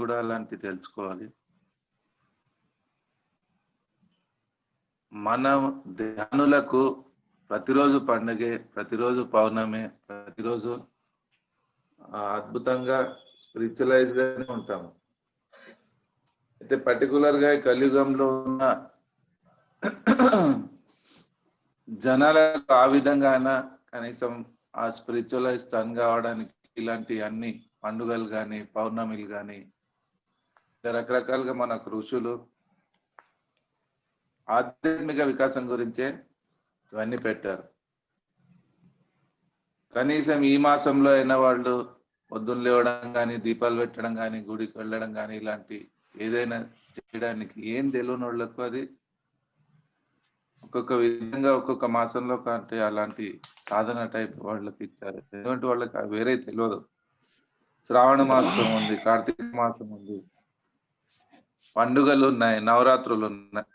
కూడా అలాంటివి తెలుసుకోవాలి. మన ధ్యానులకు ప్రతిరోజు పండుగే, ప్రతిరోజు పౌర్ణమి, ప్రతిరోజు అద్భుతంగా స్పిరిచువలైజ్ గానే ఉంటాము. అయితే పర్టికులర్ గా కలియుగంలో ఉన్న జనాలకు ఆ విధంగా కనీసం ఆ స్పిరిచువలైజ్ టర్న్ కావడానికి ఇలాంటి అన్ని పండుగలు కానీ పౌర్ణమిలు కానీ రకరకాలుగా మనకు ఋషులు ఆధ్యాత్మిక వికాసం గురించే ఇవన్నీ పెట్టారు. కనీసం ఈ మాసంలో అయిన వాళ్ళు పొద్దున్న లేవడం కానీ, దీపాలు పెట్టడం కానీ, గుడికి వెళ్ళడం కానీ, ఇలాంటి ఏదైనా చేయడానికి ఏం తెలియని వాళ్ళకు అది ఒక్కొక్క విధంగా ఒక్కొక్క మాసంలో కంటే అలాంటి సాధన టైప్ వాళ్ళకి ఇచ్చారు. ఎందుకంటే వాళ్ళకి వేరే తెలియదు. శ్రావణ మాసం ఉంది, కార్తీక మాసం ఉంది, పండుగలు ఉన్నాయి, నవరాత్రులు ఉన్నాయి,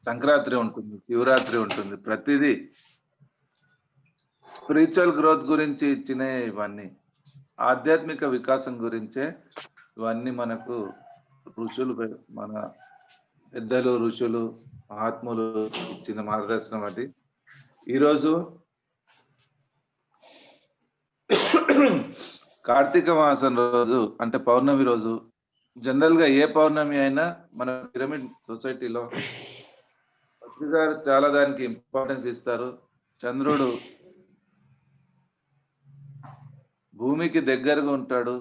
సంక్రాంతి ఉంటుంది, శివరాత్రి ఉంటుంది. ప్రతిదీ స్పిరిచువల్ గ్రోత్ గురించి ఇచ్చిన ఇవన్నీ ఆధ్యాత్మిక వికాసం గురించే ఇవన్నీ మనకు ఋషులు, మన పెద్దలు, ఋషులు, మహాత్ములు ఇచ్చిన మార్గదర్శనం. అది ఈరోజు కార్తీక మాసం రోజు అంటే పౌర్ణమి రోజు, జనరల్ గా ఏ పౌర్ణమి అయినా మన పిరమిడ్ సొసైటీలో గారు చాలా దానికి ఇంపార్టెన్స్ ఇస్తారు. చంద్రుడు భూమికి దగ్గరగా ఉంటాడు,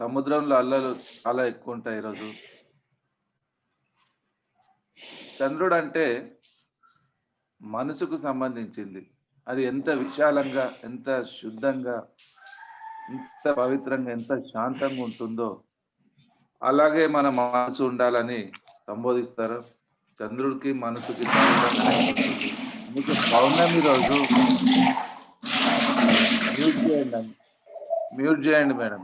సముద్రంలో అల్లలు చాలా ఎక్కువ ఉంటాయి. ఈరోజు చంద్రుడు అంటే మనసుకు సంబంధించింది. అది ఎంత విశాలంగా, ఎంత శుద్ధంగా, ఎంత పవిత్రంగా, ఎంత శాంతంగా ఉంటుందో అలాగే మన మనసు ఉండాలని సంబోధిస్తారు. చంద్రుడికి మనసుకి మీకు పౌర్ణమి రోజు మ్యూట్ చేయండి మేడం.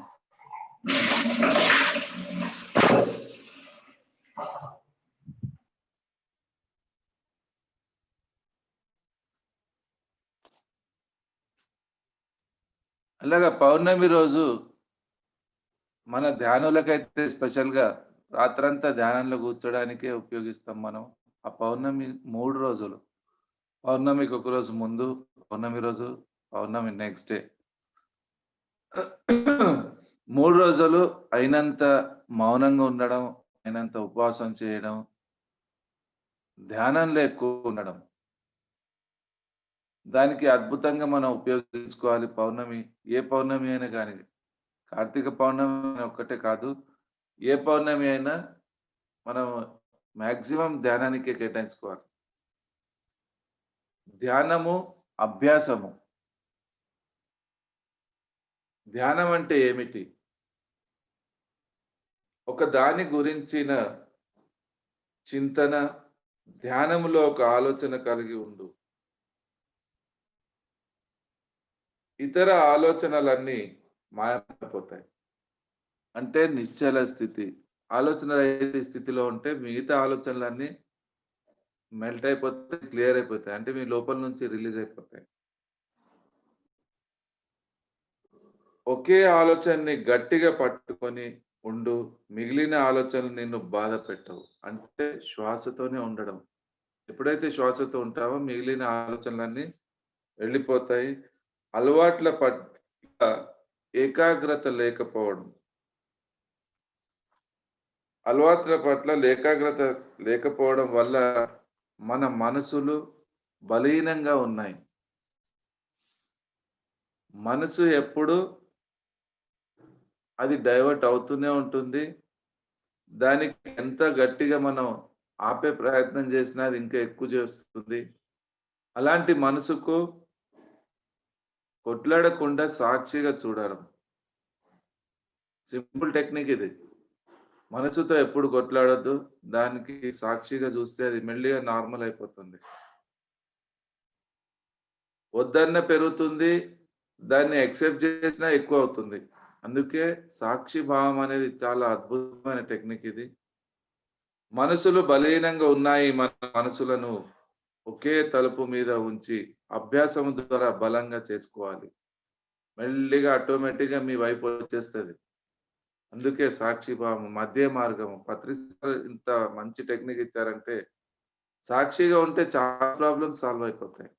అలాగా పౌర్ణమి రోజు మన ధ్యానులకైతే స్పెషల్ గా రాత్రంతా ధ్యానంలో కూర్చోడానికే ఉపయోగిస్తాం మనం. ఆ పౌర్ణమి 3 రోజులు, పౌర్ణమికి ఒక రోజు ముందు, పౌర్ణమి రోజు, పౌర్ణమి నెక్స్ట్ డే, 3 రోజులు అయినంత మౌనంగా ఉండడం, అయినంత ఉపవాసం చేయడం, ధ్యానంలో ఎక్కువ ఉండడం, దానికి అద్భుతంగా మనం ఉపయోగించుకోవాలి. పౌర్ణమి, ఏ పౌర్ణమి అయినా కానీ, కార్తీక పౌర్ణమి ఒక్కటే కాదు, ఏ పౌర్ణమి అయినా మనం మాక్సిమం ధ్యానానికే కేటాయించుకోవాలి. ధ్యానము, అభ్యాసము. ధ్యానం అంటే ఏమిటి? ఒక దాని గురించిన చింతన, ధ్యానములో ఒక ఆలోచన కలిగి ఉండు. ఇతర ఆలోచనలన్నీ మాయమైపోతాయి. అంటే నిశ్చల స్థితి. ఆలోచన రహిత స్థితిలో ఉంటే మిగతా ఆలోచనలన్నీ మెల్ట్ అయిపోతాయి, క్లియర్ అయిపోతాయి. అంటే మీ లోపల నుంచి రిలీజ్ అయిపోతాయి. ఒకే ఆలోచనని గట్టిగా పట్టుకొని ఉండు, మిగిలిన ఆలోచనలు నిన్ను బాధ పెట్టవు. అంటే శ్వాసతోనే ఉండడం. ఎప్పుడైతే శ్వాసతో ఉంటావో మిగిలిన ఆలోచనలన్నీ వెళ్ళిపోతాయి. అలవాట్ల పట్ల ఏకాగ్రత లేకపోవడం. అలవాట్ల పట్ల ఏకాగ్రత లేకపోవడం వల్ల మన మనసులు బలహీనంగా ఉన్నాయి. మనసు ఎప్పుడు అది డైవర్ట్ అవుతూనే ఉంటుంది. దానికి ఎంత గట్టిగా మనం ఆపే ప్రయత్నం చేసినా అది ఇంకా ఎక్కువ చేస్తుంది. అలాంటి మనసుకు కొట్లాడకుండా సాక్షిగా చూడడం. సింపుల్ టెక్నిక్ ఇది. మనసుతో ఎప్పుడు కొట్లాడొద్దు. దానికి సాక్షిగా చూస్తే అది మెల్లిగా నార్మల్ అయిపోతుంది. వద్దన్న పెరుగుతుంది, దాన్ని యాక్సెప్ట్ చేసినా ఎక్కువ అవుతుంది. అందుకే సాక్షి భావం అనేది చాలా అద్భుతమైన టెక్నిక్ ఇది. మనసులు బలహీనంగా ఉన్నాయి. మన మనసులను ఒకే తలుపు మీద ఉంచి అభ్యాసం ద్వారా బలంగా చేసుకోవాలి. మెల్లిగా ఆటోమేటిక్‌గా మీ వైపు వచ్చేస్తది. అందుకే సాక్షిభావం, మధ్య మార్గము. పత్రి సార్ ఇంత మంచి టెక్నిక్ ఇచ్చారంటే, సాక్షిగా ఉంటే చాలా ప్రాబ్లమ్స్ సాల్వ్ అయిపోతాయి.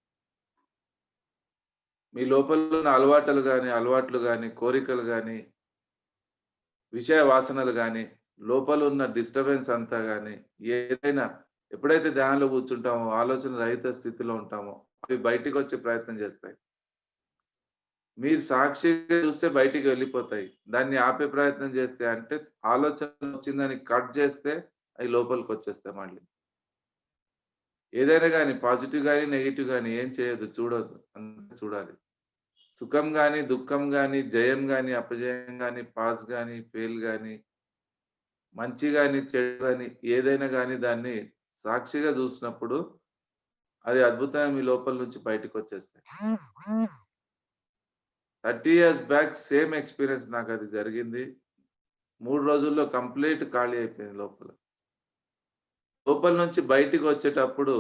మీ లోపల ఉన్న అలవాట్లు గాని, కోరికలు గాని, విషయ వాసనలు గాని, లోపలున్న డిస్టర్బెన్స్ అంతా గాని, ఏదైనా ఎప్పుడైతే ధ్యానంలో కూర్చుంటామో, ఆలోచన రహిత స్థితిలో ఉంటామో, అవి బయటికొచ్చే ప్రయత్నం చేస్తాయి. మీరు సాక్షిగా చూస్తే బయటికి వెళ్ళిపోతాయి. దాన్ని ఆపే ప్రయత్నం చేస్తే అంటే ఆలోచన వచ్చిందని కట్ చేస్తే అయి లోపలికొచ్చేస్తాయి మళ్ళీ. ఏదైనా గాని పాజిటివ్ గాని, నెగెటివ్ గాని ఏం చేయొద్దు. చూడొద్దు. అంతే చూడాలి. సుఖం గాని, దుఃఖం గాని, జయం గాని, అపజయం గాని, పాస్ గాని, ఫెయిల్ గాని, మంచి గాని, చెడు గాని ఏదైనా గాని దాన్ని సాక్షిగా చూసినప్పుడు అది అద్భుతంగా మీ లోపల నుంచి బయటికొచ్చేస్తాయి. 30 ఇయర్స్ బ్యాక్ సేమ్ ఎక్స్‌పీరియన్స్ నాకది జరిగింది. 3 రోజుల్లో కంప్లీట్ ఖాళీ అయిపోయింది లోపల. లోపల నుంచి బయటికొచ్చేటప్పుడు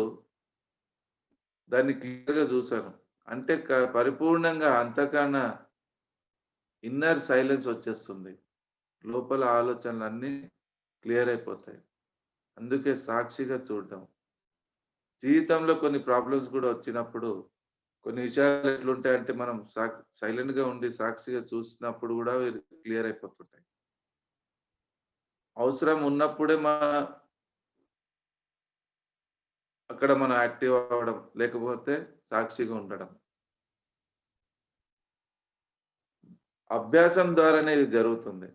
దాన్ని క్లియర్‌గా చూసాను. అంటే పరిపూర్ణంగా అంతకన్నా ఇన్నర్ సైలెన్స్ వచ్చేస్తుంది. లోపల ఆలోచనలన్నీ క్లియర్ అయిపోతాయి. అందుకే సాక్షిగా చూడడం. జీవితంలో కొన్ని ప్రాబ్లమ్స్ గూడా వచ్చినప్పుడు, కొన్ని విషయాలు ఎట్లుంటాయంటే మనం సైలెంట్‌గా ఉండి సాక్షిగా చూసినప్పుడు గూడా అవి క్లియర్ అయిపోతుంటాయి. అవసరం ఉన్నప్పుడే అక్కడ మనం యాక్టివ్ అవ్వడం, లేకపోతే సాక్షిగా ఉండడం. అభ్యాసం ద్వారానే ఇది జరుగుతుంది.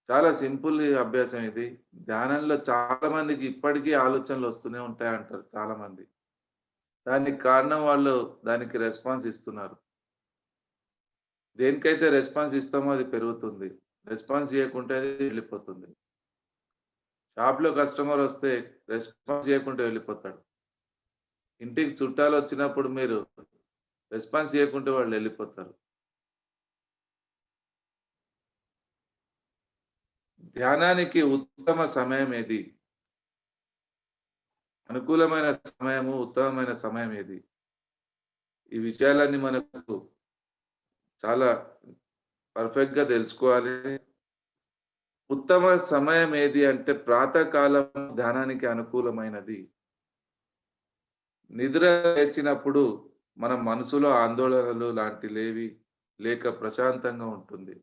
చాలా సింపుల్ ఈ అభ్యాసం ఇది. ధ్యానంలో చాలా మందికి ఇప్పటికీ ఆలోచనలు వస్తూనే ఉంటాయంటారు చాలామంది. దానికి కారణం వాళ్ళు దానికి రెస్పాన్స్ ఇస్తున్నారు. దేనికైతే రెస్పాన్స్ ఇస్తామో అది పెరుగుతుంది. రెస్పాన్స్ ఇయ్యకుంటే అది వెళ్ళిపోతుంది. షాప్‌లో కస్టమర్ వస్తే రెస్పాన్స్ ఇయ్యకుంటే వెళ్ళిపోతాడు. ఇంటికి చుట్టాలొచ్చినప్పుడు మీరు రెస్పాన్స్ ఇయ్యకుంటే వాళ్ళెళ్ళిపోతారు. ధ్యానానికి ఉత్తమ సమయం ఏది? అనుకూలమైన సమయము, ఉత్తమమైన సమయం ఏది? ఈ విషయాలన్నీ మనకు చాలా పర్ఫెక్ట్‌గా తెలుసుకోవాలి. ఉత్తమ సమయం ఏది అంటే ప్రాతకాలం ధ్యానానికి అనుకూలమైనది. నిద్ర లేచినప్పుడు మన మనసులో ఆందోళనలు లాంటిలేవి లేక ప్రశాంతంగా ఉంటుంది.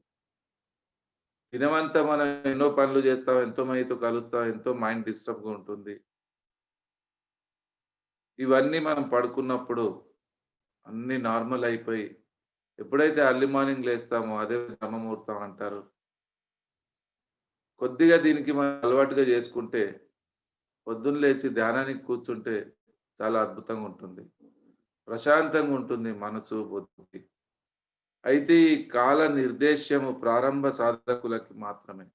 దినమంతా మనం ఎన్నో పనులు చేస్తాం, ఎంతో మందితో కలుస్తాం, ఎంతో మైండ్ డిస్టర్బ్‌గా ఉంటుంది. ఇవన్నీ మనం పడుకున్నప్పుడు అన్నీ నార్మల్ అయిపోయి, ఎప్పుడైతే ఎర్లీ మార్నింగ్ లేస్తామో అదే బ్రహ్మముహూర్తం అంటారు. కొద్దిగా దీనికి మనం అలవాటుగా చేసుకుంటే, పొద్దున్న లేచి ధ్యానానికి కూర్చుంటే చాలా అద్భుతంగా ఉంటుంది. ప్రశాంతంగా ఉంటుంది మనసు, బుద్ధి. అయితే ఈ కాల నిర్దేశ్యము ప్రారంభ సాధకులకి మాత్రమే.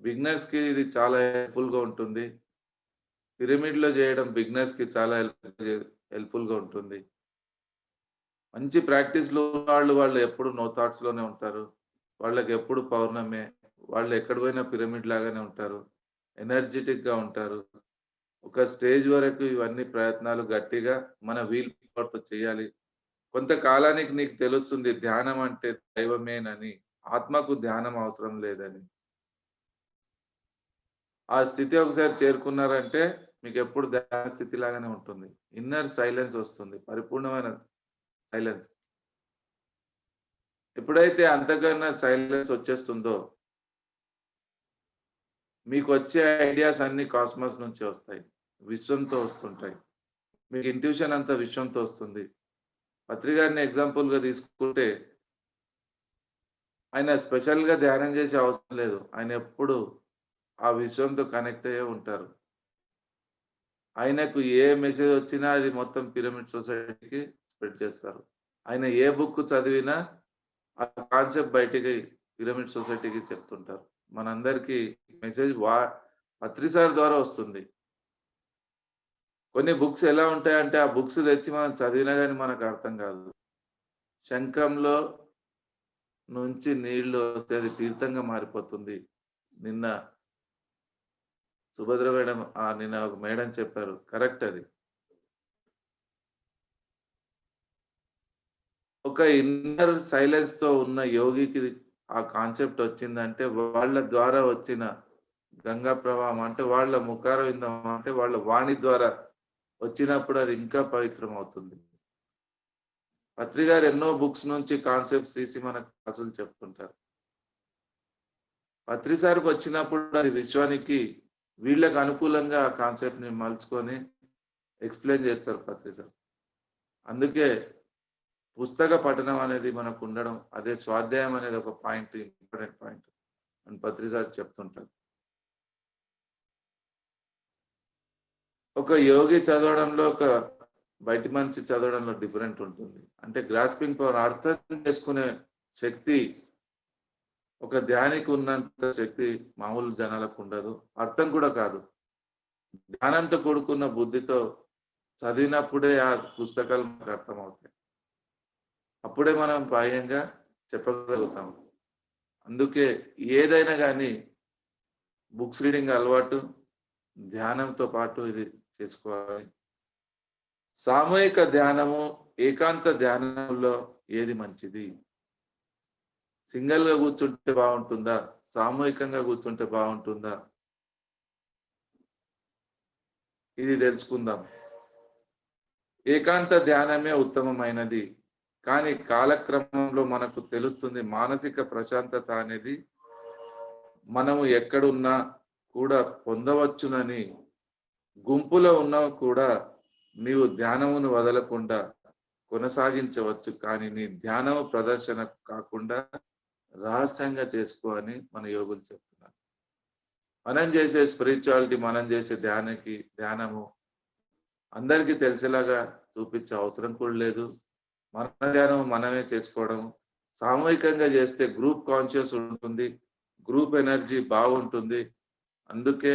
బిగినర్స్‌కి ఇది చాలా హెల్ప్‌ఫుల్‌గా ఉంటుంది. పిరమిడ్‌లో చేయడం బిగినర్స్‌కి చాలా హెల్ప్‌ఫుల్‌గా ఉంటుంది. మంచి ప్రాక్టీస్‌లో ఉన్నవాళ్ళు వాళ్ళు ఎప్పుడు నో థాట్స్‌లోనే ఉంటారు. వాళ్ళకెప్పుడు పౌర్ణమే. వాళ్ళు ఎక్కడ పోయినా పిరమిడ్ లాగానే ఉంటారు. ఎనర్జిటిక్‌గా ఉంటారు. ఒక స్టేజ్ వరకు ఇవన్నీ ప్రయత్నాలు గట్టిగా మన విల్ పవర్‌తో చేయాలి. కొంతకాలానికి నీకు తెలుస్తుంది ధ్యానం అంటే దైవమేనని. ఆత్మకు ధ్యానం అవసరం లేదని. ఆ స్థితి ఒకసారి చేరుకున్నారంటే మీకెప్పుడు ధ్యాన స్థితి లాగానే ఉంటుంది. ఇన్నర్ సైలెన్స్ వస్తుంది. పరిపూర్ణమైన సైలెన్స్. ఎప్పుడైతే అంతకన్నా సైలెన్స్ వచ్చేస్తుందో, మీకొచ్చే ఐడియాస్ అన్నీ కాస్మాస్ నుంచే వస్తాయి. విశ్వంతో వస్తుంటాయి. మీకు ఇంట్యూషన్ అంతా విశ్వంతో వస్తుంది. పత్రి గారిని ఎగ్జాంపుల్‌గా తీసుకుంటే, ఆయన స్పెషల్‌గా ధ్యానం చేసే అవసరం లేదు. ఆయన ఎప్పుడు ఆ విశ్వంతో కనెక్ట్ అయ్యే ఉంటారు. ఆయనకు ఏ మెసేజ్ వచ్చినా అది మొత్తం పిరమిడ్ సొసైటీకి స్ప్రెడ్ చేస్తారు. ఆయన ఏ బుక్ చదివినా ఆ కాన్సెప్ట్ బయటికి పిరమిడ్ సొసైటీకి చెప్తుంటారు. మనందరికీ మెసేజ్ పత్రి సార్ ద్వారా వస్తుంది. కొన్ని బుక్స్ ఎలా ఉంటాయంటే, ఆ బుక్స్ తెచ్చి మనం చదివినా గాని మనకు అర్థం కాదు. శంఖంలో నుంచి నీళ్లు వస్తే అది తీర్థంగా మారిపోతుంది. నిన్న సుభద్ర మేడం నిన్న ఒక మేడం చెప్పారు. కరెక్ట్ అది. ఒక ఇన్నర్ సైలెన్స్‌తో ఉన్న యోగికి ఆ కాన్సెప్ట్ వచ్చిందంటే, వాళ్ళ ద్వారా వచ్చిన గంగా ప్రవాహం అంటే, వాళ్ళ ముఖార విందం అంటే, వాళ్ళ వాణి ద్వారా వచ్చినప్పుడు అది ఇంకా పవిత్రమవుతుంది. పత్రి గారు ఎన్నో బుక్స్ నుంచి కాన్సెప్ట్స్ తీసి మనకు క్లాసులు చెప్తుంటారు. పత్రి సార్‌కొచ్చినప్పుడు అది విశ్వానికి వీళ్ళకి అనుకూలంగా ఆ కాన్సెప్ట్‌ని మలుచుకొని ఎక్స్‌ప్లెయిన్ చేస్తారు పత్రి సార్. అందుకే పుస్తక పఠనం అనేది మనకుండడం, అదే స్వాధ్యాయం అనేది ఒక పాయింట్ ఇంపార్టెంట్ పాయింట్ అని పత్రి సార్ చెప్తుంటారు. ఒక యోగి చదవడంలో, ఒక బయటి మనిషి చదవడంలో డిఫరెంట్ ఉంటుంది. అంటే గ్రాస్పింగ్ పవర్ అర్థం చేసుకునే శక్తి ఒక ధ్యానికి ఉన్నంత శక్తి మామూలు జనాలకు ఉండదు. అర్థం కూడా కాదు. ధ్యానంతో కూడుకున్న బుద్ధితో చదివినప్పుడే ఆ పుస్తకాలు మనకు అర్థమవుతాయి. అప్పుడే మనం బాహ్యంగా చెప్పగలుగుతాం. అందుకే ఏదైనా గాని బుక్స్ రీడింగ్ అలవాటు, ధ్యానంతో పాటు ఇది చేసుకోవాలి. సామూహిక ధ్యానము, ఏకాంత ధ్యానంలో ఏది మంచిది? సింగిల్‌గా కూర్చుంటే బావుంటుందా? సామూహికంగా కూర్చుంటే బావుంటుందా? ఇది తెలుసుకుందాం. ఏకాంత ధ్యానమే ఉత్తమమైనది. కానీ కాలక్రమంలో మనకు తెలుస్తుంది మానసిక ప్రశాంతత అనేది మనము ఎక్కడున్నా కూడా పొందవచ్చునని. గుంపులో ఉన్నా కూడా నీవు ధ్యానమును వదలకుండా కొనసాగించవచ్చు. కానీ నీ ధ్యానము ప్రదర్శన కాకుండా రహస్యంగా చేసుకో అని మన యోగులు చెప్తున్నారు. మనం చేసే స్పిరిచువాలిటీ, మనం చేసే ధ్యానము అందరికీ తెలిసేలాగా చూపించే అవసరం కూడా లేదు. మన ధ్యానం మనమే చేసుకోవడం. సామూహికంగా చేస్తే గ్రూప్ కాన్షియస్ ఉంటుంది. గ్రూప్ ఎనర్జీ బాగుంటుంది. అందుకే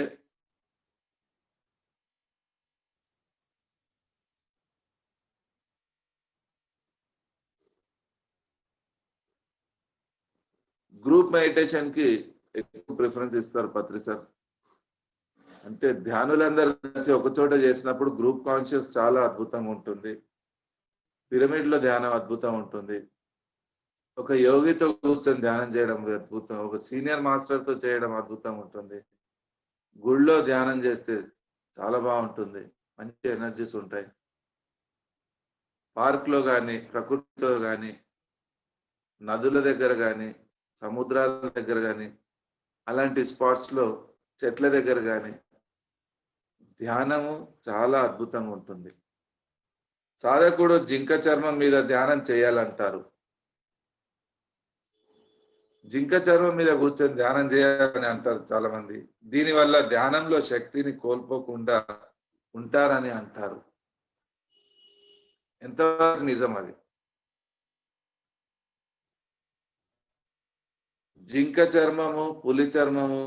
గ్రూప్ మెడిటేషన్‌కి ఎక్కువ ప్రిఫరెన్స్ ఇస్తారు పత్రి సార్. అంటే ధ్యానులందరూ కలిసి ఒక చోట చేసినప్పుడు గ్రూప్ కాన్షియస్ చాలా అద్భుతంగా ఉంటుంది. పిరమిడ్‌లో ధ్యానం అద్భుతం ఉంటుంది. ఒక యోగితో కూర్చొని ధ్యానం చేయడం అద్భుతం. ఒక సీనియర్ మాస్టర్‌తో చేయడం అద్భుతం ఉంటుంది. గుడిలో ధ్యానం చేస్తే చాలా బావుంటుంది. మంచి ఎనర్జీస్ ఉంటాయి. పార్క్‌లో గాని, ప్రకృతిలో గాని, నదుల దగ్గర గాని, సముద్రాల దగ్గర గాని, అలాంటి స్పాట్స్‌లో చెట్ల దగ్గర గాని ధ్యానము చాలా అద్భుతంగా ఉంటుంది. సాధకుడు జింక చర్మం మీద ధ్యానం చేయాలంటారు. జింక చర్మం మీద కూర్చొని ధ్యానం చేయాలని అంటారు చాలామంది. దీనివల్ల ధ్యానంలో శక్తిని కోల్పోకుండా ఉంటారని అంటారు. ఎంతవరకు నిజం అది? జింక చర్మము, పులి చర్మము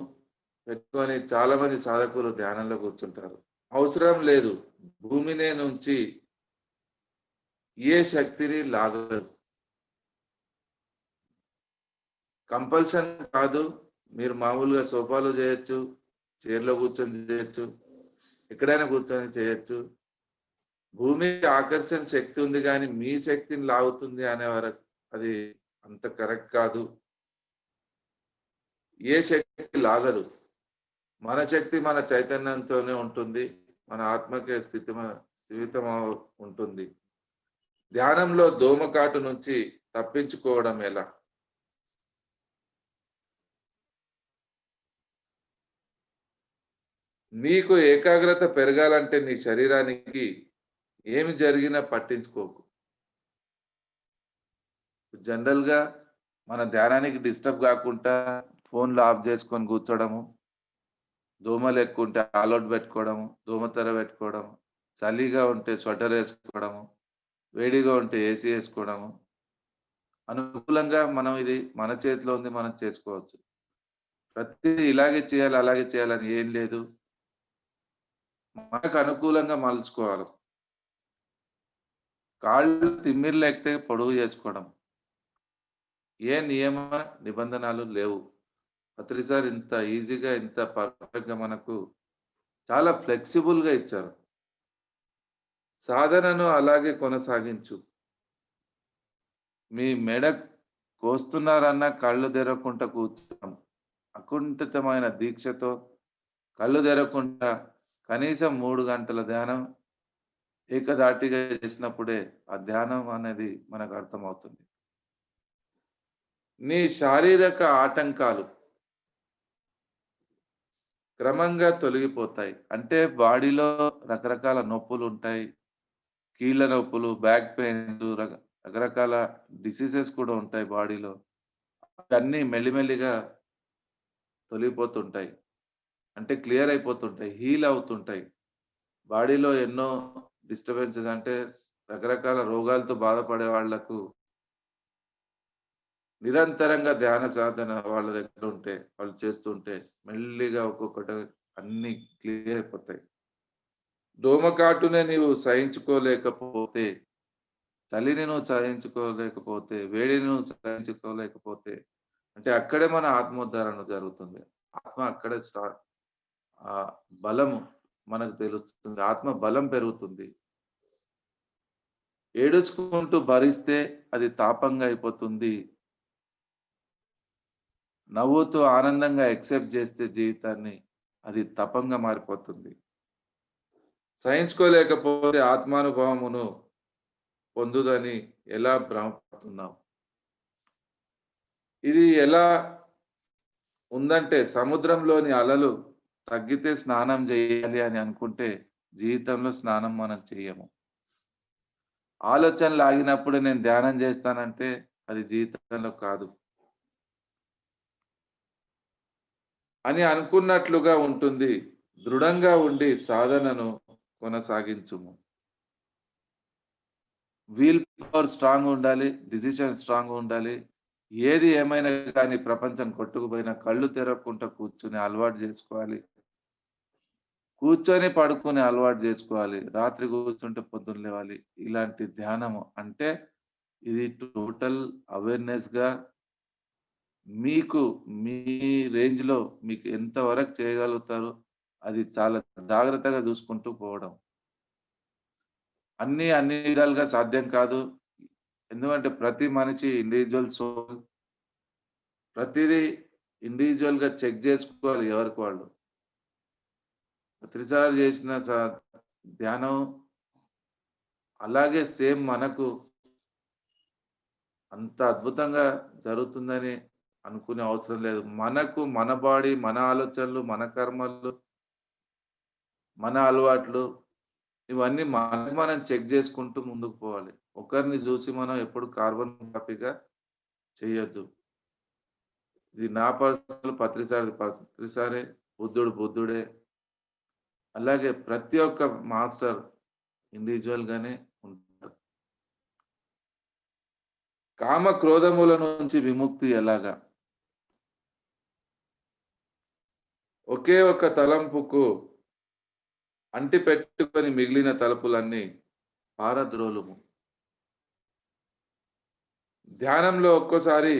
పెట్టుకొని చాలామంది సాధకులు ధ్యానంలో కూర్చుంటారు. అవసరం లేదు. భూమినే నుంచి ఏ శక్తిని లాగదు. కంపల్షన్ కాదు. మీరు మామూలుగా సోఫాలో చేయొచ్చు. చైర్‌లో కూర్చొని చేయొచ్చు. ఎక్కడైనా కూర్చొని చేయొచ్చు. భూమికి ఆకర్షణ శక్తి ఉంది గానీ, మీ శక్తిని లాగుతుంది అనే వరకు అది అంత కరెక్ట్ కాదు. ఏ శక్తి లాగదు. మన శక్తి మన చైతన్యంతోనే ఉంటుంది. మన ఆత్మకే స్థిమితం ఉంటుంది. ధ్యానంలో దోమకాటు నుంచి తప్పించుకోవడం ఎలా? నీకు ఏకాగ్రత పెరగాలంటే నీ శరీరానికి ఏమి జరిగినా పట్టించుకోకు. జనరల్‌గా మన ధ్యానానికి డిస్టర్బ్ గాకుండా ఫోన్‌లు ఆఫ్ జేసుకొని కూర్చోవడము, దోమలెక్కువుంటే ఆల్ ఔట్ పెట్టుకోవడము, దోమతెర పెట్టుకోవడము, చలిగా ఉంటే స్వెటరేసుకోవడము, వేడిగా ఉంటే ఏసీ ఏసుకోవడము. అనుకూలంగా మనం ఇది మన చేతిలో ఉంది. మనం చేసుకోవచ్చు. ప్రతిదీ ఇలాగే చేయాలి, అలాగే చేయాలని ఏం లేదు. మనకు అనుకూలంగా మలుచుకోవాలి. కాళ్ళు తిమ్మిర్లెక్కితే పొడుగు చేసుకోవడం. ఏ నియమ నిబంధనలు లేవు. పత్రి సార్ ఇంత ఈజీగా, ఇంత పర్ఫెక్ట్‌గా మనకు చాలా ఫ్లెక్సిబుల్‌గా ఇచ్చారు. సాధనను అలాగే కొనసాగించు. మీ మెడ కోస్తున్నారన్న కళ్ళు తెరవకుండా కూర్చుంటాం. అకుంఠితమైన దీక్షతో కళ్ళు తెరవకుండా కనీసం 3 గంటల ధ్యానం ఏకధాటిగా చేసినప్పుడే ఆ ధ్యానం అనేది మనకు అర్థమవుతుంది. నీ శారీరక ఆటంకాలు క్రమంగా తొలగిపోతాయి. అంటే బాడీలో రకరకాల నొప్పులుంటాయి. కీళ్ళ నొప్పులు, బ్యాక్ పెయిన్స్ రకరకాల డిసీజెస్ కూడా ఉంటాయి బాడీలో. అవన్నీ మెల్లిమెల్లిగా తొలగిపోతుంటాయి. అంటే క్లియర్ అయిపోతుంటాయి. హీల్ అవుతుంటాయి. బాడీలో ఎన్నో డిస్టర్బెన్సెస్ అంటే రకరకాల రోగాలతో బాధపడే వాళ్ళకు నిరంతరంగా ధ్యాన సాధన వాళ్ళ దగ్గరుంటే, వాళ్ళు చేస్తుంటే మెల్లిగా ఒక్కొక్కటి అన్నీ క్లియర్ అయిపోతాయి. దోమకాటునే నీవు సహించుకోలేకపోతే, చలిని నువ్వు సహించుకోలేకపోతే, వేడిని నువ్వు సహించుకోలేకపోతే, అంటే అక్కడే మన ఆత్మోద్ధరణ జరుగుతుంది. ఆత్మ అక్కడే ఆహ్, బలము మనకు తెలుస్తుంది. ఆత్మ బలం పెరుగుతుంది. ఏడుచుకుంటూ భరిస్తే అది తాపంగా అయిపోతుంది. నవ్వుతూ ఆనందంగా యాక్సెప్ట్ చేస్తే జీవితాన్ని అది తపంగా మారిపోతుంది. సహించుకోలేకపోతే ఆత్మానుభవమును పొందుదని ఎలా భ్రమపడుతున్నావు? ఇది ఎలా ఉందంటే సముద్రంలోని అలలు తగ్గితే స్నానం చేయాలి అని అనుకుంటే జీవితంలో స్నానం మనం చెయ్యము. ఆలోచనలు ఆగినప్పుడు నేను ధ్యానం చేస్తానంటే అది జీవితంలో కాదు. అని అనుకున్నట్లుగా ఉంటుంది. దృఢంగా ఉండి సాధనను కొనసాగించుము. విల్ పవర్ స్ట్రాంగ్‌గా ఉండాలి. డిసిషన్ స్ట్రాంగ్‌గా ఉండాలి. ఏది ఏమైనా గాని ప్రపంచం కొట్టుకుపోయినా కళ్ళు తెరవకుండా కూర్చొని అలవాటు జేసుకోవాలి. కూర్చొని పడుకునే అలవాటు జేసుకోవాలి. రాత్రి కూర్చుంటే పొద్దున లేవాలి. ఇలాంటి ధ్యానము అంటే ఇది టోటల్ అవేర్‌నెస్‌గా మీకు మీ రేంజ్‌లో మీకు ఎంత వరకు చేయగలుగుతారో అది చాలా జాగ్రత్తగా జూసుకుంటూ పోవడం. అన్ని విధాలుగా సాధ్యం కాదు. ఎందుకంటే ప్రతి మనిషి ఇండివిడ్యువల్ సోల్. ప్రతిదీ ఇండివిడ్యువల్‌గా చెక్ జేసుకోవాలి ఎవరికి వాళ్ళు. ప్రతిసారి చేసిన ధ్యానం అలాగే సేమ్ మనకు అంత అద్భుతంగా జరుగుతుందని అనుకునే అవసరం లేదు. మనకు మన బాడీ, మన ఆలోచనలు, మన కర్మలు, మన అలవాట్లు ఇవన్నీ మనకు మనం చెక్ జేసుకుంటూ ముందుకు పోవాలి. ఒకరిని జూసి మనం ఎప్పుడు కార్బన్ కాపీగా చేయొద్దు. ఇది నా పర్సనల్ ప్రతిసారి బుద్ధుడు బుద్ధుడే. అలాగే ప్రతి ఒక్క మాస్టర్ ఇండివిడ్యువల్‌గానే ఉంటారు. కామ క్రోధముల నుంచి విముక్తి ఎలాగా? ఒకే ఒక్క తలంపుకు అంటిపెట్టుకొని మిగిలిన తలుపులన్నీ పారద్రోలుము. ధ్యానంలో ఒక్కోసారి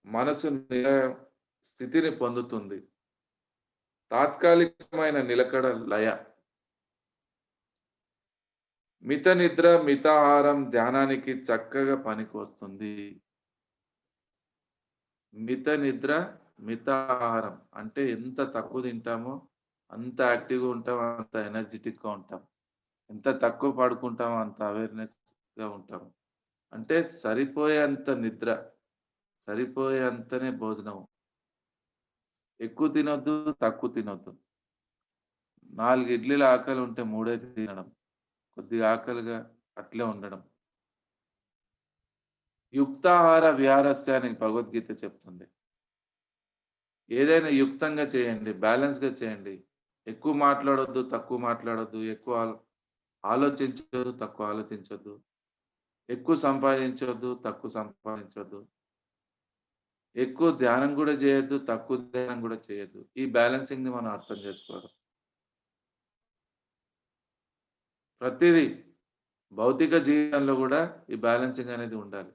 మనసు స్థితిని పొందుతుంది. తాత్కాలికమైన నిలకడ లయ. మిత నిద్ర, మితాహారం ధ్యానానికి చక్కగా పనికొస్తుంది. మిత నిద్ర, మితాహారం అంటే ఎంత తక్కువ తింటామో అంత యాక్టివ్‌గా ఉంటాం. అంత ఎనర్జిటిక్‌గా ఉంటాం. ఎంత తక్కువ పడుకుంటామో అంత అవేర్‌నెస్‌గా ఉంటాం. అంటే సరిపోయేంత నిద్ర, సరిపోయేంతనే భోజనం. ఎక్కువ తినొద్దు, తక్కువ తినొద్దు. 4 ఇడ్లీల ఆకలి ఉంటే 3 తినడం. కొద్దిగా ఆకలిగా అట్లే ఉండడం. యుక్తాహార విహారస్య అని భగవద్గీత చెప్తుంది. ఏదైనా యుక్తంగా చేయండి. బ్యాలెన్స్‌గా చేయండి. ఎక్కువ మాట్లాడొద్దు, తక్కువ మాట్లాడొద్దు. ఎక్కువ ఆలోచించొద్దు, తక్కువ ఆలోచించొద్దు. ఎక్కువ సంపాదించొద్దు, తక్కువ సంపాదించొద్దు. ఎక్కువ ధ్యానం గూడా చేయొద్దు, తక్కువ ధ్యానం గూడా చేయొద్దు. ఈ బ్యాలెన్సింగ్‌ని మనం అర్థం చేసుకోవాలి. ప్రతిదీ భౌతిక జీవితంలో గూడా ఈ బ్యాలెన్సింగ్ అనేది ఉండాలి.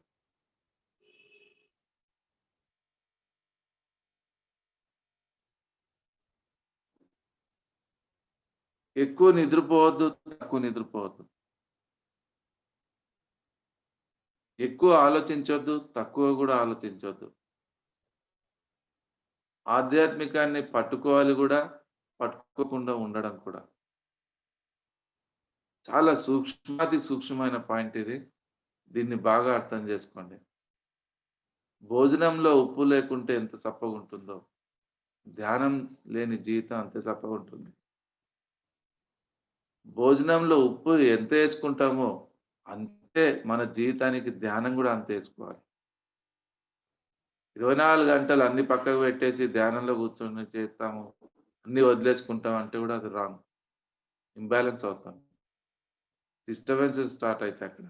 ఎక్కువ నిద్రపోవద్దు, తక్కువ నిద్రపోవద్దు. ఎక్కువ ఆలోచించొద్దు, తక్కువ గూడా ఆలోచించొద్దు. ఆధ్యాత్మికాన్ని పట్టుకోవాలి గూడా, పట్టుకోకుండా ఉండడం కూడా. చాలా సూక్ష్మాతి సూక్ష్మమైన పాయింట్ ఇది. దీన్ని బాగా అర్థం జేసుకోండి. భోజనంలో ఉప్పు లేకుంటే ఎంత సప్పగుంటుందో, ధ్యానం లేని జీవితం అంతే సప్పగుంటుంది. భోజనంలో ఉప్పు ఎంతేసుకుంటామో, అంతే మన జీవితానికి ధ్యానం గూడా అంతే ఏసుకోవాలి. 24 గంటలు అన్ని పక్కకు పెట్టేసి ధ్యానంలో కూర్చొని చేస్తాము. అన్నీ వదిలేసుకుంటాం అంటే గూడా అది రాంగ్. ఇంబాలెన్స్ అవుతాం. డిస్టర్బెన్సెస్ స్టార్ట్ అయితాయి అక్కడ.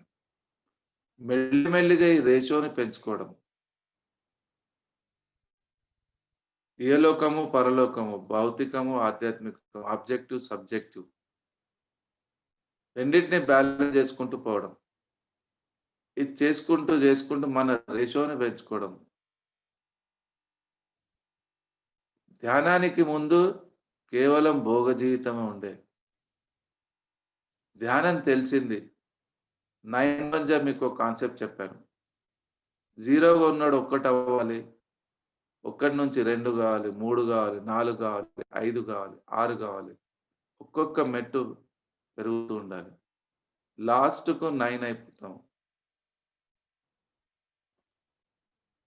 మెల్లిమెల్లిగా ఈ రేషియోని పెంచుకోవడం. ఇహలోకము, పరలోకము, భౌతికము, ఆధ్యాత్మికము, ఆబ్జెక్టివ్, సబ్జెక్టివ్ రెండిటిని బ్యాలెన్స్ చేసుకుంటూ పోవడం. ఇది చేసుకుంటూ మన రేషియోని పెంచుకోవడం. ధ్యానానికి ముందు కేవలం భోగ జీవితమే ఉండేది. ధ్యానం తెలిసింది. 9 మంజా మీకో కాన్సెప్ట్ చెప్పాను. జీరోగా ఉన్నోడు ఒక్కటవ్వాలి. 1-2 గావాలి, 3 గావాలి, 4 గావాలి, 5 గావాలి, 6 గావాలి. ఒక్కొక్క మెట్టు పెరుగుతూ ఉండాలి. లాస్ట్‌కు 9 అయిపోతాం.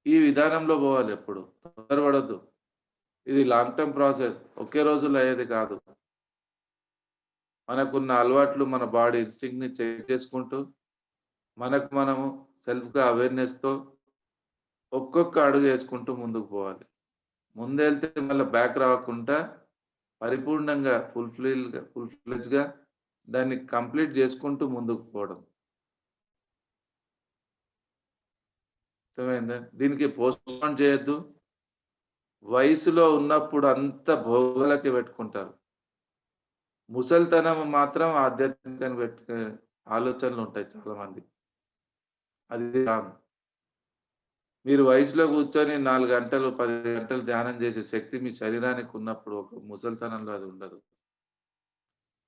ఈ విధానంలో పోవాలెప్పుడు. తొందరపడొద్దు. ఇది లాంగ్ టర్మ్ ప్రాసెస్. ఒకే రోజులో అయ్యేది కాదు. మనకున్న అలవాట్లు మన బాడీ ఇన్‌స్టింక్ట్‌ని చెక్ చేసుకుంటూ, మనకు మనము సెల్ఫ్‌గా అవేర్‌నెస్‌తో ఒక్కొక్క అడుగేసుకుంటూ ముందుకు పోవాలి. ముందెళ్తే మళ్ళా బ్యాక్ రాకుండా పరిపూర్ణంగా ఫుల్ ఫ్లెడ్జ్‌గా దాన్ని కంప్లీట్ చేసుకుంటూ ముందుకు పోవడం. అర్థమైందా? దీనికి పోస్ట్‌పోన్ చేయొద్దు. వయసులో ఉన్నప్పుడు అంతా భోగాలకే పెట్టుకుంటారు. ముసలితనం మాత్రం ఆధ్యాత్మికాన్ని ఆలోచనలుంటాయి చాలా మందికి. అది రాంగ్. మీరు వయసులో కూర్చొని 4 గంటలు, 10 గంటలు ధ్యానం చేసే శక్తి మీ శరీరానికి ఉన్నప్పుడు ఒక ముసలితనంలో అది ఉండదు.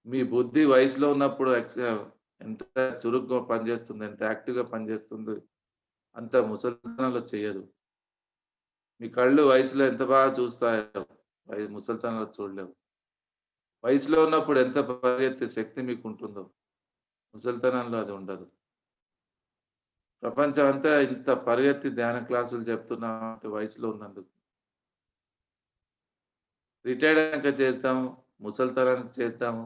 మీ బుద్ధి వయసులో ఉన్నప్పుడు ఎంత చురుగ్గా పనిచేస్తుంది, ఎంత యాక్టివ్‌గా పనిచేస్తుంది, అంత ముసలితనంలో చెయ్యదు. మీ కళ్ళు వయసులో ఎంత బాగా చూస్తాయో, ముసలితనంలో చూడలేవు. వయసులో ఉన్నప్పుడు ఎంత పరిగెత్తే శక్తి మీకుంటుందో, ముసలితనంలో అది ఉండదు. ప్రపంచం అంతా ఇంత పరిగెత్తి ధ్యాన క్లాసులు చెప్తున్నామంటే వయసులో ఉన్నందుకు. రిటైర్డ్ అయ్యాక చేద్దాము, ముసలితనానికి చేద్దాము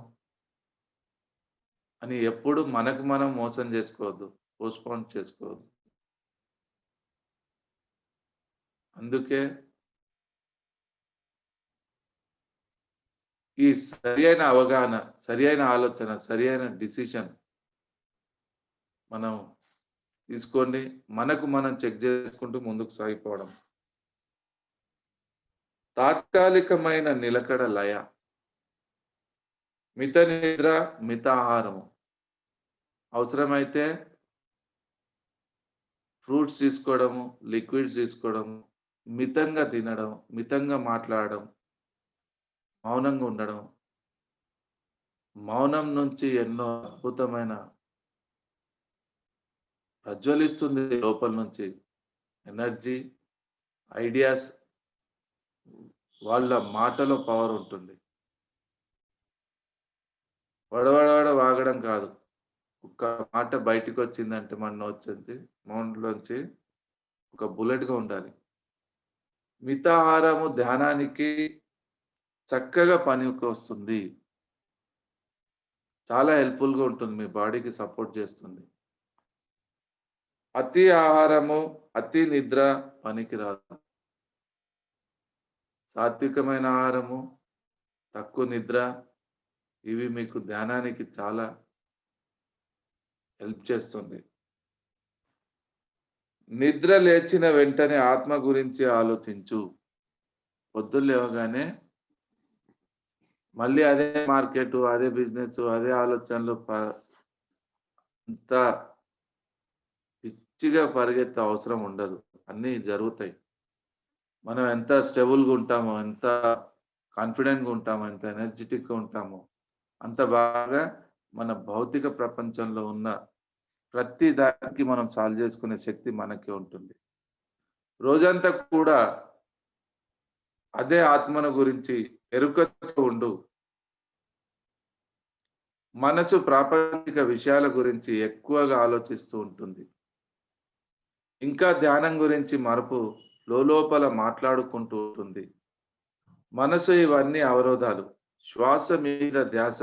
అని ఎప్పుడు మనకు మనం మోసం చేసుకోవద్దు. పోస్ట్‌పోన్ చేసుకోవద్దు. అందుకే ఈ సరియైన అవగాహన, సరియైన ఆలోచన, సరియైన డిసిషన్ మనం తీసుకోండి. మనకు మనం చెక్ చేసుకుంటూ ముందుకు సాగిపోవడం. తాత్కాలికమైన నిలకడ లయ. మిత నిద్ర, మితాహారము. అవసరమైతే ఫ్రూట్స్ తీసుకోవడము, లిక్విడ్స్ తీసుకోవడము, మితంగా తినడం, మితంగా మాట్లాడడం, మౌనంగా ఉండడం. మౌనం నుంచి ఎన్నో అద్భుతమైన ప్రజ్వలిస్తుంది లోపల నుంచి ఎనర్జీ, ఐడియాస్ వాళ్ళ మాటలో పవర్ ఉంటుంది. వడవడ వాగడం కాదు. ఒక్క మాట బయటికొచ్చిందంటే మన నోట్లోంచి ఒక బుల్లెట్‌గా ఉండాలి. మితాహారము ధ్యానానికి చక్కగా పనికొస్తుంది. చాలా హెల్ప్‌ఫుల్‌గా ఉంటుంది. మీ బాడీకి సపోర్ట్ చేస్తుంది. అతి ఆహారము, అతి నిద్ర పనికిరాదు. సాత్వికమైన ఆహారము, తక్కువ నిద్ర ఇవి మీకు ధ్యానానికి చాలా హెల్ప్ చేస్తుంది. నిద్ర లేచిన వెంటనే ఆత్మ గురించి ఆలోచించు. పొద్దున్న లేవగానే మళ్ళీ అదే మార్కెటు, అదే బిజినెసు, అదే ఆలోచనలు అంతా పిచ్చిగా పరిగెత్తే అవసరం ఉండదు. అన్నీ జరుగుతాయి. మనం ఎంత స్టేబుల్‌గా ఉంటామో, ఎంత కాన్ఫిడెంట్‌గా ఉంటామో, ఎంత ఎనర్జిటిక్‌గా ఉంటామో, అంత బాగా మన భౌతిక ప్రపంచంలో ఉన్న ప్రతి దానికి మనం సాల్వ్ చేసుకునే శక్తి మనకే ఉంటుంది. రోజంతా కూడా అదే ఆత్మను గురించి ఎరుకతో ఉండు. మనసు ప్రాపంచిక విషయాల గురించి ఎక్కువగా ఆలోచిస్తూ ఉంటుంది. ఇంకా ధ్యానం గురించి మరపు లోలోపల మాట్లాడుకుంటూ ఉంటుంది. మనసు ఇవన్నీ అవరోధాలు. శ్వాస మీద ధ్యాస,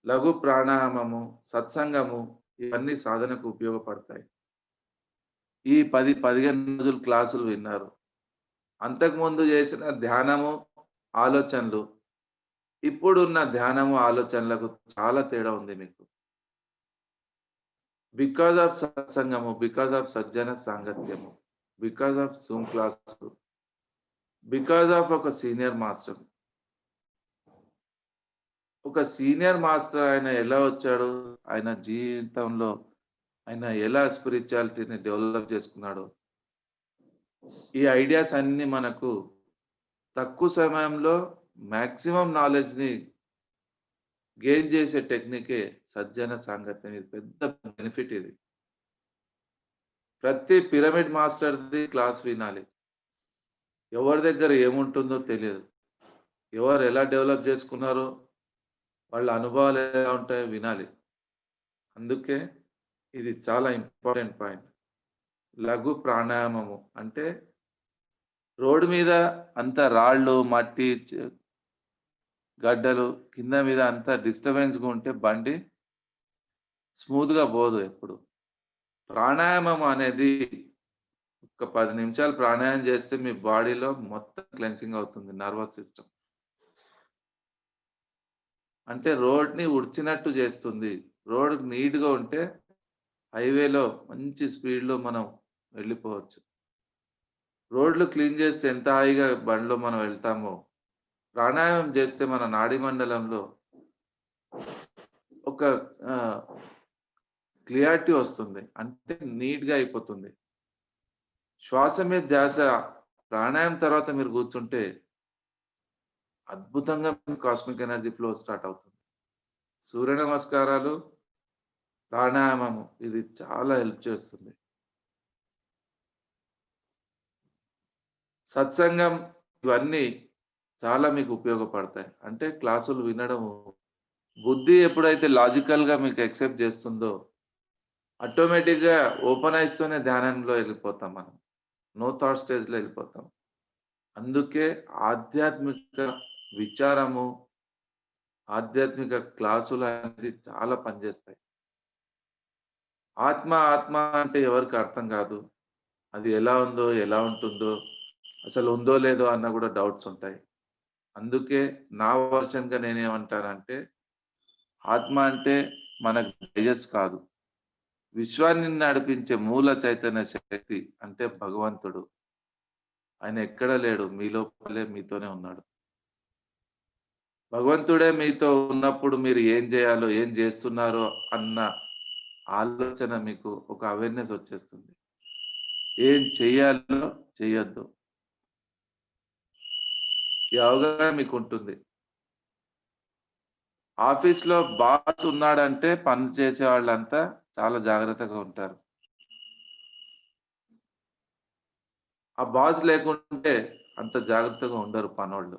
లఘు ప్రాణాయామము, సత్సంగము ఇవన్నీ సాధనకు ఉపయోగపడతాయి. ఈ 10, 15 రోజులు క్లాసులు విన్నారు. అంతకుముందు చేసిన ధ్యానము, ఆలోచనలు, ఇప్పుడున్న ధ్యానము, ఆలోచనలకు చాలా తేడా ఉంది మీకు. బికాస్ ఆఫ్ సత్సంగము, బికాస్ ఆఫ్ సజ్జన సాంగత్యము, బికాస్ ఆఫ్ జూమ్ క్లాసులు, బికాస్ ఆఫ్ ఒక సీనియర్ మాస్టర్. ఒక సీనియర్ మాస్టర్ ఆయన ఎలా వచ్చాడు? ఆయన జీవితంలో ఆయన ఎలా స్పిరిచువాలిటీని డెవలప్ చేసుకున్నాడు? ఈ ఐడియాస్ అన్నీ మనకు తక్కువ సమయంలో మాక్సిమం నాలెడ్జ్‌ని గెయిన్ చేసే టెక్నికే సజ్జన సాంగత్యం. ఇది పెద్ద బెనిఫిట్ ఇది. ప్రతి పిరమిడ్ మాస్టర్‌ది క్లాస్ వినాలి. ఎవరి దగ్గర ఏముంటుందో తెలియదు. ఎవరు ఎలా డెవలప్ చేసుకున్నారో, వాళ్ళ అనుభవాలు ఎలా ఉంటాయో వినాలి. అందుకే ఇది చాలా ఇంపార్టెంట్ పాయింట్. లఘు ప్రాణాయామము అంటే రోడ్డు మీద అంతా రాళ్ళు, మట్టి, గడ్డలు కింద మీద అంతా డిస్టర్బెన్స్‌గా ఉంటే బండి స్మూత్‌గా పోదు ఎప్పుడు. ప్రాణాయామం అనేది ఒక 10 నిమిషాలు ప్రాణాయామం చేస్తే మీ బాడీలో మొత్తం క్లెన్సింగ్ అవుతుంది నర్వస్ సిస్టమ్. అంటే రోడ్‌ని ఉడిచినట్టు చేస్తుంది. రోడ్ నీట్‌గా ఉంటే హైవేలో మంచి స్పీడ్‌లో మనం వెళ్ళిపోవచ్చు. రోడ్లు క్లీన్ చేస్తే ఎంత హాయిగా బండిలో మనం వెళ్తామో, ప్రాణాయామం చేస్తే మన నాడీ మండలంలో ఒక ఆహ్, క్లియారిటీ వస్తుంది. అంటే నీట్‌గా అయిపోతుంది. శ్వాస మీద ధ్యాస ప్రాణాయామం తర్వాత మీరు కూర్చుంటే అద్భుతంగా కాస్మిక్ ఎనర్జీ ఫ్లో స్టార్ట్ అవుతుంది. సూర్య నమస్కారాలు, ప్రాణాయామము ఇది చాలా హెల్ప్ చేస్తుంది. సత్సంగం ఇవన్నీ చాలా మీకు ఉపయోగపడతాయి. అంటే క్లాసులు వినడము, బుద్ధి ఎప్పుడైతే లాజికల్‌గా మీకు యాక్సెప్ట్ చేస్తుందో, ఆటోమేటిక్‌గా ఓపెన్ ఐస్‌తోనే ధ్యానంలో ఎళ్ళిపోతాం మనం. నో థాట్ స్టేజ్‌లో ఎళ్ళిపోతాం. అందుకే ఆధ్యాత్మిక విచారము, ఆధ్యాత్మిక క్లాసులు అనేది చాలా పనిచేస్తాయి. ఆత్మ, ఆత్మ అంటే ఎవరికీ అర్థం కాదు. అది ఎలా ఉందో, ఎలా ఉంటుందో, అసలు ఉందో లేదో అన్న కూడా డౌట్స్ ఉంటాయి. అందుకే నా వర్షన్‌గా నేనేమంటానంటే, ఆత్మ అంటే మనకు డైజెస్ట్ కాదు. విశ్వాన్ని నడిపించే మూల చైతన్య శక్తి అంటే భగవంతుడు. ఆయన ఎక్కడ లేడు. మీ లోపలే మీతోనే ఉన్నాడు. భగవంతుడే మీతో ఉన్నప్పుడు మీరు ఏం జేయాలో, ఏం జేస్తున్నారో అన్న ఆలోచన మీకు ఒక అవేర్‌నెస్ వచ్చేస్తుంది. ఏం చెయ్యాలో, చెయ్యొద్దో ఈ అవగాహన మీకుంటుంది. ఆఫీస్‌లో బాస్ ఉన్నాడంటే పని చేసే వాళ్ళంతా చాలా జాగ్రత్తగా ఉంటారు. ఆ బాస్ లేకుంటే అంత జాగ్రత్తగా ఉండరు పనోళ్ళు.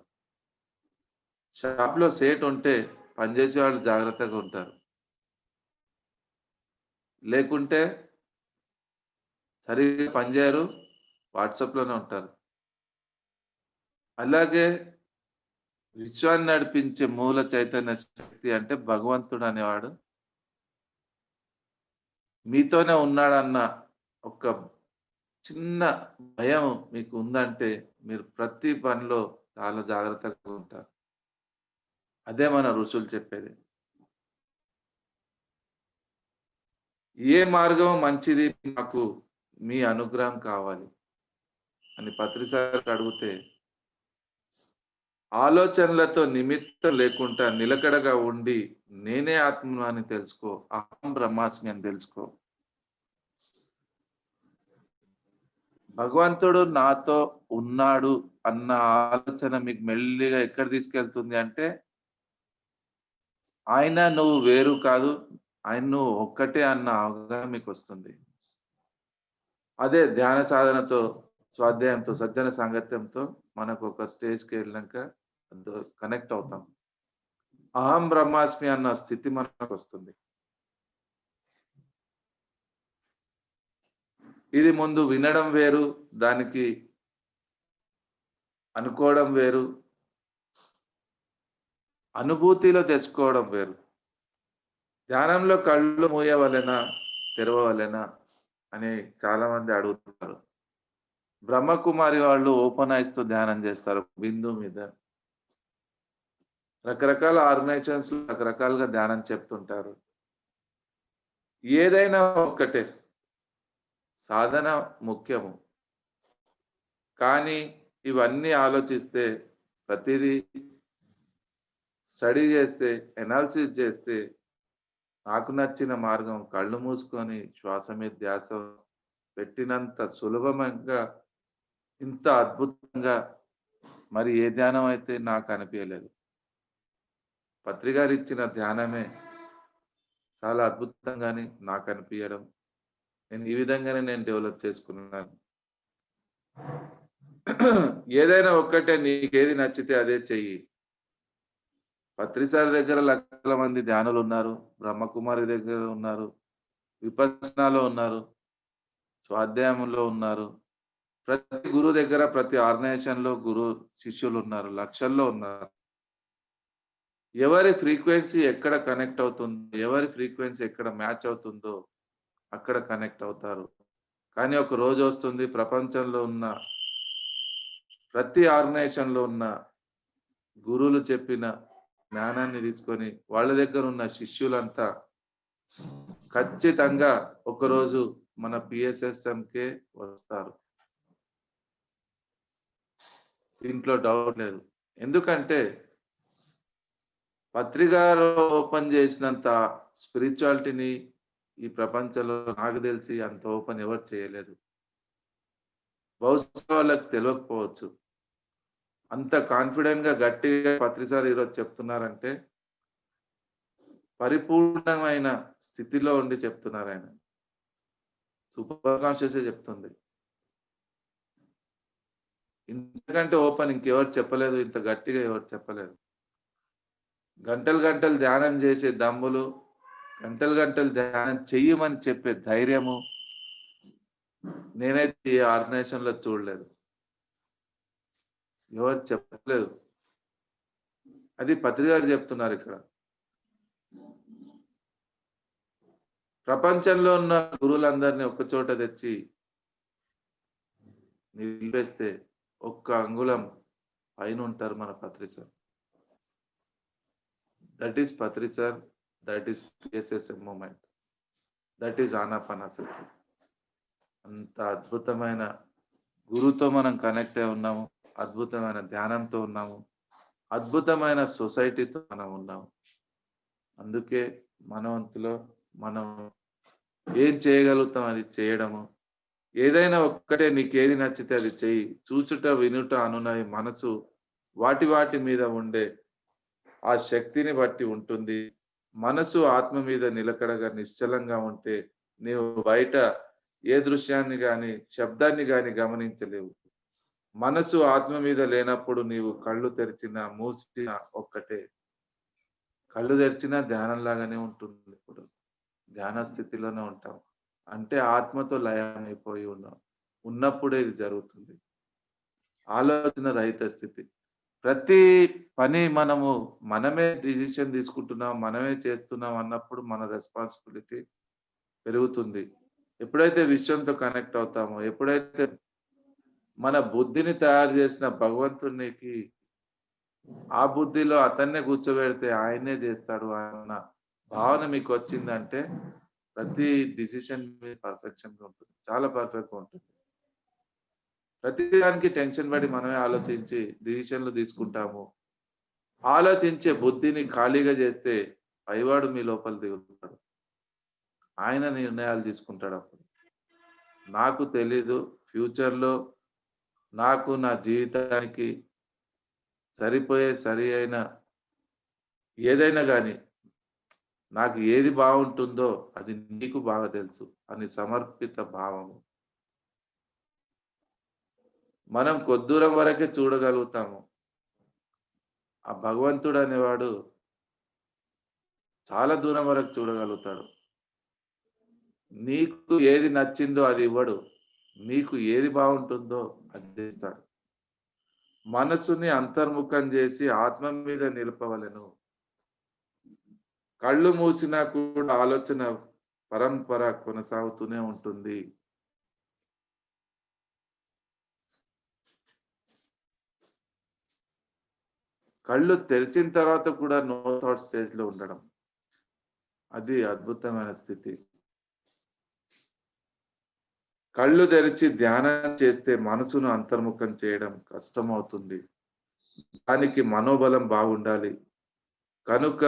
షాప్‌లో సేట్ ఉంటే పనిచేసే వాళ్ళు జాగ్రత్తగా ఉంటారు. లేకుంటే సరిగ్గా పని చేయరు. వాట్సాప్‌లోనే ఉంటారు. అలాగే విశ్వాన్ని నడిపించే మూల చైతన్య శక్తి అంటే భగవంతుడు అనేవాడు మీతోనే ఉన్నాడన్న ఒక చిన్న భయం మీకు ఉందంటే మీరు ప్రతి పనిలో చాలా జాగ్రత్తగా ఉంటారు. అదే మన ఋషులు చెప్పేది. ఏ మార్గం మంచిది నాకు మీ అనుగ్రహం కావాలి అని పత్రి సార్‌కి అడిగితే ఆలోచనలతో నిమిత్తం లేకుండా నిలకడగా ఉండి నేనే ఆత్మను అని తెలుసుకో. అహం బ్రహ్మాస్మి అని తెలుసుకో. భగవంతుడు నాతో ఉన్నాడు అన్న ఆలోచన మీకు మెల్లిగా ఎక్కడ తీసుకెళ్తుంది అంటే, ఆయన నువ్వు వేరు కాదు. ఆయన్ను ఒక్కటే అన్న అవగాహన మీకొస్తుంది. అదే ధ్యాన సాధనతో, స్వాధ్యాయంతో, సజ్జన సాంగత్యంతో మనకొక స్టేజ్‌కెళ్ళినంక కనెక్ట్ అవుతాం. అహం బ్రహ్మాస్మి అన్న స్థితి మనకొస్తుంది. ఇది ముందు వినడం వేరు, దానికి అనుకోవడం వేరు, అనుభూతిలో తెచ్చుకోవడం వేరు. ధ్యానంలో కళ్ళు మూయవలెనా? తెరవవలెనా? అని చాలామంది అడుగుతున్నారు. బ్రహ్మకుమారి వాళ్ళు ఓపెన్ ఐస్‌తో ధ్యానం చేస్తారు బిందువు మీద. రకరకాల ఆర్గనైజేషన్స్‌లో రకరకాలుగా ధ్యానం చెప్తుంటారు. ఏదైనా ఒక్కటే. సాధన ముఖ్యము. కానీ ఇవన్నీ ఆలోచిస్తే ప్రతిదీ స్టడీ చేస్తే, అనాలిసిస్ చేస్తే నాకు నచ్చిన మార్గం కళ్ళు మూసుకొని శ్వాస మీద ధ్యాస పెట్టినంత సులభంగా, ఇంత అద్భుతంగా మరి ఏ ధ్యానం అయితే నాకు అనిపియలేదు. పత్రి గారిచ్చిన ధ్యానమే చాలా అద్భుతంగాని నాకు అనిపియడం. ఈ విధంగానే నేను డెవలప్ చేసుకున్నాను. ఏదైనా ఒక్కటే నీకేది నచ్చితే అదే చెయ్యి. పత్రి సార్ దగ్గర లక్షల మంది ధ్యానులున్నారు. బ్రహ్మకుమారి దగ్గర ఉన్నారు. విపస్సనాలో ఉన్నారు. స్వాధ్యాయంలో ఉన్నారు. ప్రతి గురువు దగ్గర, ప్రతి ఆర్గనైజేషన్‌లో శిష్యులున్నారు. లక్షల్లో ఉన్నారు. ఎవరి ఫ్రీక్వెన్సీ ఎక్కడ కనెక్ట్ అవుతుందో, ఎవరి ఫ్రీక్వెన్సీ ఎక్కడ మ్యాచ్ అవుతుందో అక్కడ కనెక్ట్ అవుతారు. కానీ ఒక రోజొస్తుంది ప్రపంచంలో ఉన్న ప్రతి ఆర్గనైజేషన్‌లో ఉన్న గురువులు చెప్పిన జ్ఞానాన్ని తీసుకొని వాళ్ళ దగ్గర ఉన్న శిష్యులంతా ఖచ్చితంగా ఒకరోజు మన పిఎస్ఎస్ఎంకే వస్తారు. దీంట్లో డౌట్ లేదు. ఎందుకంటే పత్రికాలో ఓపెన్ చేసినంత స్పిరిచువాలిటీని ఈ ప్రపంచంలో నాకు తెలిసి అంత ఓపెన్ ఎవరు చేయలేదు. బహుశా వాళ్ళకి తెలవకపోవచ్చు. అంత కాన్ఫిడెంట్‌గా గట్టిగా పత్రి సార్ ఈరోజు చెప్తున్నారంటే పరిపూర్ణమైన స్థితిలో ఉండి చెప్తున్నారాయన. సూపర్ కాన్షియసే చెప్తుంది. ఇంతకంటే ఓపెన్ ఇంకెవరు చెప్పలేదు. ఇంత గట్టిగా ఎవరు చెప్పలేదు. గంటలు గంటలు ధ్యానం చేసే దమ్ములు, గంటలు గంటలు ధ్యానం చెయ్యమని చెప్పే ధైర్యము నేనైతే ఏ ఆర్గనైజేషన్‌లో చూడలేదు. ఎవరు చెప్పలేదు. అది పత్రి గారు చెప్తున్నారిక్కడ. ప్రపంచంలో ఉన్న గురువులందరిని ఒక్క చోట తెచ్చి నిలిపేస్తే ఒక్క అంగుళం పైనుంటారు మన Patri sir. That is Patri sir. That is PSSM movement. That is Anapanasati. అంత అద్భుతమైన గురువుతో మనం కనెక్ట్ అయి ఉన్నాము. అద్భుతమైన ధ్యానంతో ఉన్నాము. అద్భుతమైన సొసైటీతో మనం ఉన్నాము. అందుకే మన వంతులో మనం ఏం చేయగలుగుతాం అది చేయడము. ఏదైనా ఒక్కటే నీకేది నచ్చితే అది చెయ్యి. చూచుట, వినుట అనునయి మనసు వాటి మీద ఉండే ఆ శక్తిని బట్టి ఉంటుంది. మనసు ఆత్మ మీద నిలకడగా నిశ్చలంగా ఉంటే నీవు బయట ఏ దృశ్యాన్ని గాని, శబ్దాన్ని గాని గమనించలేవు. మనసు ఆత్మ మీద లేనప్పుడు నీవు కళ్ళు తెరిచినా, మూసినా ఒక్కటే. కళ్ళు తెరిచినా ధ్యానం లాగానే ఉంటుంది ఇప్పుడు. ధ్యాన స్థితిలోనే ఉంటాం. అంటే ఆత్మతో లయమైపోయి ఉన్నాం. ఉన్నప్పుడే ఇది జరుగుతుంది. ఆలోచన రహిత స్థితి. ప్రతి పని మనమే డిసిషన్ తీసుకుంటున్నాం, మనమే చేస్తున్నాం అన్నప్పుడు మన రెస్పాన్సిబిలిటీ పెరుగుతుంది. ఎప్పుడైతే విశ్వంతో కనెక్ట్ అవుతామో, ఎప్పుడైతే మన బుద్ధిని తయారు చేసిన భగవంతునికి ఆ బుద్ధిలో అతన్నే కూర్చోబెడితే ఆయనే చేస్తాడు అన్న భావన మీకొచ్చిందంటే ప్రతి డిసిషన్ మీద పర్ఫెక్షన్‌గా ఉంటుంది. చాలా పర్ఫెక్ట్‌గా ఉంటుంది. ప్రతి దానికి టెన్షన్ పడి మనమే ఆలోచించి డిసిషన్‌లు తీసుకుంటాము. ఆలోచించే బుద్ధిని ఖాళీగా చేస్తే పైవాడు మీ లోపల దిగుతాడు. ఆయన నిర్ణయాలు తీసుకుంటాడప్పుడు. నాకు తెలీదు ఫ్యూచర్‌లో నాకు నా జీవితానికి సరిపోయే సరి అయిన ఏదైనా గాని నాకు ఏది బావుంటుందో అది నీకు బాగా తెలుసు అని సమర్పిత భావము. మనం కొద్దూరం వరకే చూడగలుగుతాము. ఆ భగవంతుడనేవాడు చాలా దూరం వరకు చూడగలుగుతాడు. నీకు ఏది నచ్చిందో అది ఇవ్వడు. నీకు ఏది బావుంటుందో అది ఇస్తాడు. మనసుని అంతర్ముఖం జేసి ఆత్మ మీద నిలపవలెను. కళ్ళు మూసినా కూడా ఆలోచన పరంపర కొనసాగుతూనే ఉంటుంది. కళ్ళు తెరిచిన తర్వాత కూడా నో థాట్ స్టేజ్‌లో ఉండడం. అది అద్భుతమైన స్థితి. కళ్ళు తెరిచి ధ్యానం చేస్తే మనసును అంతర్ముఖం చేయడం కష్టమవుతుంది. దానికి మనోబలం బాగుండాలి. కనుక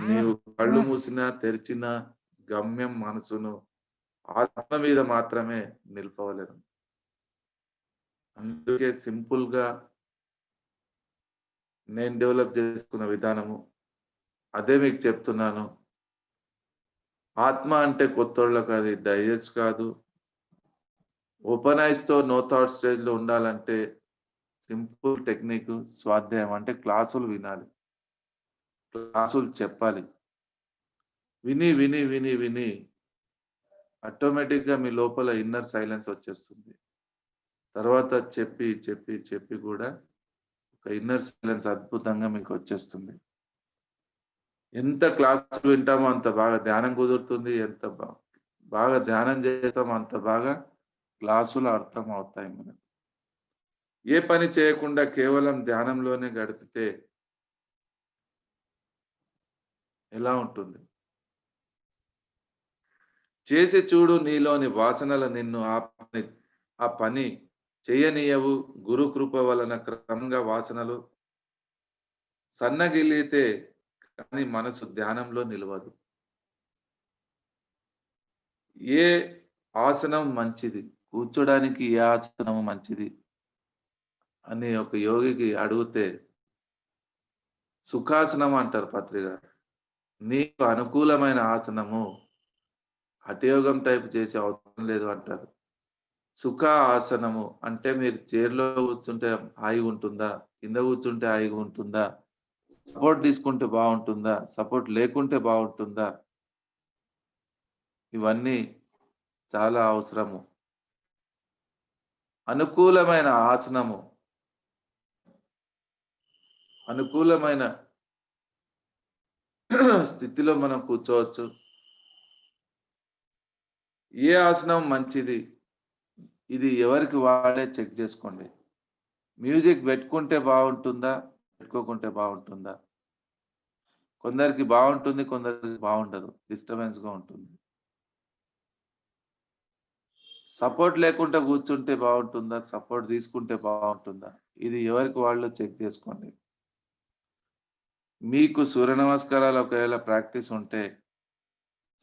నీవు కళ్ళు మూసినా, తెరిచినా గమ్యం మనసును ఆత్మ మీద మాత్రమే నిలపవలెను. అందుకే సింపుల్‌గా నేను డెవలప్ చేసుకున్న విధానము. అదే మీకు చెప్తున్నాను. ఆత్మ అంటే కొత్తోళ్ళకి అది డైజెస్ట్ కాదు. ఓపెన్ ఐస్‌తో నో థాట్ స్టేజ్‌లో ఉండాలంటే సింపుల్ టెక్నిక్ స్వాధ్యాయం. అంటే క్లాసులు వినాలి. క్లాసులు చెప్పాలి. విని ఆటోమేటిక్‌గా మీ లోపల ఇన్నర్ సైలెన్స్ వచ్చేస్తుంది. తర్వాత చెప్పి కూడా ఒక ఇన్నర్ సైలెన్స్ అద్భుతంగా మీకొచ్చేస్తుంది. ఎంత క్లాసులు వింటామో అంత బాగా ధ్యానం కుదురుతుంది. ఎంత బాగా ధ్యానం చేస్తామో అంత బాగా క్లాసులు అర్థమవుతాయి మనకు. ఏ పని చేయకుండా కేవలం ధ్యానంలోనే గడిపితే ఎలా ఉంటుంది? చేసి చూడు నీలోని వాసనలు నిన్ను ఆ పని చెయ్యనీయవు. గురు కృప వలన క్రమంగా వాసనలు సన్నగిల్లితే కానీ మనసు ధ్యానంలో నిలవదు. ఏ ఆసనం మంచిది? కూర్చోడానికి ఏ ఆసనం మంచిది? అని ఒక యోగికి అడిగితే సుఖాసనం అంటారు పత్రిగారు. నీకు అనుకూలమైన ఆసనము హఠయోగం టైప్ చేసే అవసరం లేదు అంటారు. సుఖ ఆసనము అంటే మీరు చైర్‌లో కూర్చుంటే హాయిగుంటుందా? కింద కూర్చుంటే హాయిగుంటుందా? సపోర్ట్ తీసుకుంటే బావుంటుందా? సపోర్ట్ లేకుంటే బావుంటుందా? ఇవన్నీ చాలా అవసరము. అనుకూలమైన ఆసనము, అనుకూలమైన స్థితిలో మనం కూర్చోవచ్చు. ఏ ఆసనం మంచిది? ఇది ఎవరికి వాళ్ళే చెక్ జేసుకోండి. మ్యూజిక్ బెట్టుకుంటే బావుంటుందా? పెట్టుకోకుంటే బావుంటుందా? కొందరికి బావుంటుంది. కొందరికి బావుండదు. డిస్టర్బెన్స్‌గా ఉంటుంది. సపోర్ట్ లేకుండా కూర్చుంటే బావుంటుందా? సపోర్ట్ తీసుకుంటే బావుంటుందా? ఇది ఎవరికి వాళ్ళు చెక్ జేసుకోండి. మీకు సూర్య నమస్కారాలు ఒకవేళ ప్రాక్టీస్ ఉంటే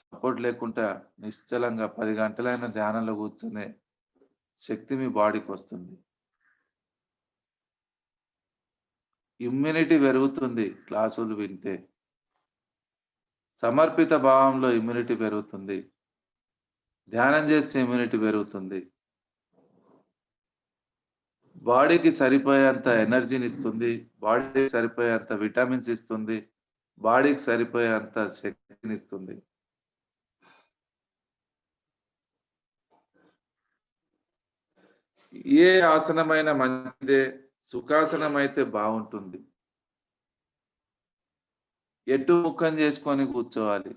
సపోర్ట్ లేకుండా నిశ్చలంగా 10 గంటలైనా ధ్యానంలో కూర్చునే శక్తి మీ బాడీకొస్తుంది. ఇమ్యూనిటీ పెరుగుతుంది క్లాసులు వింటే. సమర్పిత భావంలో ఇమ్యూనిటీ పెరుగుతుంది. ధ్యానం చేస్తే ఇమ్యూనిటీ పెరుగుతుంది. బాడీకి సరిపోయేంత ఎనర్జీనిస్తుంది. బాడీకి సరిపోయేంత విటమిన్స్ ఇస్తుంది. బాడీకి సరిపోయేంత శక్తినిస్తుంది. ఏ ఆసనమైనా మంచిదే. సుఖాసనమైతే బావుంటుంది. ఎటు ముఖం చేసుకొని కూర్చోవాలి.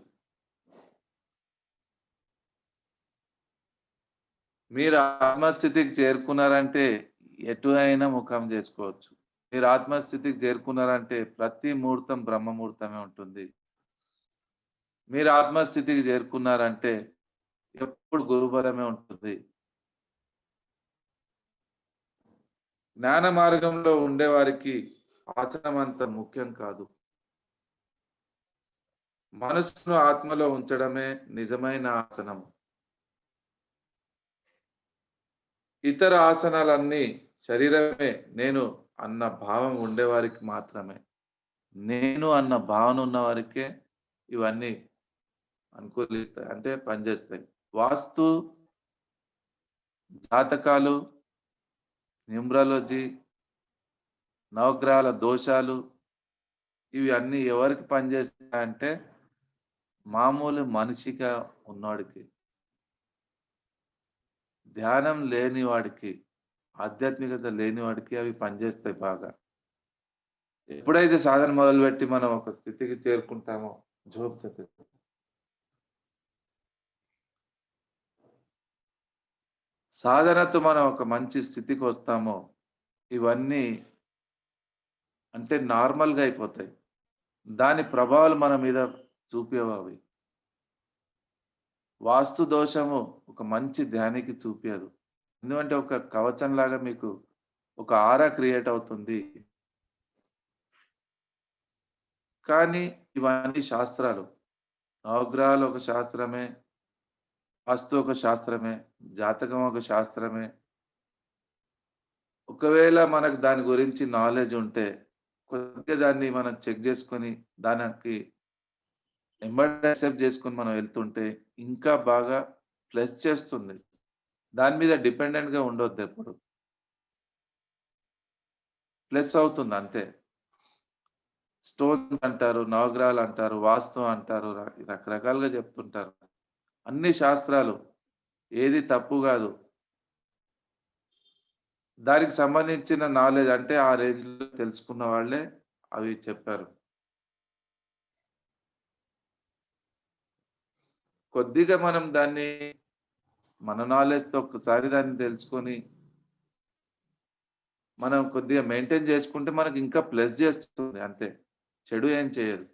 మీరు ఆత్మస్థితికి చేరుకున్నారంటే ఎటు అయినా ముఖం చేసుకోవచ్చు. మీరు ఆత్మస్థితికి చేరుకున్నారంటే ప్రతి ముహూర్తం బ్రహ్మ ముహూర్తమే ఉంటుంది. మీరు ఆత్మస్థితికి చేరుకున్నారంటే ఎప్పుడు గురుబలమే ఉంటుంది. జ్ఞాన మార్గంలో ఉండేవారికి ఆసనం అంత ముఖ్యం కాదు. మనస్సును ఆత్మలో ఉంచడమే నిజమైన ఆసనం. ఇతర ఆసనాలన్నీ శరీరమే నేను అన్న భావం ఉండేవారికి మాత్రమే. నేను అన్న భావన ఉన్నవారికే ఇవన్నీ అనుకూలిస్తాయి. అంటే పనిచేస్తాయి. వాస్తు, జాతకాలు, న్యూమరాలజీ, నవగ్రహాల దోషాలు ఇవి అన్నీ ఎవరికి పనిచేస్తాయంటే మామూలు మనిషిగా ఉన్నోడికి. ధ్యానం లేని వాడికి, ఆధ్యాత్మికత లేని వాడికి అవి పనిచేస్తాయి బాగా. ఎప్పుడైతే సాధన మొదలుపెట్టి మనం ఒక స్థితికి చేరుకుంటామో జోప్‌తతి సాధనతో మనం ఒక మంచి స్థితికొస్తామో, ఇవన్నీ అంటే నార్మల్‌గా అయిపోతాయి. దాని ప్రభావాలు మన మీద చూపియవవి. వాస్తు దోషము ఒక మంచి ధ్యానికి చూపియదు. ఎందుకంటే ఒక కవచంలాగా మీకు ఒక ఆరా క్రియేట్ అవుతుంది. కానీ ఇవన్నీ శాస్త్రాలు. నవగ్రహాలు ఒక శాస్త్రమే, వాస్తు ఒక శాస్త్రమే, జాతకం ఒక శాస్త్రమే. ఒకవేళ మనకు దాని గురించి నాలెడ్జ్ ఉంటే, కొద్దిగా దాన్ని మనం చెక్ జేసుకొని, దానికి ఎంబడే యాక్సెప్ట్ జేసుకొని మనం వెళ్తుంటే, ఇంకా బాగా ప్లస్ చేస్తుంది. దాని మీద డిపెండెంట్‌గా ఉండొద్దెప్పుడు. ప్లస్ అవుతుంది అంతే. స్టోన్స్ అంటారు, నవగ్రహాలంటారు, వాస్తు అంటారు, రకరకాలుగా చెప్తుంటారు. అన్ని శాస్త్రాలు. ఏది తప్పు గాదు. దానికి సంబంధించిన నాలెడ్జ్ అంటే ఆ రేంజ్‌లో తెలుసుకున్న వాళ్ళే అవి చెప్పారు. కొద్దిగా మనం దాన్ని మన నాలెడ్జ్‌తో ఒక్కసారి దాన్ని తెలుసుకొని, మనం కొద్దిగా మెయింటైన్ చేసుకుంటే మనకి ఇంకా ప్లస్ చేస్తుంది అంతే. చెడు ఏం చేయదు.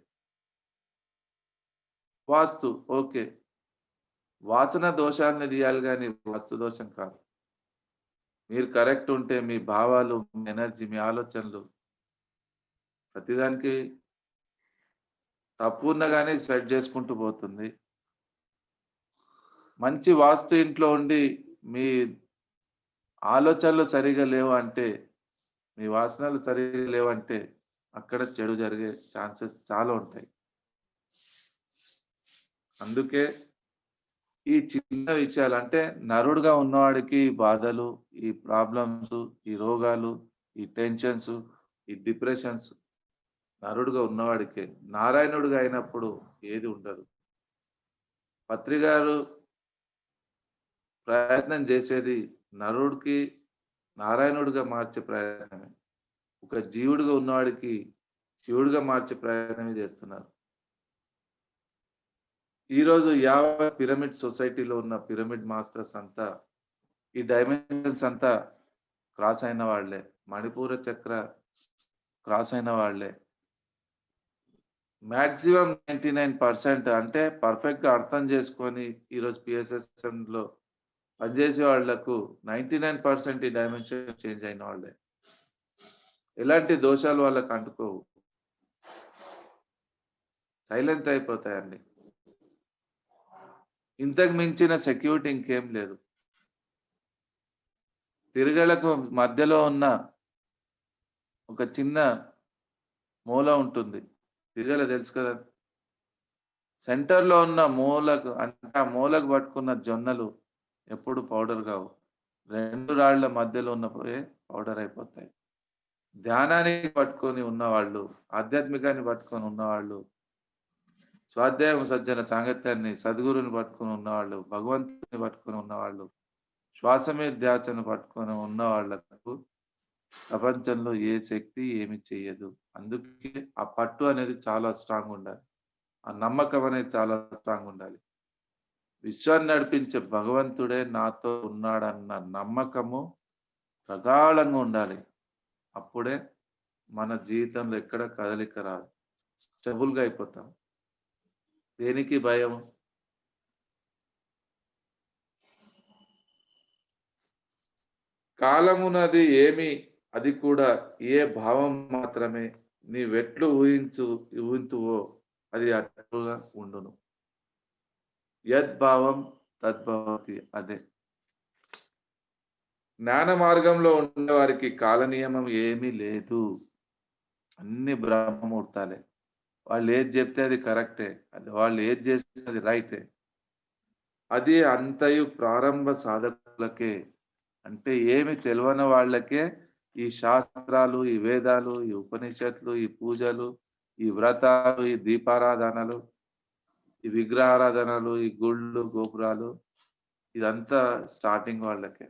వాస్తు ఓకే. వాసన దోషాల్ని తీయాలి గానీ వాస్తు దోషం కాదు. మీరు కరెక్ట్ ఉంటే మీ భావాలు, మీ ఎనర్జీ, మీ ఆలోచనలు ప్రతిదానికి తప్పు ఉన్నా గాని సెట్ చేసుకుంటూ పోతుంది. మంచి వాస్తు ఇంట్లో ఉండి మీ ఆలోచనలు సరిగ్గా లేవు అంటే, మీ వాసనలు సరిగ్గా లేవంటే అక్కడ చెడు జరిగే ఛాన్సెస్ చాలా ఉంటాయి. అందుకే ఈ చిన్న విషయాలు అంటే నరుడుగా ఉన్నవాడికి ఈ బాధలు, ఈ ప్రాబ్లమ్స్, ఈ రోగాలు, ఈ టెన్షన్స్, ఈ డిప్రెషన్స్ నరుడుగా ఉన్నవాడికే. నారాయణుడిగా అయినప్పుడు ఏది ఉండదు. పత్రి గారు ప్రయత్నం చేసేది నరుడికి నారాయణుడిగా మార్చే ప్రయత్నమే. ఒక జీవుడిగా ఉన్నవాడికి శివుడిగా మార్చే ప్రయత్నమే చేస్తున్నారు. ఈరోజు యావత్ పిరమిడ్ సొసైటీలో ఉన్న పిరమిడ్ మాస్టర్స్ అంతా ఈ డైమెన్షన్స్ అంతా క్రాస్ అయిన వాళ్ళే. మణిపూర చక్ర క్రాస్ అయిన వాళ్ళే. మాక్సిమం 99% అంటే పర్ఫెక్ట్‌గా అర్థం చేసుకొని ఈరోజు పిఎస్ఎస్ఎంలో పనిచేసే వాళ్ళకు 99% ఈ డైమెన్షన్ చేంజ్ అయిన వాళ్ళే. ఎలాంటి దోషాలు వాళ్ళకి అంటుకోవు. సైలెంట్ అయిపోతాయండి. ఇంతకు మించిన సెక్యూరిటీ ఇంకేం లేదు. తిరగలకు మధ్యలో ఉన్న ఒక చిన్న మూల ఉంటుంది. తిరగల తెలుసు కదా! సెంటర్‌లో ఉన్న మూలకు అంటే ఆ మూలకు పట్టుకున్న జొన్నలు ఎప్పుడు పౌడర్ గావు. 2 రాళ్ల మధ్యలో ఉన్న పౌడర్ అయిపోతాయి. ధ్యానాన్ని పట్టుకొని ఉన్నవాళ్ళు, ఆధ్యాత్మికాన్ని పట్టుకొని ఉన్నవాళ్ళు, స్వాధ్యాయం సజ్జన సాంగత్యాన్ని, సద్గురుని పట్టుకొని ఉన్నవాళ్ళు, భగవంతుడిని పట్టుకొని ఉన్నవాళ్ళు, శ్వాస మీద ధ్యాసను పట్టుకొని ఉన్న వాళ్ళకు ప్రపంచంలో ఏ శక్తి ఏమి చెయ్యదు. అందుకే ఆ పట్టు అనేది చాలా స్ట్రాంగ్ ఉండాలి. ఆ నమ్మకం అనేది చాలా స్ట్రాంగ్ ఉండాలి. విశ్వాన్ని నడిపించే భగవంతుడే నాతో ఉన్నాడన్న నమ్మకము ప్రగాఢంగా ఉండాలి. అప్పుడే మన జీవితంలో ఎక్కడ కదలిక రాదు. స్టెబుల్‌గా అయిపోతాం. దేనికి భయం? కాలమునది ఏమి అది కూడా ఏ భావం మాత్రమే నీవెట్లు ఊహింతువో అది అట్టుగా ఉండును. యద్భావం తద్భవతి అదే. జ్ఞాన మార్గంలో ఉండేవారికి కాల నియమం ఏమీ లేదు. అన్ని బ్రహ్మముహూర్తాలే. వాళ్ళు ఏది జెప్తే అది కరెక్టే. అది వాళ్ళు ఏది జేస్తే అది రైటే. అది అంతయు ప్రారంభ సాధకులకే. అంటే ఏమి తెలవని వాళ్ళకే ఈ శాస్త్రాలు, ఈ వేదాలు, ఈ ఉపనిషత్తులు, ఈ పూజలు, ఈ వ్రతాలు, ఈ దీపారాధనలు, ఈ విగ్రహారాధనలు, ఈ గుళ్ళు, గోపురాలు ఇదంతా స్టార్టింగ్ వాళ్ళకే.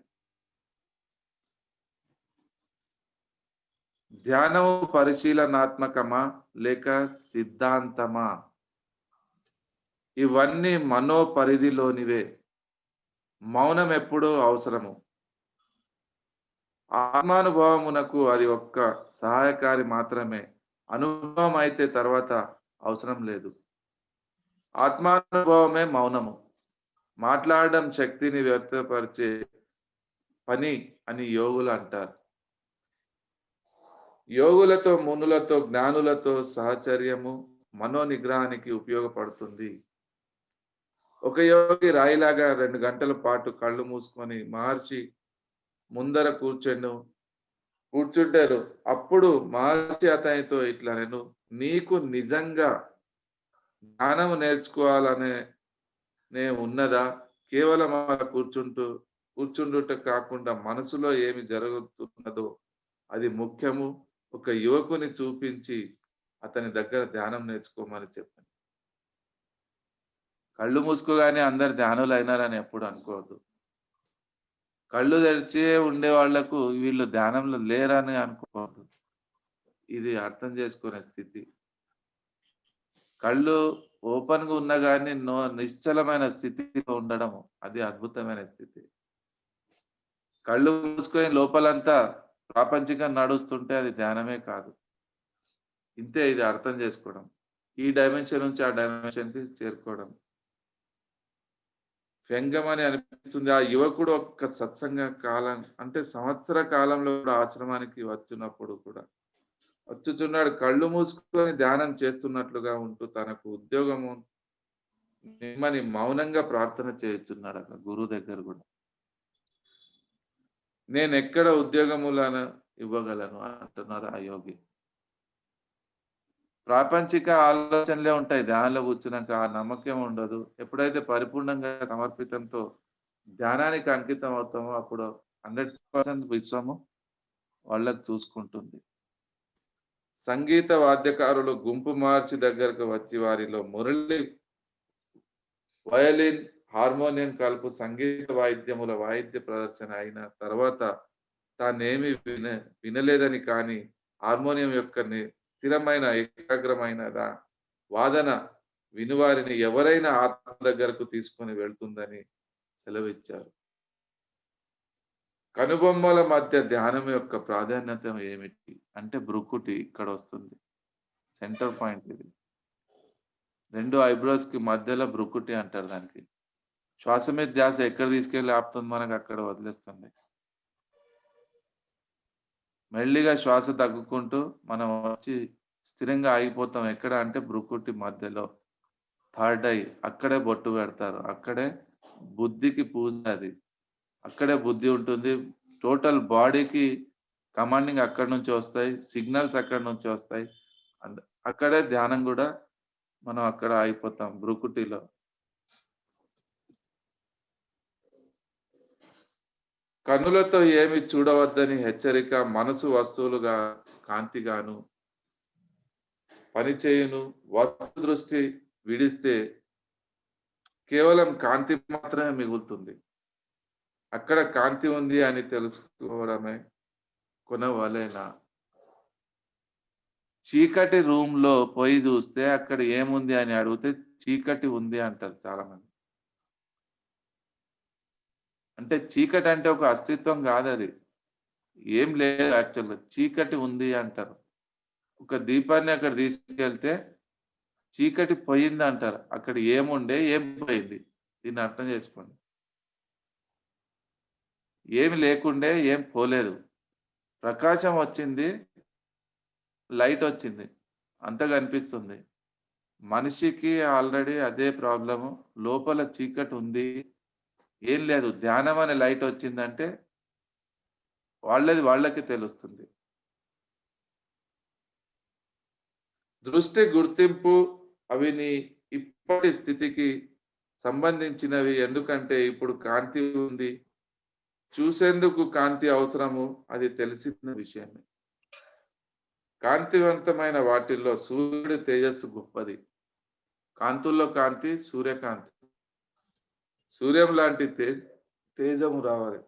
ధ్యానము పరిశీలనాత్మకమా? లేక సిద్ధాంతమా? ఇవన్నీ మనో పరిధిలోనివే. మౌనం ఎప్పుడూ అవసరము. ఆత్మానుభవమునకు అది ఒక్క సహాయకారి మాత్రమే. అనుభవం అయితే తర్వాత అవసరం లేదు. ఆత్మానుభవమే మౌనము. మాట్లాడడం శక్తిని వ్యక్తపరిచే పని అని యోగులు అంటారు. యోగులతో, మునులతో, జ్ఞానులతో సహచర్యము మనోనిగ్రహానికి ఉపయోగపడుతుంది. ఒక యోగి రాయిలాగా 2 గంటల పాటు కళ్ళు మూసుకొని మహర్షి ముందర కూర్చుంటారు. అప్పుడు మహర్షి అతనితో ఇట్లా నేను నీకు నిజంగా జ్ఞానము ఉన్నదా? కేవలం అలా కూర్చుండుట కాకుండా మనసులో ఏమి జరుగుతున్నదో అది ముఖ్యము. ఒక యువకుని చూపించి అతని దగ్గర ధ్యానం నేర్చుకోమని చెప్పాను. కళ్ళు మూసుకోగానే అందరు ధ్యానులైనారని ఎప్పుడు అనుకోవద్దు. కళ్ళు తెరిచే ఉండే వాళ్ళకు వీళ్ళు ధ్యానంలో లేరని అనుకోవద్దు. ఇది అర్థం చేసుకునే స్థితి. కళ్ళు ఓపెన్‌గా ఉన్నా గాని నిశ్చలమైన స్థితిలో ఉండడము. అది అద్భుతమైన స్థితి. కళ్ళు మూసుకొని లోపలంతా ప్రాపంచికంగా నడుస్తుంటే అది ధ్యానమే కాదు. ఇంతే ఇది అర్థం చేసుకోవడం. ఈ డైమెన్షన్ నుంచి ఆ డైమెన్షన్‌కి చేరుకోవడం. వ్యంగ్యమని అనిపిస్తుంది. ఆ యువకుడు ఒక్క సత్సంగ కాలం అంటే సంవత్సర కాలంలో కూడా ఆశ్రమానికి వచ్చినప్పుడు కూడా వచ్చుచున్నాడు. కళ్ళు మూసుకొని ధ్యానం చేస్తున్నట్లుగా ఉంటూ తనకు ఉద్యోగము నిమ్మని మౌనంగా ప్రార్థన చేయుచున్నాడట గురువు దగ్గర గూడా. నేనెక్కడ ఉద్యోగములను ఇవ్వగలను అంటున్నారు ఆ యోగి. ప్రాపంచిక ఆలోచనలే ఉంటాయి. ధ్యానంలో కూర్చున్నాక ఆ నమ్మకం ఉండదు. ఎప్పుడైతే పరిపూర్ణంగా సమర్పితంతో ధ్యానానికి అంకితం అవుతామో అప్పుడు 100% విశ్వము వాళ్ళకి చూసుకుంటుంది. సంగీత వాద్యకారులు గుంపు మార్చి దగ్గరకు వచ్చి వారిలో మురళి, వయలిన్, హార్మోనియం కలుపు సంగీత వాయిద్యముల వాయిద్య ప్రదర్శన అయిన తర్వాత తానేమి వినలేదని కానీ హార్మోనియం యొక్క స్థిరమైన ఏకాగ్రమైన వాదన వినువారిని ఎవరైనా ఆత్మ దగ్గరకు తీసుకొని వెళ్తుందని సెలవిచ్చారు. కనుబొమ్మల మధ్య ధ్యానం యొక్క ప్రాధాన్యత ఏమిటి? అంటే భృకుటి ఇక్కడొస్తుంది. సెంటర్ పాయింట్ ఇది. 2 ఐబ్రోస్‌కి మధ్యలో భృకుటి అంటారు దానికి. శ్వాస మీద ధ్యాస ఎక్కడ తీసుకెళ్ళి ఆపుతుంది మనకక్కడ వదిలేస్తుంది. మెల్లిగా శ్వాస తగ్గుకుంటూ మనం వచ్చి స్థిరంగా ఆగిపోతాం. ఎక్కడ అంటే భృకుటి మధ్యలో. థర్డ్ ఐ అక్కడే బొట్టు పెడతారు. అక్కడే బుద్ధికి పూజ అది. అక్కడే బుద్ధి ఉంటుంది. టోటల్ బాడీకి కమాండింగ్ అక్కడి నుంచి వస్తాయి. సిగ్నల్స్ అక్కడి నుంచి వస్తాయి. అండ్ అక్కడే ధ్యానం గూడా మనం అక్కడ ఆగిపోతాం భృకుటిలో. కన్నులతో ఏమి చూడవద్దని హెచ్చరిక మనసు వస్తువులుగా కాంతిగాను పనిచేయును. వస్తు దృష్టి విడిస్తే కేవలం కాంతి మాత్రమే మిగులుతుంది. అక్కడ కాంతి ఉంది అని తెలుసుకోవడమే కొనవలెనా? చీకటి రూమ్‌లో పోయి జూస్తే అక్కడ ఏముంది అని అడిగితే చీకటి ఉంది అంటారు చాలామంది. అంటే చీకటంటే ఒక అస్తిత్వం గాదది. ఏం లేదు యాక్చువల్‌గా. చీకటి ఉంది అంటారు. ఒక దీపాన్ని అక్కడ తీసుకెళ్తే చీకటి పోయిందంటారు. అక్కడ ఏముండే ఏం పోయింది. దీన్ని అర్థం చేసుకోండి. ఏమి లేకుండే ఏం పోలేదు. ప్రకాశం వచ్చింది, లైటొచ్చింది. అంతా కనిపిస్తుంది. మనిషికి ఆల్రెడీ అదే ప్రాబ్లము. లోపల చీకటుంది. ఏం లేదు. ధ్యానం అనే లైటొచ్చిందంటే వాళ్ళది వాళ్ళకే తెలుస్తుంది. దృష్టి గుర్తింపు అవి నీ ఇప్పటి స్థితికి సంబంధించినవి. ఎందుకంటే ఇప్పుడు కాంతి ఉంది. చూసేందుకు కాంతి అవసరము. అది తెలిసిన విషయమే. కాంతివంతమైన వాటిల్లో సూర్యుడి తేజస్సు గొప్పది. కాంతుల్లో కాంతి సూర్యకాంతి. సూర్యం లాంటి తేజము రావాలి.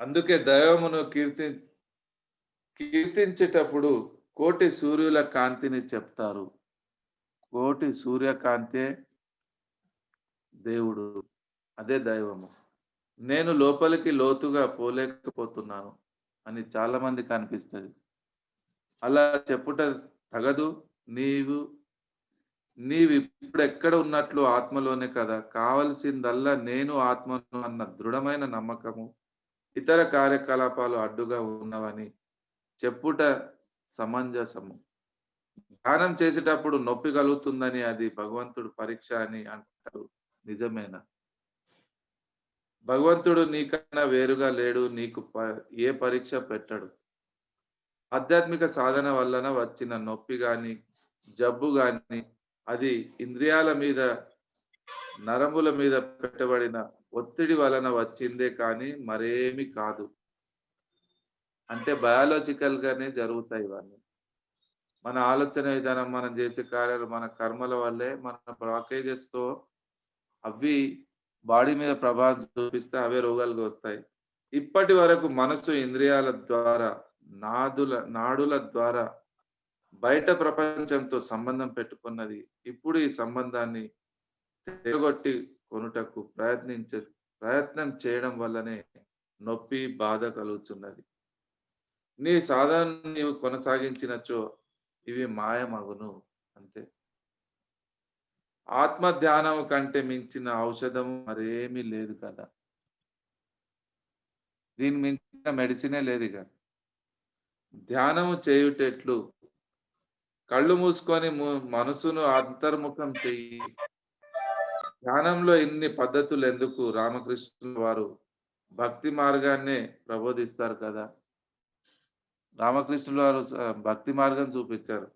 అందుకే దైవమును కీర్తించేటప్పుడు కోటి సూర్యుల కాంతిని చెప్తారు. కోటి సూర్యకాంతే దేవుడు. అదే దైవము. నేను లోపలికి లోతుగా పోలేకపోతున్నాను అని చాలా మందికి అనిపిస్తది. అలా చెప్పుట తగదు. నీవు నీవిప్పుడెక్కడ ఉన్నట్లు ఆత్మలోనే కదా! కావలసిందల్లా నేను ఆత్మను అన్న దృఢమైన నమ్మకము, ఇతర కార్యకలాపాలు అడ్డుగా ఉన్నవని చెప్పుట సమంజసము. ధ్యానం చేసేటప్పుడు నొప్పి కలుగుతుందని అది భగవంతుడు పరీక్ష అని అంటారు. నిజమేనా? భగవంతుడు నీకన్నా వేరుగా లేడు. నీకు ఏ పరీక్ష పెట్టడు. ఆధ్యాత్మిక సాధన వలన వచ్చిన నొప్పి గాని, జబ్బు గాని అది ఇంద్రియాల మీద, నరముల మీద పెట్టబడిన ఒత్తిడి వలన వచ్చిందే కానీ మరేమి కాదు. అంటే బయాలజికల్ గానే జరుగుతాయి ఇవన్నీ. మన ఆలోచన విధానం, మనం చేసే కార్యాలు, మన కర్మల వల్లే మన బ్లాకేజెస్‌తో అవి బాడీ మీద ప్రభావం చూపిస్తే అవే రోగాలుగా వస్తాయి. ఇప్పటి వరకు మనసు ఇంద్రియాల ద్వారా, నాడుల ద్వారా బయట ప్రపంచంతో సంబంధం పెట్టుకున్నది. ఇప్పుడు ఈ సంబంధాన్ని తెగగొట్టి కొనుటకు ప్రయత్నం చేయడం వల్లనే నొప్పి, బాధ కలుగుతున్నది. నీ సాధనను నీవు కొనసాగించినచో ఇవి మాయమగును. అంతే. ఆత్మ ధ్యానం కంటే మించిన ఔషధం మరేమీ లేదు కదా! దీన్ని మించిన మెడిసినే లేదిక. ధ్యానము చేయుటెట్లు? కళ్ళు మూసుకొని మనసును అంతర్ముఖం చెయ్యి. ధ్యానంలో ఇన్ని పద్ధతులెందుకు? రామకృష్ణుల వారు భక్తి మార్గాన్నే ప్రబోధిస్తారు కదా! రామకృష్ణుల వారు భక్తి మార్గం చూపిచ్చారు.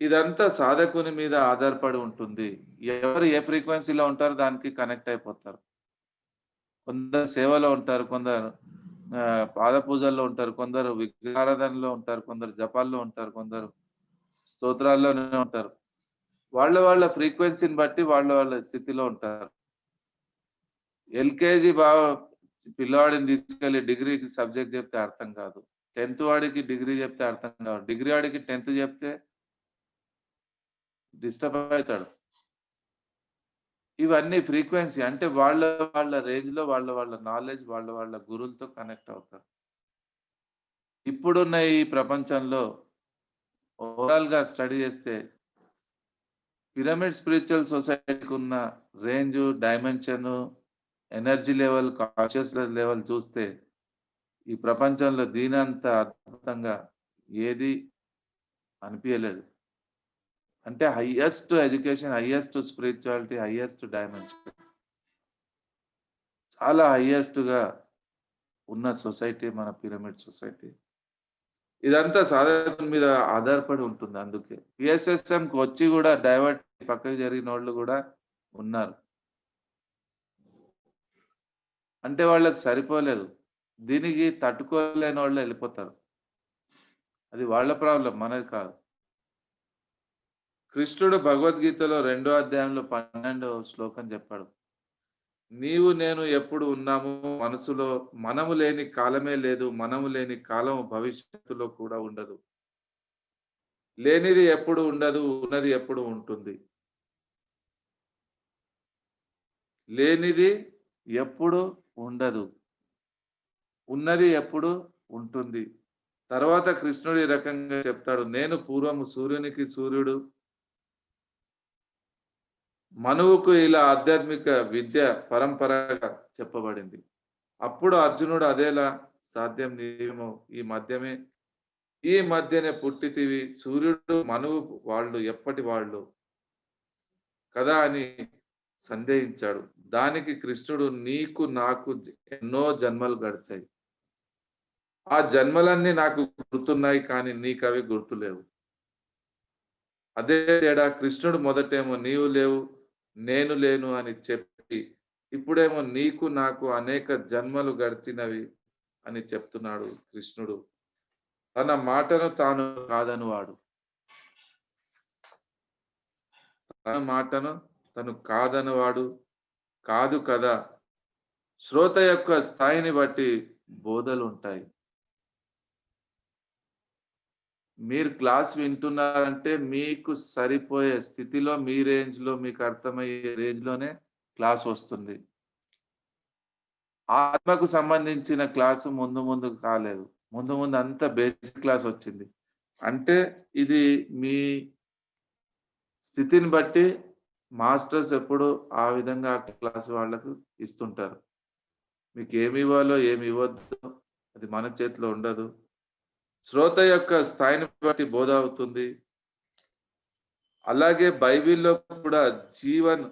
ఇదంతా సాధకుని మీద ఆధారపడి ఉంటుంది. ఎవరు ఏ ఫ్రీక్వెన్సీలో ఉంటారో దానికి కనెక్ట్ అయిపోతారు. కొందరు సేవలో ఉంటారు. కొందరు పాద పూజల్లో ఉంటారు. కొందరు విగ్రహారాధనలో ఉంటారు. కొందరు జపాల్లో ఉంటారు. కొందరు స్తోత్రాల్లోనే ఉంటారు. వాళ్ళ ఫ్రీక్వెన్సీని బట్టి వాళ్ళ స్థితిలో ఉంటారు. ఎల్‌కేజీ పిల్లవాడిని తీసుకెళ్ళి డిగ్రీకి సబ్జెక్ట్ చెప్తే అర్థం కాదు. 10థ్ వాడికి డిగ్రీ చెప్తే అర్థం కాదు. డిగ్రీ వాడికి 10థ్ చెప్తే డిస్టర్బ్ అయితాడు. ఇవన్నీ ఫ్రీక్వెన్సీ అంటే వాళ్ళ రేంజ్‌లో వాళ్ళ నాలెడ్జ్ వాళ్ళ గురువులతో కనెక్ట్ అవుతారు. ఇప్పుడున్న ఈ ప్రపంచంలో ఓవరాల్‌గా స్టడీ చేస్తే పిరమిడ్ స్పిరిచువల్ సొసైటీకి ఉన్న range, dimension, energy level, consciousness level చూస్తే ఈ ప్రపంచంలో దీనంత అద్భుతంగా ఏది అనిపియలేదు. అంటే highest education, highest spirituality, highest dimension. చాలా హైయెస్ట్‌గా ఉన్న సొసైటీ మన పిరమిడ్ సొసైటీ. ఇదంతా సాధకుని మీద ఆధారపడి ఉంటుంది అందుకే. పీఎస్ఎస్ఎంకి వచ్చి గూడా డైవర్ట్ పక్కకి జరిగినోళ్ళు గూడా ఉన్నారు. అంటే వాళ్ళకి సరిపోలేదు. దీనికి తట్టుకోలేనోళ్ళు ఎళ్ళిపోతారు. అది వాళ్ళ ప్రాబ్లమ్, మనది కాదు. కృష్ణుడు భగవద్గీతలో 2వ అధ్యాయంలో 12వ శ్లోకం చెప్పాడు. నీవు నేను ఎప్పుడు ఉన్నామో మనసులో, మనము లేని కాలమే లేదు. మనము లేని కాలం భవిష్యత్తులో కూడా ఉండదు. లేనిది ఎప్పుడు ఉండదు. ఉన్నది ఎప్పుడు ఉంటుంది. లేనిది ఎప్పుడు ఉండదు. ఉన్నది ఎప్పుడు ఉంటుంది. తర్వాత కృష్ణుడు ఈ రకంగా చెప్తాడు. నేను పూర్వము సూర్యునికి సూర్యుడు. మనువుకు ఇలా ఆధ్యాత్మిక విద్య పరంపరగా చెప్పబడింది. అప్పుడు అర్జునుడు అదెలా సాధ్యం? నీవేమో ఈ మధ్యనే పుట్టితివి. సూర్యుడు, మనువు వాళ్ళు ఎప్పటి వాళ్ళు కదా అని సందేహించాడు. దానికి కృష్ణుడు నీకు నాకు ఎన్నో జన్మలు గడిచాయి. ఆ జన్మలన్నీ నాకు గుర్తున్నాయి కానీ నీకవి గుర్తులేవు. అదే తేడా కృష్ణుడు మొదటేమో నీవు లేవు, నేను లేను అని చెప్పి, ఇప్పుడేమో నీకు నాకు అనేక జన్మలు గడిచినవి అని చెప్తున్నాడు కృష్ణుడు. తన మాటను తాను కాదనువాడు. తన మాటను తను కాదనువాడు కాదు కదా! శ్రోత యొక్క స్థాయిని బట్టి బోధలుంటాయి. మీరు క్లాస్ వింటున్నారంటే మీకు సరిపోయే స్థితిలో మీ రేంజ్‌లో మీకు అర్థమయ్యే రేంజ్‌లోనే క్లాస్ వస్తుంది. ఆత్మకు సంబంధించిన క్లాసు ముందు ముందు కాలేదు. ముందు ముందు అంతా బేసిక్ క్లాస్ వచ్చింది. అంటే ఇది మీ స్థితిని బట్టి మాస్టర్స్ ఎప్పుడు ఆ విధంగా క్లాస్ వాళ్ళకు ఇస్తుంటారు. మీకేమివ్వాలో, ఏమి ఇవ్వద్దో అది మన చేతిలో ఉండదు. శ్రోత యొక్క స్థాయిని బట్టి బోధ అవుతుంది. అలాగే బైబిల్‌లో కూడా జీవన్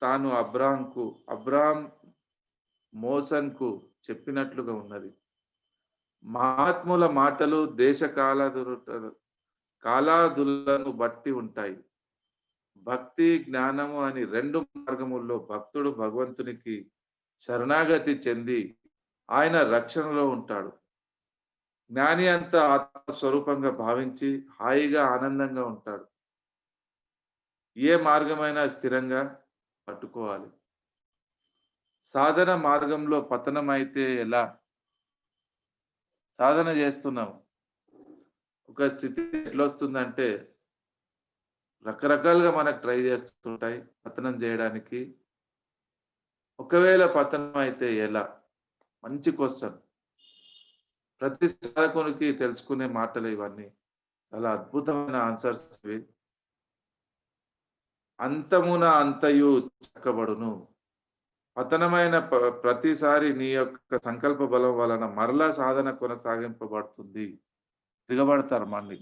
తాను అబ్రాహాం మోషన్‌కు చెప్పినట్లుగా ఉన్నది. మహాత్ముల మాటలు దేశ కాలాదులను బట్టి ఉంటాయి. భక్తి, జ్ఞానము అని 2 మార్గముల్లో భక్తుడు భగవంతునికి శరణాగతి చెంది ఆయన రక్షణలో ఉంటాడు. జ్ఞాని అంతా ఆత్మ స్వరూపంగా భావించి హాయిగా, ఆనందంగా ఉంటాడు. ఏ మార్గమైనా స్థిరంగా పట్టుకోవాలి. సాధన మార్గంలో పతనమైతే ఎలా? సాధన చేస్తున్నాం. ఒక స్థితి ఎట్లొస్తుందంటే, రకరకాలుగా మనకు ట్రై చేస్తుంటాయి పతనం జేయడానికి. ఒకవేళ పతనం అయితే ఎలా? మంచి క్వెషన్. ప్రతి సాధకునికి తెలుసుకునే మాటలు ఇవన్నీ. చాలా అద్భుతమైన ఆన్సర్స్ ఇవి. అంతమున అంతయు చక్కబడును. పతనమైన ప్రతిసారి నీ యొక్క సంకల్ప బలం వలన మరలా సాధన కొనసాగింపబడుతుంది. తిరగబడతారు మళ్ళీ.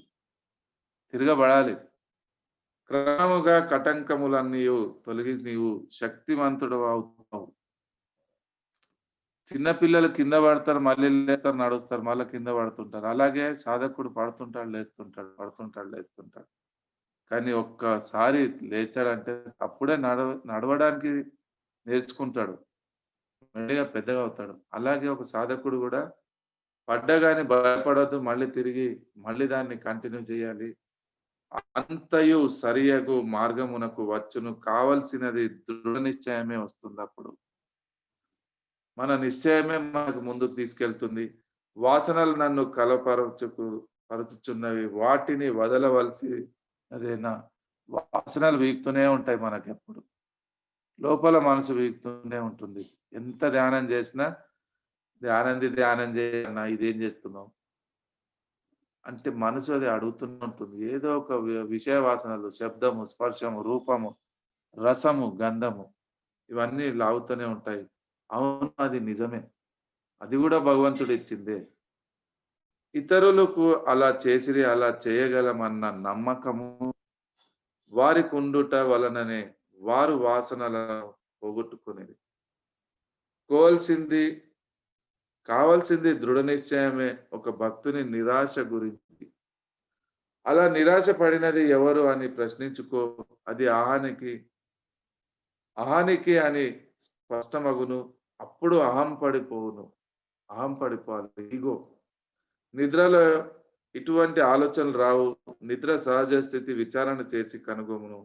తిరగబడాలి. క్రమముగా కటంకములన్నీయు తొలగి నీవు శక్తిమంతుడవవుతావు. చిన్న పిల్లలు కింద పడతారు, మళ్ళీ లేస్తారు, నడుస్తారు, మళ్ళా కింద పడుతుంటారు. అలాగే సాధకుడు పడుతుంటాడు, లేస్తుంటాడు, పడుతుంటాడు, లేస్తుంటాడు. కానీ ఒక్కసారి లేచాడంటే అప్పుడే నడవడానికి నేర్చుకుంటాడు. మెల్లిగా పెద్దగా అవుతాడు. అలాగే ఒక సాధకుడు గూడా పడ్డగాని భయపడొద్దు. మళ్ళీ తిరిగి మళ్ళీ దాన్ని కంటిన్యూ చేయాలి. అంతయు సరియగు మార్గమునకు వచ్చును. కావాల్సినది దృఢ నిశ్చయమే వస్తుందప్పుడు. మన నిశ్చయమే మనకు ముందుకు తీసుకెళ్తుంది. వాసనలు నన్ను పరుచుచున్నవి. వాటిని వదలవలసినదేనా? వాసనలు వీగుతూనే ఉంటాయి మనకెప్పుడు. లోపల మనసు వీగుతూనే ఉంటుంది. ఎంత ధ్యానం చేసినా, ధ్యానం చేయన్నా ఇదేం చేస్తున్నావు? అంటే మనసు అది అడుగుతూనే ఉంటుంది. ఏదో ఒక విషయ వాసనలు, శబ్దము, స్పర్శము, రూపము, రసము, గంధము ఇవన్నీ లాగుతూనే ఉంటాయి. అవును అది నిజమే. అది గూడా భగవంతుడిచ్చిందే. ఇతరులకు అలా చేసిరి, అలా చేయగలమన్న నమ్మకము వారికుండుట వలననే వారు వాసనలను పోగొట్టుకొనిరి. కోవాల్సింది కావాల్సింది దృఢ నిశ్చయమే ఒక భక్తుని నిరాశ గురించి. అలా నిరాశ పడినది ఎవరు అని ప్రశ్నించుకో. అది అహానికి అని స్పష్టమగును. అప్పుడు అహం పడిపోవును. అహం పడిపోవాలి. ఇగో. నిద్రలో ఇటువంటి ఆలోచనలు రావు. నిద్ర సహజ స్థితి విచారణ చేసి కనుగొనుము.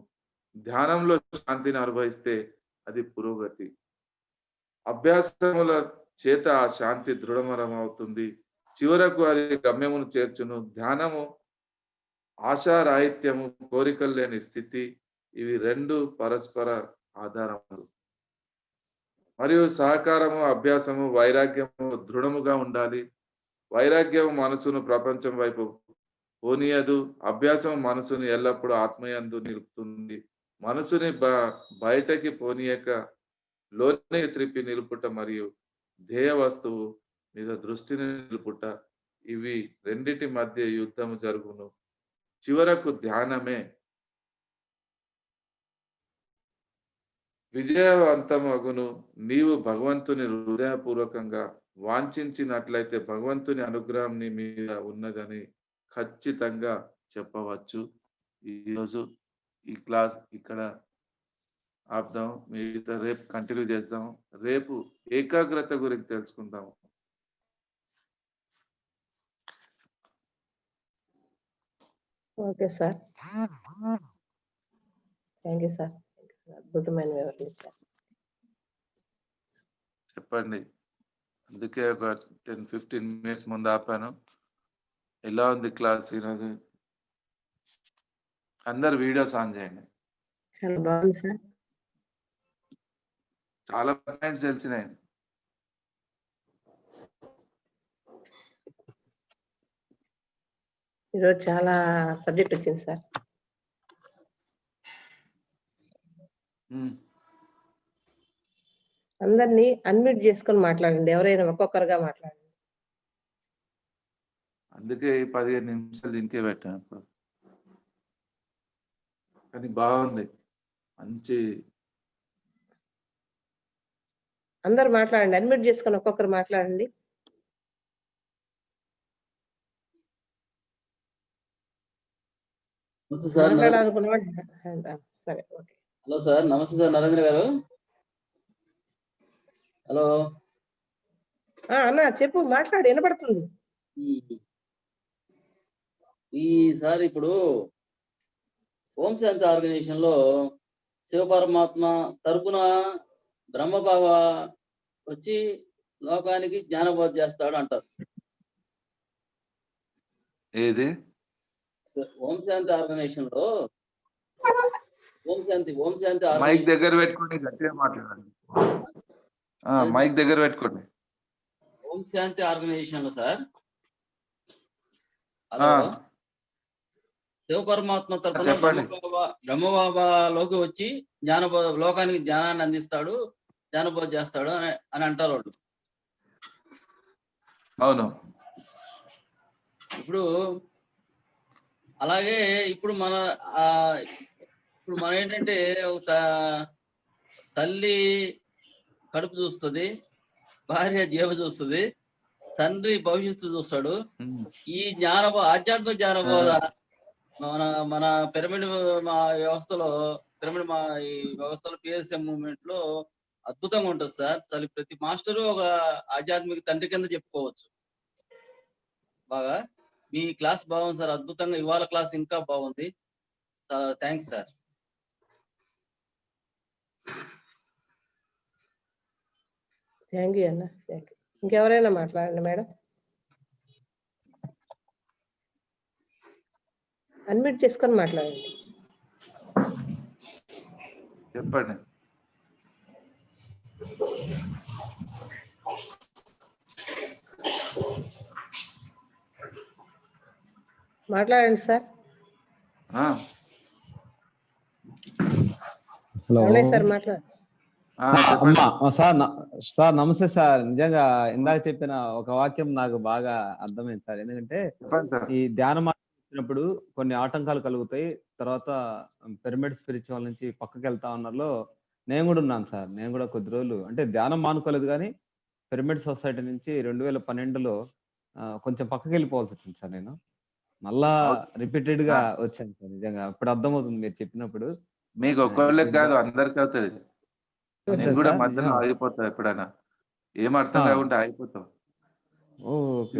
ధ్యానంలో శాంతిని అనుభవిస్తే అది పురోగతి. అభ్యాసముల చేత ఆ శాంతి దృఢమరమవుతుంది. చివరకు అది గమ్యమును చేర్చును. ధ్యానము, ఆశారాహిత్యము, కోరికలు లేని స్థితి ఇవి 2 పరస్పర ఆధారములు. మరియు సహకారము, అభ్యాసము, వైరాగ్యము దృఢముగా ఉండాలి. వైరాగ్యం మనసును ప్రపంచం వైపు పోనీయదు. అభ్యాసం మనసుని ఎల్లప్పుడూ ఆత్మయందు నిలుపుతుంది. మనసుని బయటకి పోనీయక లోనే త్రిప్పి నిలుపుట మరియు ధ్యేయ వస్తువు మీద దృష్టిని నిలుపుట ఇవి రెండిటి మధ్య యుద్ధము జరుగును. చివరకు ధ్యానమే విజయవంతమగును. నీవు భగవంతుని హృదయపూర్వకంగా వాంఛించినట్లయితే భగవంతుని అనుగ్రహం నీ మీద ఉన్నదని ఖచ్చితంగా చెప్పవచ్చు. ఈరోజు ఈ క్లాస్ ఇక్కడ ఆపుదాం. మిగతా రేపు కంటిన్యూ చేద్దాం. రేపు ఏకాగ్రత గురించి తెలుసుకుందాం. Okay sir. Thank you sir. అద్భుతమైన వివరణ ఇచ్చారు. చెప్పండి. అందుకే ఒక 10, 15 మినిట్స్ ముందు ఆపాను. ఎలా ఉంది క్లాస్ ఈరోజు? అందరు వీడియోస్ ఆన్ చేయండి. చాలా బాగుంది సార్. చాలా పాయింట్స్ తెలిసినాయి. ఈరోజు చాలా సబ్జెక్ట్ వచ్చింది సార్. అందరినీ అన్మ్యూట్ చేసుకొని మాట్లాడండి. ఎవరైనా ఒక్కొక్కరుగా మాట్లాడండి. అందుకే ఈ 15 నిమిషాలు దీనికే పెట్టాను ఇప్పుడు. కానీ బాగుంది. మంచి అందరు మాట్లాడండి. అన్మ్యూట్ చేసుకొని ఒక్కొక్కరు మాట్లాడండి. మాట్లాడాలనుకున్నవాడు సరే ఓకే. హలో సార్, నమస్తే సార్ నరేంద్ర గారు. హలో అన్న చెప్పు, మాట్లాడు, వినపడుతుంది. ఈసారి ఇప్పుడు ఓం శాంతి ఆర్గనైజేషన్ లో శివపరమాత్మ తరపున బ్రహ్మబావ వచ్చి లోకానికి జ్ఞానబోధ చేస్తాడు అంటారు. ఏది? ఓం శాంతి ఆర్గనైజేషన్ లో ఓం శాంతి మైక్ దగ్గర పెట్టుకోండి, గట్టిగా మాట్లాడండి. మైక్ దగ్గర పెట్టుకోండి. ఓం శాంతి ఆర్గనైజేషన్ లో సార్, హలో, శివపరమాత్మ తరపున బ్రహ్మబాబాలోకి వచ్చి లోకానికి జ్ఞానాన్ని అందిస్తాడు, జ్ఞానబోధ చేస్తాడు అని అంటారు వాళ్ళు. అవును. ఇప్పుడు అలాగే ఇప్పుడు మన ఏంటంటే ఒక తల్లి కడుపు చూస్తుంది, భార్య జీవ చూస్తుంది, తండ్రి భవిష్యత్తు చూస్తాడు. ఈ ఆధ్యాత్మిక జ్ఞానబోధ మన పిరమిడ్ వ్యవస్థలో ఈ వ్యవస్థలో పిఎస్ఎం మూవ్మెంట్ లో అద్భుతంగా ఉంటుంది సార్. చాలా ప్రతి మాస్టరు ఒక ఆధ్యాత్మిక తండ్రి కింద చెప్పుకోవచ్చు. బాగా మీ క్లాస్ బాగుంది సార్, అద్భుతంగా. ఇవాళ క్లాస్ ఇంకా బాగుంది. చాలా థ్యాంక్స్ సార్. థ్యాంక్ యూ అన్న. Thank you. ఇంకెవరైనా మాట్లాడండి మేడం. అన్మ్యూట్ చేసుకొని మాట్లాడండి. చెప్పండి. మాట్లాడండి సార్. హలో సార్ మాట్లాడు. సార్ నమస్తే సార్. నిజంగా ఇందాక చెప్పిన ఒక వాక్యం నాకు బాగా అర్థమైంది సార్. ఎందుకంటే ఈ ధ్యానం వచ్చినప్పుడు కొన్ని ఆటంకాలు కలుగుతాయి. తర్వాత పిరమిడ్ స్పిరిచువల్ నుంచి పక్కకి వెళ్తా ఉన్నలో నేను కూడా ఉన్నాను సార్. నేను కూడా కొద్ది రోజులు అంటే ధ్యానం మానుకోలేదు, కానీ పిరమిడ్ సొసైటీ నుంచి 2012లో కొంచెం పక్కకి వెళ్ళిపోవాల్సి వచ్చింది సార్. నేను మళ్ళా రిపీటెడ్ గా వచ్చాను సార్. నిజంగా ఇప్పుడు అర్థమవుతుంది మీరు చెప్పినప్పుడు. మీకు ఒక్కళ్ళకి కాదు, అందరికి అవుతుంది. నేను కూడా మధ్యలో ఆగిపోతా ఎప్పుడైనా. ఏం అర్థం కాకుండా ఆగిపోతాం.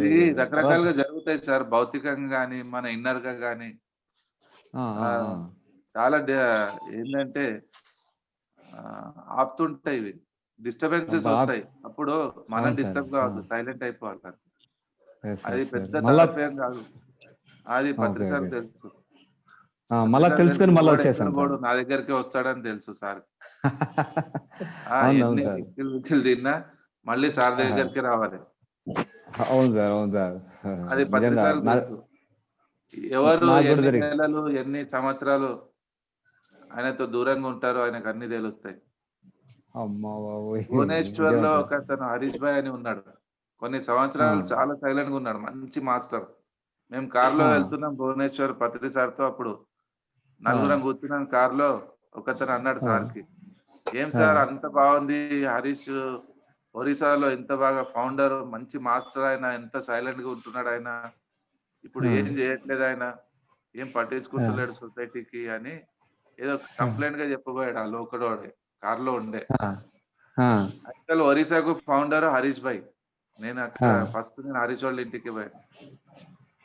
ఇది రకరకాలుగా జరుగుతాయి సార్. భౌతికంగా గానీ, మన ఇన్నర్ గా గానీ చాలా ఏంటంటే ఆపుతుంటాయి, ఇవి డిస్టర్బెన్సెస్ వస్తాయి. అప్పుడు మనం డిస్టర్బ్ కావద్దు, సైలెంట్ అయిపోవాలి. అది పెద్ద తప్పేం కాదు. అది 10 సార్లు తెలుసు. మళ్ళా తెలుసుకొని మళ్ళీ వచ్చేసాను. నా దగ్గరికి వస్తాడని తెలుసు సార్. ఎన్ని కిల్ తిన్నా మళ్ళీ సార్ దగ్గరికి రావాలి. అవును సార్, అవును సార్. అది 10 సార్లు తెలుసు. ఎవరు ఎన్ని నెలలు ఎన్ని సంవత్సరాలు ఆయనతో దూరంగా ఉంటారో ఆయనకు అన్ని తెలుస్తాయి. భువనేశ్వర్ లో ఒక అతను హరీష్ భాయ్ అని ఉన్నాడు. కొన్ని సంవత్సరాలు చాలా సైలెంట్ గా ఉన్నాడు, మంచి మాస్టర్. మేము కార్లో వెళ్తున్నాం భువనేశ్వర్ పత్రి సార్ తో. అప్పుడు నలుగురం కూర్చున్నాం కార్లో. ఒకతను అన్నాడు సార్కి, ఏం సార్ అంత బాగుంది, హరీష్ ఒరిస్సాలో ఎంత బాగా ఫౌండర్, మంచి మాస్టర్, ఆయన ఎంత సైలెంట్ గా ఉంటున్నాడు, ఆయన ఇప్పుడు ఏం చేయట్లేదు, ఆయన ఏం పట్టించుకుంటలేడు సొసైటీకి అని ఏదో కంప్లైంట్ గా చెప్పబోయాడు ఆ లోకడోడే కార్లో ఉండే. ఆ, ఆ, యాక్చువల్ ఒరిస్సాకు ఫౌండర్ హరీష్ భాయ్. నేను అక్కడ ఆ. ఫస్ట్ నేను హరీష్ వాళ్ళ ఇంటికి పోయాను.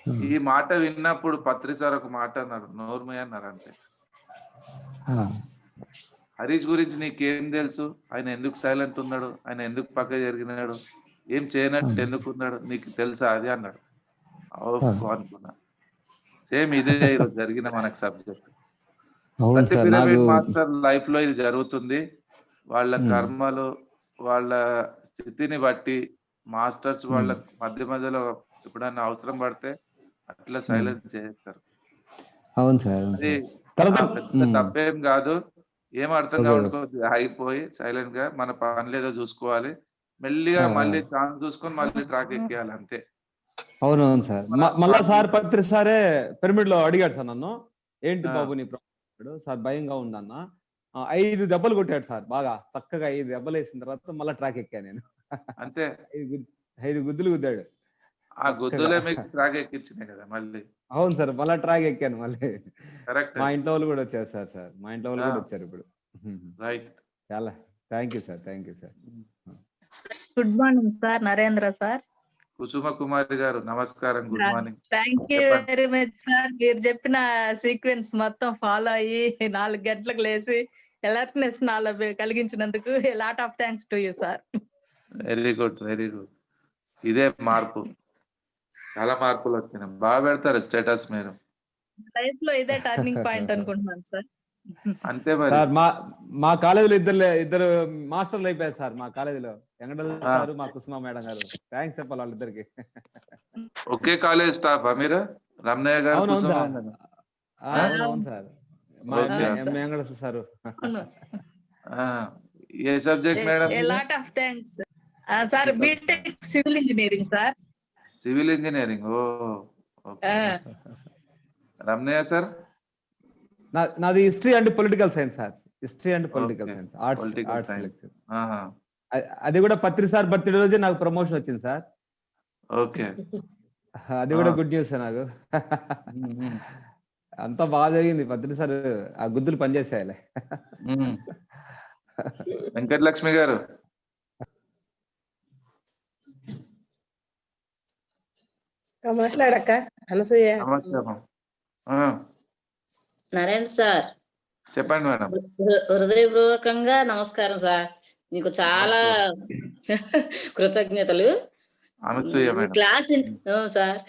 ఉమ్, ఈ మాట విన్నప్పుడు పత్రి సార్ ఒక మాట అన్నారు, నోర్మయ్య అన్నారు అంతే. ఆ, హరీష్ గురించి నీకేం తెలుసు, ఆయన ఎందుకు సైలెంట్ ఉన్నాడు, ఆయన ఎందుకు పక్క జరిగినాడు, ఏం చేయనట్టు ఎందుకు ఉన్నాడు, నీకు తెలుసా అది అన్నాడు. ఓహో అనుకున్నా. సేమ్ ఇదే ఈరోజు జరిగిన మనకు సబ్జెక్ట్. అవును ప్రతి సార్. నాకు పిరమిడ్ మాస్టర్ లైఫ్ లో ఇది జరుగుతుంది. వాళ్ళ ఉమ్, కర్మలు, వాళ్ళ స్థితిని బట్టి మాస్టర్స్ వాళ్ళ మధ్య మధ్యలో ఎప్పుడన్నా అవసరం పడితే అట్లా సైలెన్స్ చేస్తారు. అవును సార్, అవును అది సార్. తర్వాత పెద్ద తప్పేం కాదు. ఏం అర్థం ఓకే, కావడం కొద్దిగా ఆగిపోయి సైలెంట్ గా మన పని లేదో చూసుకోవాలి. మెల్లిగా మళ్ళీ ఛాన్స్ చూసుకొని మళ్ళీ ట్రాక్ ఎక్కేయాలి అంతే. అవునవును సార్. మళ్ళా సార్ పత్రి సారే పిరమిడ్ లో అడిగాడు సార్ నన్ను, ఏంటి ఆ, బాబు నీ ప్రాబ్లం? సార్ భయంగా ఉందన్న. 5 దెబ్బలు కొట్టాడు సార్, బాగా చక్కగా 5 దెబ్బలు వేసిన తర్వాత మళ్ళీ ట్రాక్ ఎక్కా నేను. అంతే. 5 గుద్దులు గుద్దాడు ఆ చక్కగా. గుద్దులే మీకు ట్రాక్ ఎక్కించినాయి కదా మళ్ళీ. అవును సార్, మళ్ళా ట్రాక్ ఎక్కాను మళ్ళీ. కరెక్ట్. మా ఇంట్లో వాళ్ళు కూడా వచ్చారు సార్. మా ఇంట్లో వాళ్ళు కూడా వచ్చారు ఇప్పుడు. రైట్. చాలా thank you sir. Good morning sir, Narendra sir. Kusuma Kumari గారు నమస్కారం, గుడ్ మార్నింగ్. థ్యాంక్ యూ చెప్పండి. Very much sir. మీరు చెప్పిన సీక్వెన్స్ మొత్తం ఫాలో అయ్యి 4 గంటలకు లేసి అలర్ట్నెస్ నాలో కలిగించినందుకు lot of thanks to you sir. Very good, very good. ఇదే మార్పు. చాలా మార్పులు వచ్చినాయి. బాగా పెడతారు స్టేటస్ మీరు. లైఫ్ లో ఇదే టర్నింగ్ పాయింట్ అనుకుంటున్నాను సార్. అంతే మరి. సార్ మా కాలేజీలో ఇద్దరు మాస్టర్లు అయిపోయారు సార్. మా కాలేజీలో వెంకటేశ్వర సార్, మా కుసుమ మేడం గారు. థ్యాంక్స్ చెప్పాలి వాళ్ళిద్దరికి. ఒకే కాలేజ్ స్టాఫ్ మీరు, రమణయ్య గారు, అవునవును కుసుమ సార్. మేడం? అవునవును సార్. మా ఓకే. వెంకటేశ్వర సార్. ఏ subject madam? Lot of thanks sir. BTech civil engineering sir. Civil engineering. ఓ ఓకే. రమణయ్య సార్? నాది history and political science sir. History and political Okay. Science, Political arts science. Selection. ఆహా. అది కూడా పత్రి sir birthday రోజే నాకు promotion వచ్చింది sir. Okay. అది కూడా గుడ్ న్యూస్ నాకు. అంతా బాగా జరిగింది. పత్రి సార్ ఆ గుద్దులు పనిచేసేయాలి. వెంకటలక్ష్మి గారు? మాట్లాడక్క అనసూయ. నమస్తే అమ్మా. నరేంద్ర సార్, చెప్పండి మేడం. హృదయపూర్వకంగా నమస్కారం సార్. మీకు చాలా కృతజ్ఞతలు. అనసూయ మేడం. క్లాస్ సార్,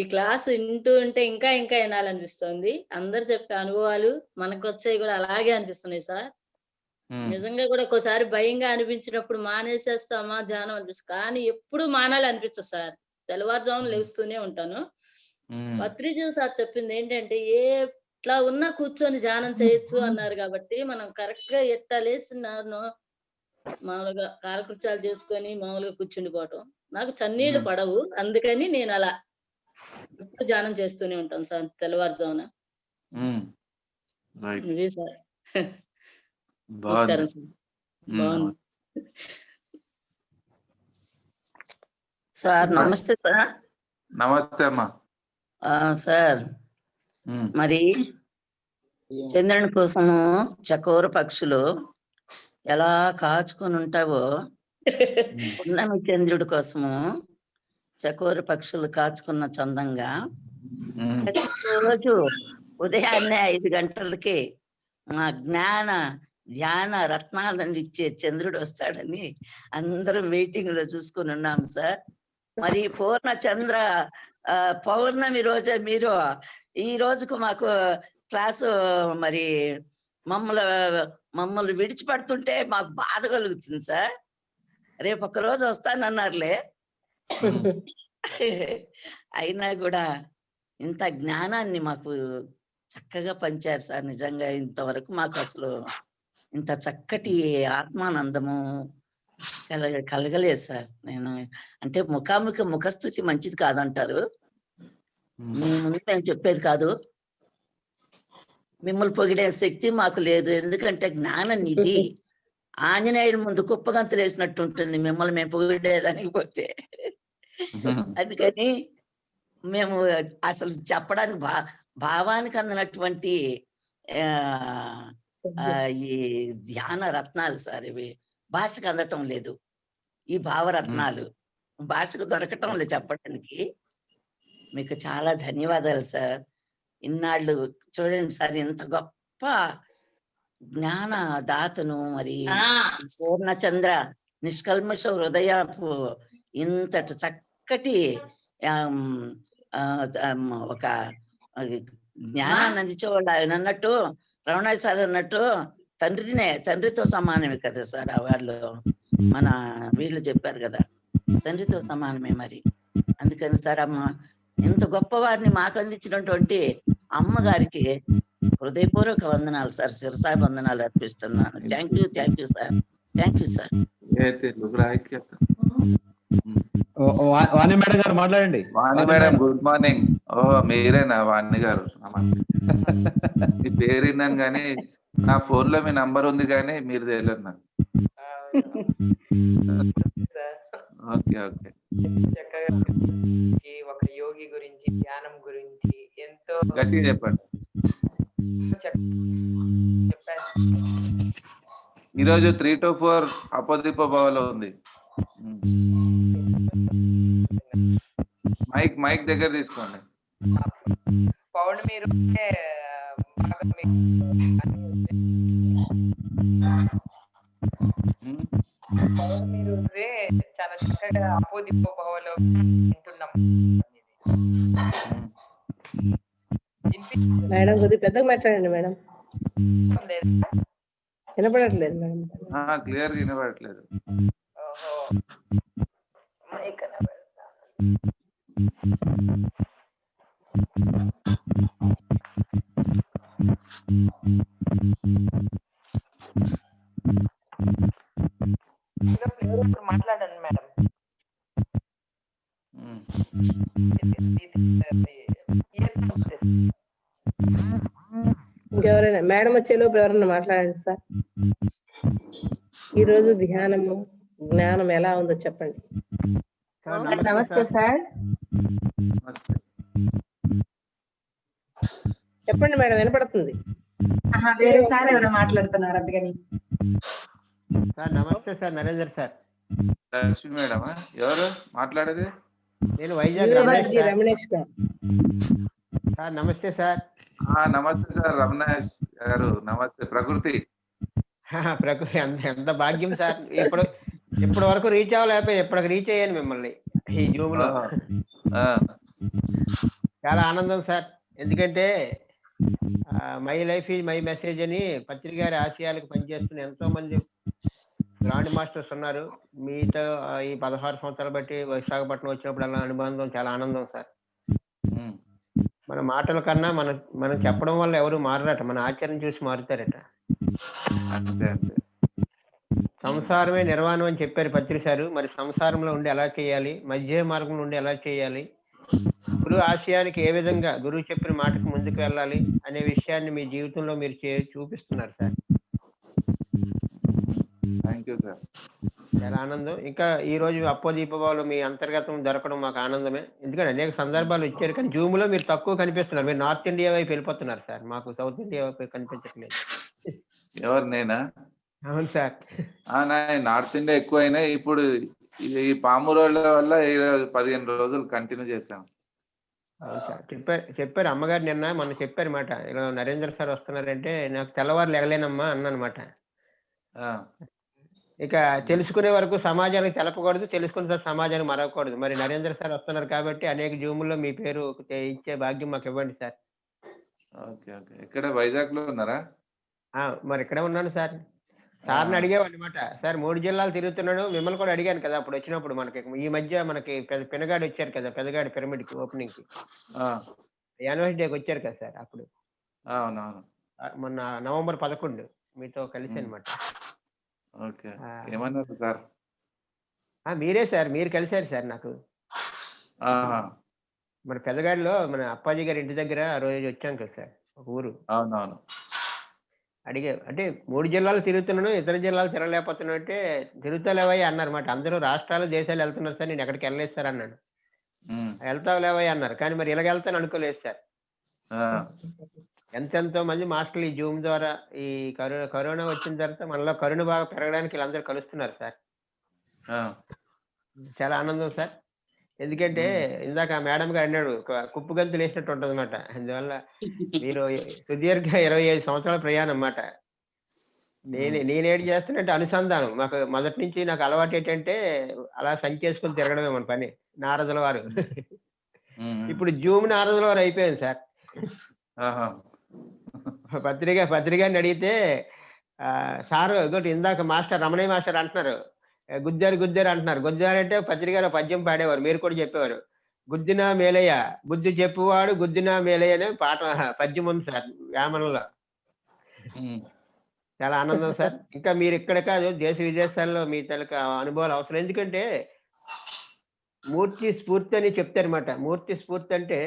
ఈ క్లాస్ వింటూ ఉంటే ఇంకా ఇంకా వినాలనిపిస్తుంది. అందరు చెప్పే అనుభవాలు మనకు వచ్చాయి కూడా అలాగే అనిపిస్తున్నాయి సార్. నిజంగా కూడా ఒక్కోసారి భయంగా అనిపించినప్పుడు మానేసేస్తామా ధ్యానం అనిపిస్తుంది, కానీ ఎప్పుడు మానాలి అనిపించదు సార్. తెల్లవారుజామున లేస్తూనే ఉంటాను. పత్రిజీ సార్ చెప్పింది ఏంటంటే ఎట్లా ఉన్నా కూర్చొని ధ్యానం చేయొచ్చు అన్నారు. కాబట్టి మనం కరెక్ట్ గా ఎట్లా లేస్తున్నాను మామూలుగా కాలకృత్యాలు చేసుకొని మామూలుగా కూర్చుండిపోవటం నాకు చన్నీళ్లు పడవు. అందుకని నేను అలా ఎప్పుడు ధ్యానం చేస్తూనే ఉంటాను సార్ తెల్లవారుజామున. ఇది సార్. నమస్కారం సార్. బాగుంది సార్. నమస్తే సార్. నమస్తే అమ్మా. సార్, మరి చంద్రుని కోసము చకోర పక్షులు ఎలా కాచుకొని ఉంటావో, ఉన్నమి చంద్రుడి కోసము చకోర పక్షులు కాచుకున్న చందంగా రోజు ఉదయాన్నే 5 గంటలకి మా జ్ఞాన ధ్యాన రత్నాలను ఇచ్చే చంద్రుడు వస్తాడని అందరం మీటింగ్ లో చూసుకుని ఉన్నాం సార్. మరి పూర్ణ చంద్ర పౌర్ణమి రోజే మీరు ఈ రోజుకు మాకు క్లాసు మరి మమ్మల్ని విడిచిపెడుతుంటే మాకు బాధ కలుగుతుంది సార్. రేపు ఒక రోజు వస్తానన్నారులే, అయినా కూడా ఇంత జ్ఞానాన్ని మాకు చక్కగా పంచారు సార్. నిజంగా ఇంతవరకు మాకు అసలు ఇంత చక్కటి ఆత్మానందము కలగలేదు సార్. నేను అంటే ముఖస్థుతి మంచిది కాదంటారు. మీ ముందు నేను చెప్పేది కాదు, మిమ్మల్ని పొగిడే శక్తి మాకు లేదు. ఎందుకంటే జ్ఞాన నిధి ఆంజనేయుడి ముందు కుప్పగంతులు వేసినట్టు ఉంటుంది మిమ్మల్ని మేము పొగిడేదానికి పోతే. అందుకని మేము అసలు చెప్పడానికి భావానికి అందినటువంటి ఆ, ఆ, ఈ ధ్యాన రత్నాలు సార్ ఇవి భాషకు అందటం లేదు. ఈ భావరత్నాలు భాషకు దొరకటం లేదు చెప్పడానికి. మీకు చాలా ధన్యవాదాలు సార్. ఇన్నాళ్ళు చూడండి సార్, ఇంత గొప్ప జ్ఞాన దాతను మరి పూర్ణచంద్ర నిష్కల్మష హృదయపు ఇంతటి చక్కటి ఆమ్, ఆ, ఒక జ్ఞానాన్ని అందించేవాళ్ళు. ఆయన అన్నట్టు, రమణయ్య సార్ అన్నట్టు తండ్రితో సమానమే కదా సార్ వాళ్ళు. మన వీళ్ళు చెప్పారు కదా, తండ్రితో సమానమే మరి. అందుకని సార్ అమ్మ, ఇంత గొప్ప వారిని మాకు అందించినటువంటి అమ్మగారికి హృదయపూర్వక వందనాలు సార్, శిరసా వందనాలు అర్పిస్తున్నాను. Thank you sir, thank you sir. Vani madam గారు మాట్లాడండి. Vani madam good morning. ఓహో మీరేనా వాణి గారు? మీ పేరు విన్నాను కానీ నా ఫోన్ లో మీ నంబర్ ఉంది కానీ మీరు తెలియదు నాకు. Okay okay. చక్కగా ఒక యోగి గురించి, ధ్యానం గురించి ఎంతో గట్టిగా చెప్పండి. చెప్పారు. ఈరోజు 3 to 4 అపోదీప భవలో ఉంది. మైక్ దగ్గర తీసుకోండి. పౌర్ణమి రోజే బాగా పౌర్ణమి రోజే చాలా చక్కగా అపోదీప భవలో వింటున్నాం. మేడం కొద్దిగా పెద్దగా మాట్లాడండి మేడం. వినపడట్లేదు మేడం. క్లియర్ గా వినపడట్లేదు. ఓహో, మైక్ అన్న పెడతా. మాట్లాడండి మేడం. ఇంకెవరైనా మేడం వచ్చేలోపు ఎవరైనా మాట్లాడండి సార్. ఈరోజు ధ్యానము జ్ఞానం ఎలా ఉందో చెప్పండి. నమస్తే సార్. చెప్పండి మేడం, వినపడుతుంది. వేరే సార్ ఎవరు మాట్లాడుతున్నారు అందుకని. సార్ నమస్తే సార్, నరేందర్ సార్. లక్ష్మి మేడమా? ఎవరు మాట్లాడేది? నేను వైజాగ్ రమణేష్ గారు. సార్ నమస్తే సార్. నమస్తే సార్ రమణేష్ గారు. నమస్తే. ప్రకృతి ప్రకృతి ఎంత భాగ్యం సార్. ఇప్పటి వరకు రీచ్ అవ్వలేకపోయి ఇప్పటికి రీచ్ అయ్యాను మిమ్మల్ని ఈ జూమ్ లో. చాలా ఆనందం సార్. ఎందుకంటే my life is my message అని పత్రిక గారి ఆశయాలకు పనిచేస్తున్న ఎంతో మంది గ్రాండ్ మాస్టర్స్ ఉన్నారు. మీతో ఈ 16 సంవత్సరాలు బట్టి విశాఖపట్నం వచ్చినప్పుడు అలా అనుబంధం చాలా ఆనందం సార్. మన మాటల కన్నా మనం చెప్పడం వల్ల ఎవరు మారరట, మన ఆచరణ చూసి మారుతారట. సంసారమే నిర్వాణం అని చెప్పారు పత్రిక సారు. మరి సంసారంలో ఉండి ఎలా చేయాలి, మధ్య మార్గంలో ఉండి ఎలా చేయాలి, గురువు ఆశయానికి ఏ విధంగా గురువు చెప్పిన మాటకు ముందుకు వెళ్ళాలి అనే విషయాన్ని మీ జీవితంలో మీరు చూపిస్తున్నారు సార్. చాలా ఆనందం. ఇంకా ఈ రోజు అపోదీపావళిలో మీ అంతర్గతం దొరకడం మాకు ఆనందమే. ఎందుకంటే అనేక సందర్భాలు ఇచ్చారు కానీ జూమ్ లో మీరు తక్కువ కనిపిస్తున్నారు. మీరు నార్త్ ఇండియా వైపు వెళ్ళిపోతున్నారు సార్, మాకు సౌత్ ఇండియా వైపు కనిపించట్లేదు. ఎవరు? నేనా? అవును సార్. నార్త్ ఇండియా ఎక్కువైనా ఇప్పుడు ఈ పాము రోడ్ల వల్ల 15 రోజులు కంటిన్యూ చేశాం. అవును సార్. చెప్పారు అమ్మగారు నిన్న మొన్న చెప్పారు మాట, ఇలా నరేంద్ర సార్ వస్తున్నారంటే నాకు తెల్లవారు లేగలేనమ్మా అన్నమాట. ఇక తెలుసుకునే వరకు సమాజానికి తెలపకూడదు, తెలుసుకున్న సార్ సమాజానికి మరవకూడదు. మరి నరేంద్ర సార్ వస్తున్నారు కాబట్టి అనేక జూముల్లో మీ పేరు ఇచ్చే భాగ్యం మాకు ఇవ్వండి సార్. Okay okay. ఇక్కడ వైజాగ్ లో ఉన్నారా? మరి ఇక్కడే ఉన్నాను సార్. సార్ని అడిగేవాళ్ళు అనమాట. సార్ 3 జిల్లాలు తిరుగుతున్నాడు, మిమ్మల్ని కూడా అడిగాను కదా అప్పుడు వచ్చినప్పుడు. మనకి ఈ మధ్య మనకి పెనగాడి వచ్చారు కదా, పెదగాడి పిరమిడ్ కి ఓపెనింగ్ కి యానివర్సరీ డేకి వచ్చారు కదా సార్. అప్పుడు మొన్న నవంబర్ 11 మీతో కలిసి అనమాట. ఏమన్నారు సార్? మీరే సార్, మీరు కలిసారు సార్ నాకు. మన పెదగాడిలో మన అప్పాజీ గారి ఇంటి దగ్గర ఆ రోజు వచ్చాం కదా సార్, ఒక ఊరు. అవునవును. అడిగే అంటే 3 జిల్లాలు తిరుగుతున్నాను, ఇతర జిల్లాలు తిరగలేకపోతున్నాను అంటే తిరుగుతాలేవయ్య అన్నారన్నమాట. అందరూ రాష్ట్రాలు దేశాలు వెళ్తున్నారు సార్, నేను ఎక్కడికి వెళ్ళలేదు సార్ అన్నాడు. వెళ్తావులేవయ్య అన్నారు. కానీ మరి ఇలాగ వెళ్తాను అనుకోలేదు సార్. ఎంతెంతో మంది మాస్టర్లు ఈ జూమ్ ద్వారా ఈ కరోనా వచ్చిన తర్వాత మనలో కరుణ బాగా పెరగడానికి వీళ్ళందరూ కలుస్తున్నారు సార్. చాలా ఆనందం సార్. ఎందుకంటే ఇందాక మేడం గారు అన్నాడు కుప్పు గంతులు వేసినట్టు ఉంటుంది అనమాట. అందువల్ల మీరు సుదీర్ఘ 25 సంవత్సరాల ప్రయాణం అన్నమాట. నేనేటి చేస్తానంటే అనుసంధానం. మాకు మొదటి నుంచి నాకు అలవాటు ఏంటంటే అలా సంచేసుకుని తిరగడమే మన పని. నారదుల వారు ఇప్పుడు జూమ్ నారదుల వారు అయిపోయింది సార్. పత్రికని అడిగితే సారు ఇంకోటి ఇందాక మాస్టర్ రమణయ్య మాస్టర్ అంటున్నారు గుద్దారు అంటున్నారు. గుద్దారంటే పత్రికలో పద్యం పాడేవారు, మీరు కూడా చెప్పేవారు. గుద్దినా మేలయ్య బుద్ధి చెప్పువాడు గుద్దినా మేలయ్య అనే పాట పద్యం ఉంది సార్ వేమనలో. చాలా ఆనందం సార్. ఇంకా మీరు ఇక్కడ కాదు దేశ విదేశాల్లో మీ తలక అనుభవాలు అవసరం. ఎందుకంటే మూర్తి స్ఫూర్తి అని చెప్తారన్నమాట. మూర్తి స్ఫూర్తి అంటే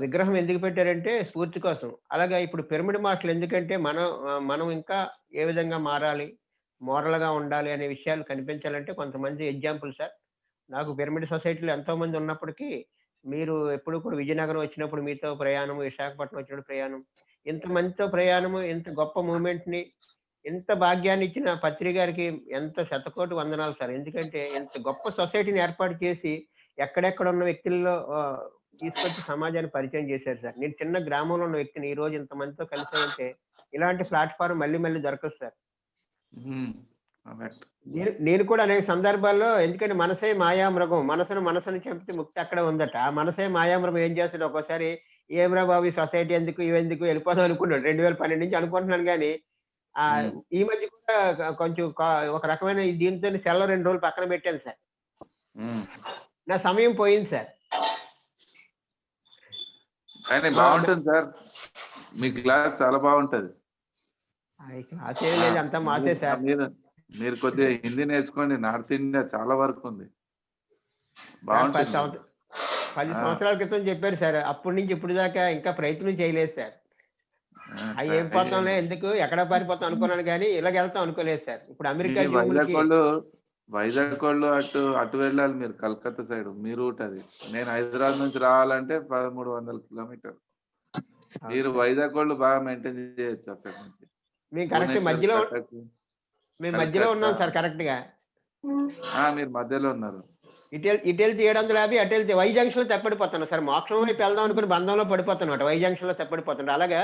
విగ్రహం ఎందుకు పెట్టారంటే స్ఫూర్తి కోసం. అలాగా ఇప్పుడు పిరమిడ్ మాస్టర్లు ఎందుకంటే మనం ఇంకా ఏ విధంగా మారాలి, మోరల్గా ఉండాలి అనే విషయాలు కనిపించాలంటే కొంతమంది ఎగ్జాంపుల్ సార్. నాకు పిరమిడ్ సొసైటీలో ఎంతో మంది ఉన్నప్పటికీ మీరు ఎప్పుడు కూడా విజయనగరం వచ్చినప్పుడు మీతో ప్రయాణం, విశాఖపట్నం వచ్చినప్పుడు ప్రయాణం, ఇంతమందితో ప్రయాణము, ఇంత గొప్ప మూమెంట్ని, ఎంత భాగ్యాన్ని ఇచ్చిన పత్రి గారికి ఎంత శతకోటి వందనాలు సార్. ఎందుకంటే ఇంత గొప్ప సొసైటీని ఏర్పాటు చేసి ఎక్కడెక్కడ ఉన్న వ్యక్తుల్లో తీసుకొచ్చి సమాజాన్ని పరిచయం చేశారు సార్. నేను చిన్న గ్రామంలో ఉన్న వ్యక్తిని ఈ రోజు ఇంతమందితో కలిసానంటే ఇలాంటి ప్లాట్ఫామ్ మళ్ళీ దొరకదు సార్. నేను కూడా అనేక సందర్భాల్లో, ఎందుకంటే మనసే మాయామృగం, మనసును చెప్తే ముక్తి అక్కడ ఉందట. ఆ మనసే మాయామృగం ఏం చేస్తాడు ఒక్కోసారి, ఏమ్రా బాబు ఈ సొసైటీ ఎందుకు ఇవెందుకు వెళ్ళిపోదాం అనుకున్నాడు. 2012 నుంచి అనుకుంటున్నాను కానీ ఈ మధ్య కూడా కొంచెం ఒక రకమైన దీంతో సెలవు 2 రోజులు పక్కన పెట్టాను సార్. నా సమయం పోయింది సార్. కానీ బాగుంటుంది సార్, మీ క్లాస్ చాలా బాగుంటది. క్లాస్ ఏం లేదు, అంతా మాసే సార్. మీరు కొద్దిగా హిందీ నేర్చుకోండి, నార్త్ ఇండియా చాలా వరకు ఉంది. 10 సంవత్సరాల క్రితం చెప్పారు సార్. అప్పటి నుంచి ఇప్పుడు దాకా ఇంకా ప్రయత్నం చేయలేదు సార్. అవి ఏం పోతాంలే, ఎందుకు ఎక్కడ పారిపోతాం అనుకున్నాను కానీ ఇలాగ వెళ్తాం అనుకోలేదు సార్. ఇప్పుడు అమెరికా వైజాగ్ వాళ్ళు అటు వెళ్ళాలి మీరు, కలకత్తా సైడ్ మీ రూట్ అది. నేను హైదరాబాద్ నుంచి రావాలంటే 1300 కిలోమీటర్. మీరు వైజాగ్ వాళ్ళు బాగా మెయింటైన్ చేయొచ్చు అక్కడి నుంచి. మేము కరెక్ట్ మధ్యలో ఉన్నాం సార్. కరెక్ట్ గా మీరు మధ్యలో ఉన్నారు. ఇటు వెళ్తే 750, అటు వెళ్తే వై జంక్షన్ లో తప్పడిపోతాను సార్. మోక్షం వైపు వెళ్దాం అనుకుని బంధంలో పడిపోతాను, వై జంక్షన్ లో తప్పడిపోతాను. అలాగా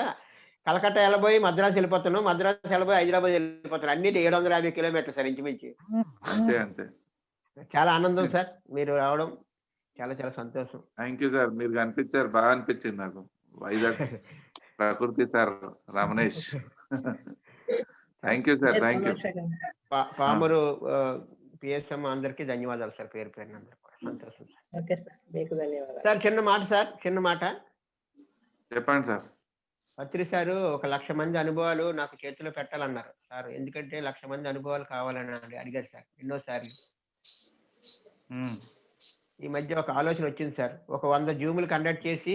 కలకత్తా వెళ్ళబోయి మద్రాసు వెళ్ళిపోతాను, మద్రాసు వెళ్ళబోయి హైదరాబాద్ వెళ్ళిపోతాను. అన్ని 750 కిలోమీటర్లు సార్ ఇంచుమించి. అంతే. చాలా ఆనందం సార్ మీరు రావడం, చాలా చాలా సంతోషం. థ్యాంక్ యూ సార్, మీరు కనిపించారు, బాగా అనిపించింది నాకు. వైజాగ్ ప్రకృతి sir Ramanesh. Thank you sir, thank you. Pamarru PSM అందరికి ధన్యవాదాలు సార్, పేరు పేరున అందరూ కూడా సంతోషం సార్. చిన్న మాట చెప్పండి సార్. పత్రి సారు 1,00,000 మంది అనుభవాలు నాకు చేతిలో పెట్టాలన్నారు సార్. ఎందుకంటే 1,00,000 మంది అనుభవాలు కావాలని అడిగారు సార్ ఎన్నోసార్లు. ఈ మధ్య ఒక ఆలోచన వచ్చింది సార్. ఒక 100 జూములు కండక్ట్ చేసి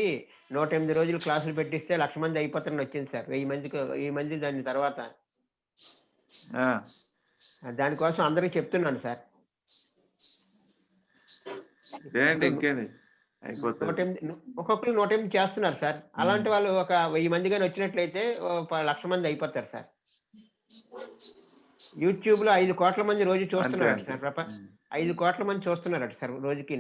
108 రోజులు క్లాసులు పెట్టిస్తే 1,00,000 మంది అయిపోతారని వచ్చింది సార్. 1000 మంది దాని తర్వాత. దానికోసం అందరికి చెప్తున్నాను సార్. ఒక్కొక్కరు 108 చేస్తున్నారు సార్. అలాంటి వాళ్ళు ఒక 1000 మంది కానీ వచ్చినట్లయితే 1,00,000 మంది అయిపోతారు సార్. యూట్యూబ్ లో 5 కోట్ల మంది రోజు చూస్తున్నారు సార్. 5 కోట్ల మంది చూస్తున్నారట సార్ రోజుకి.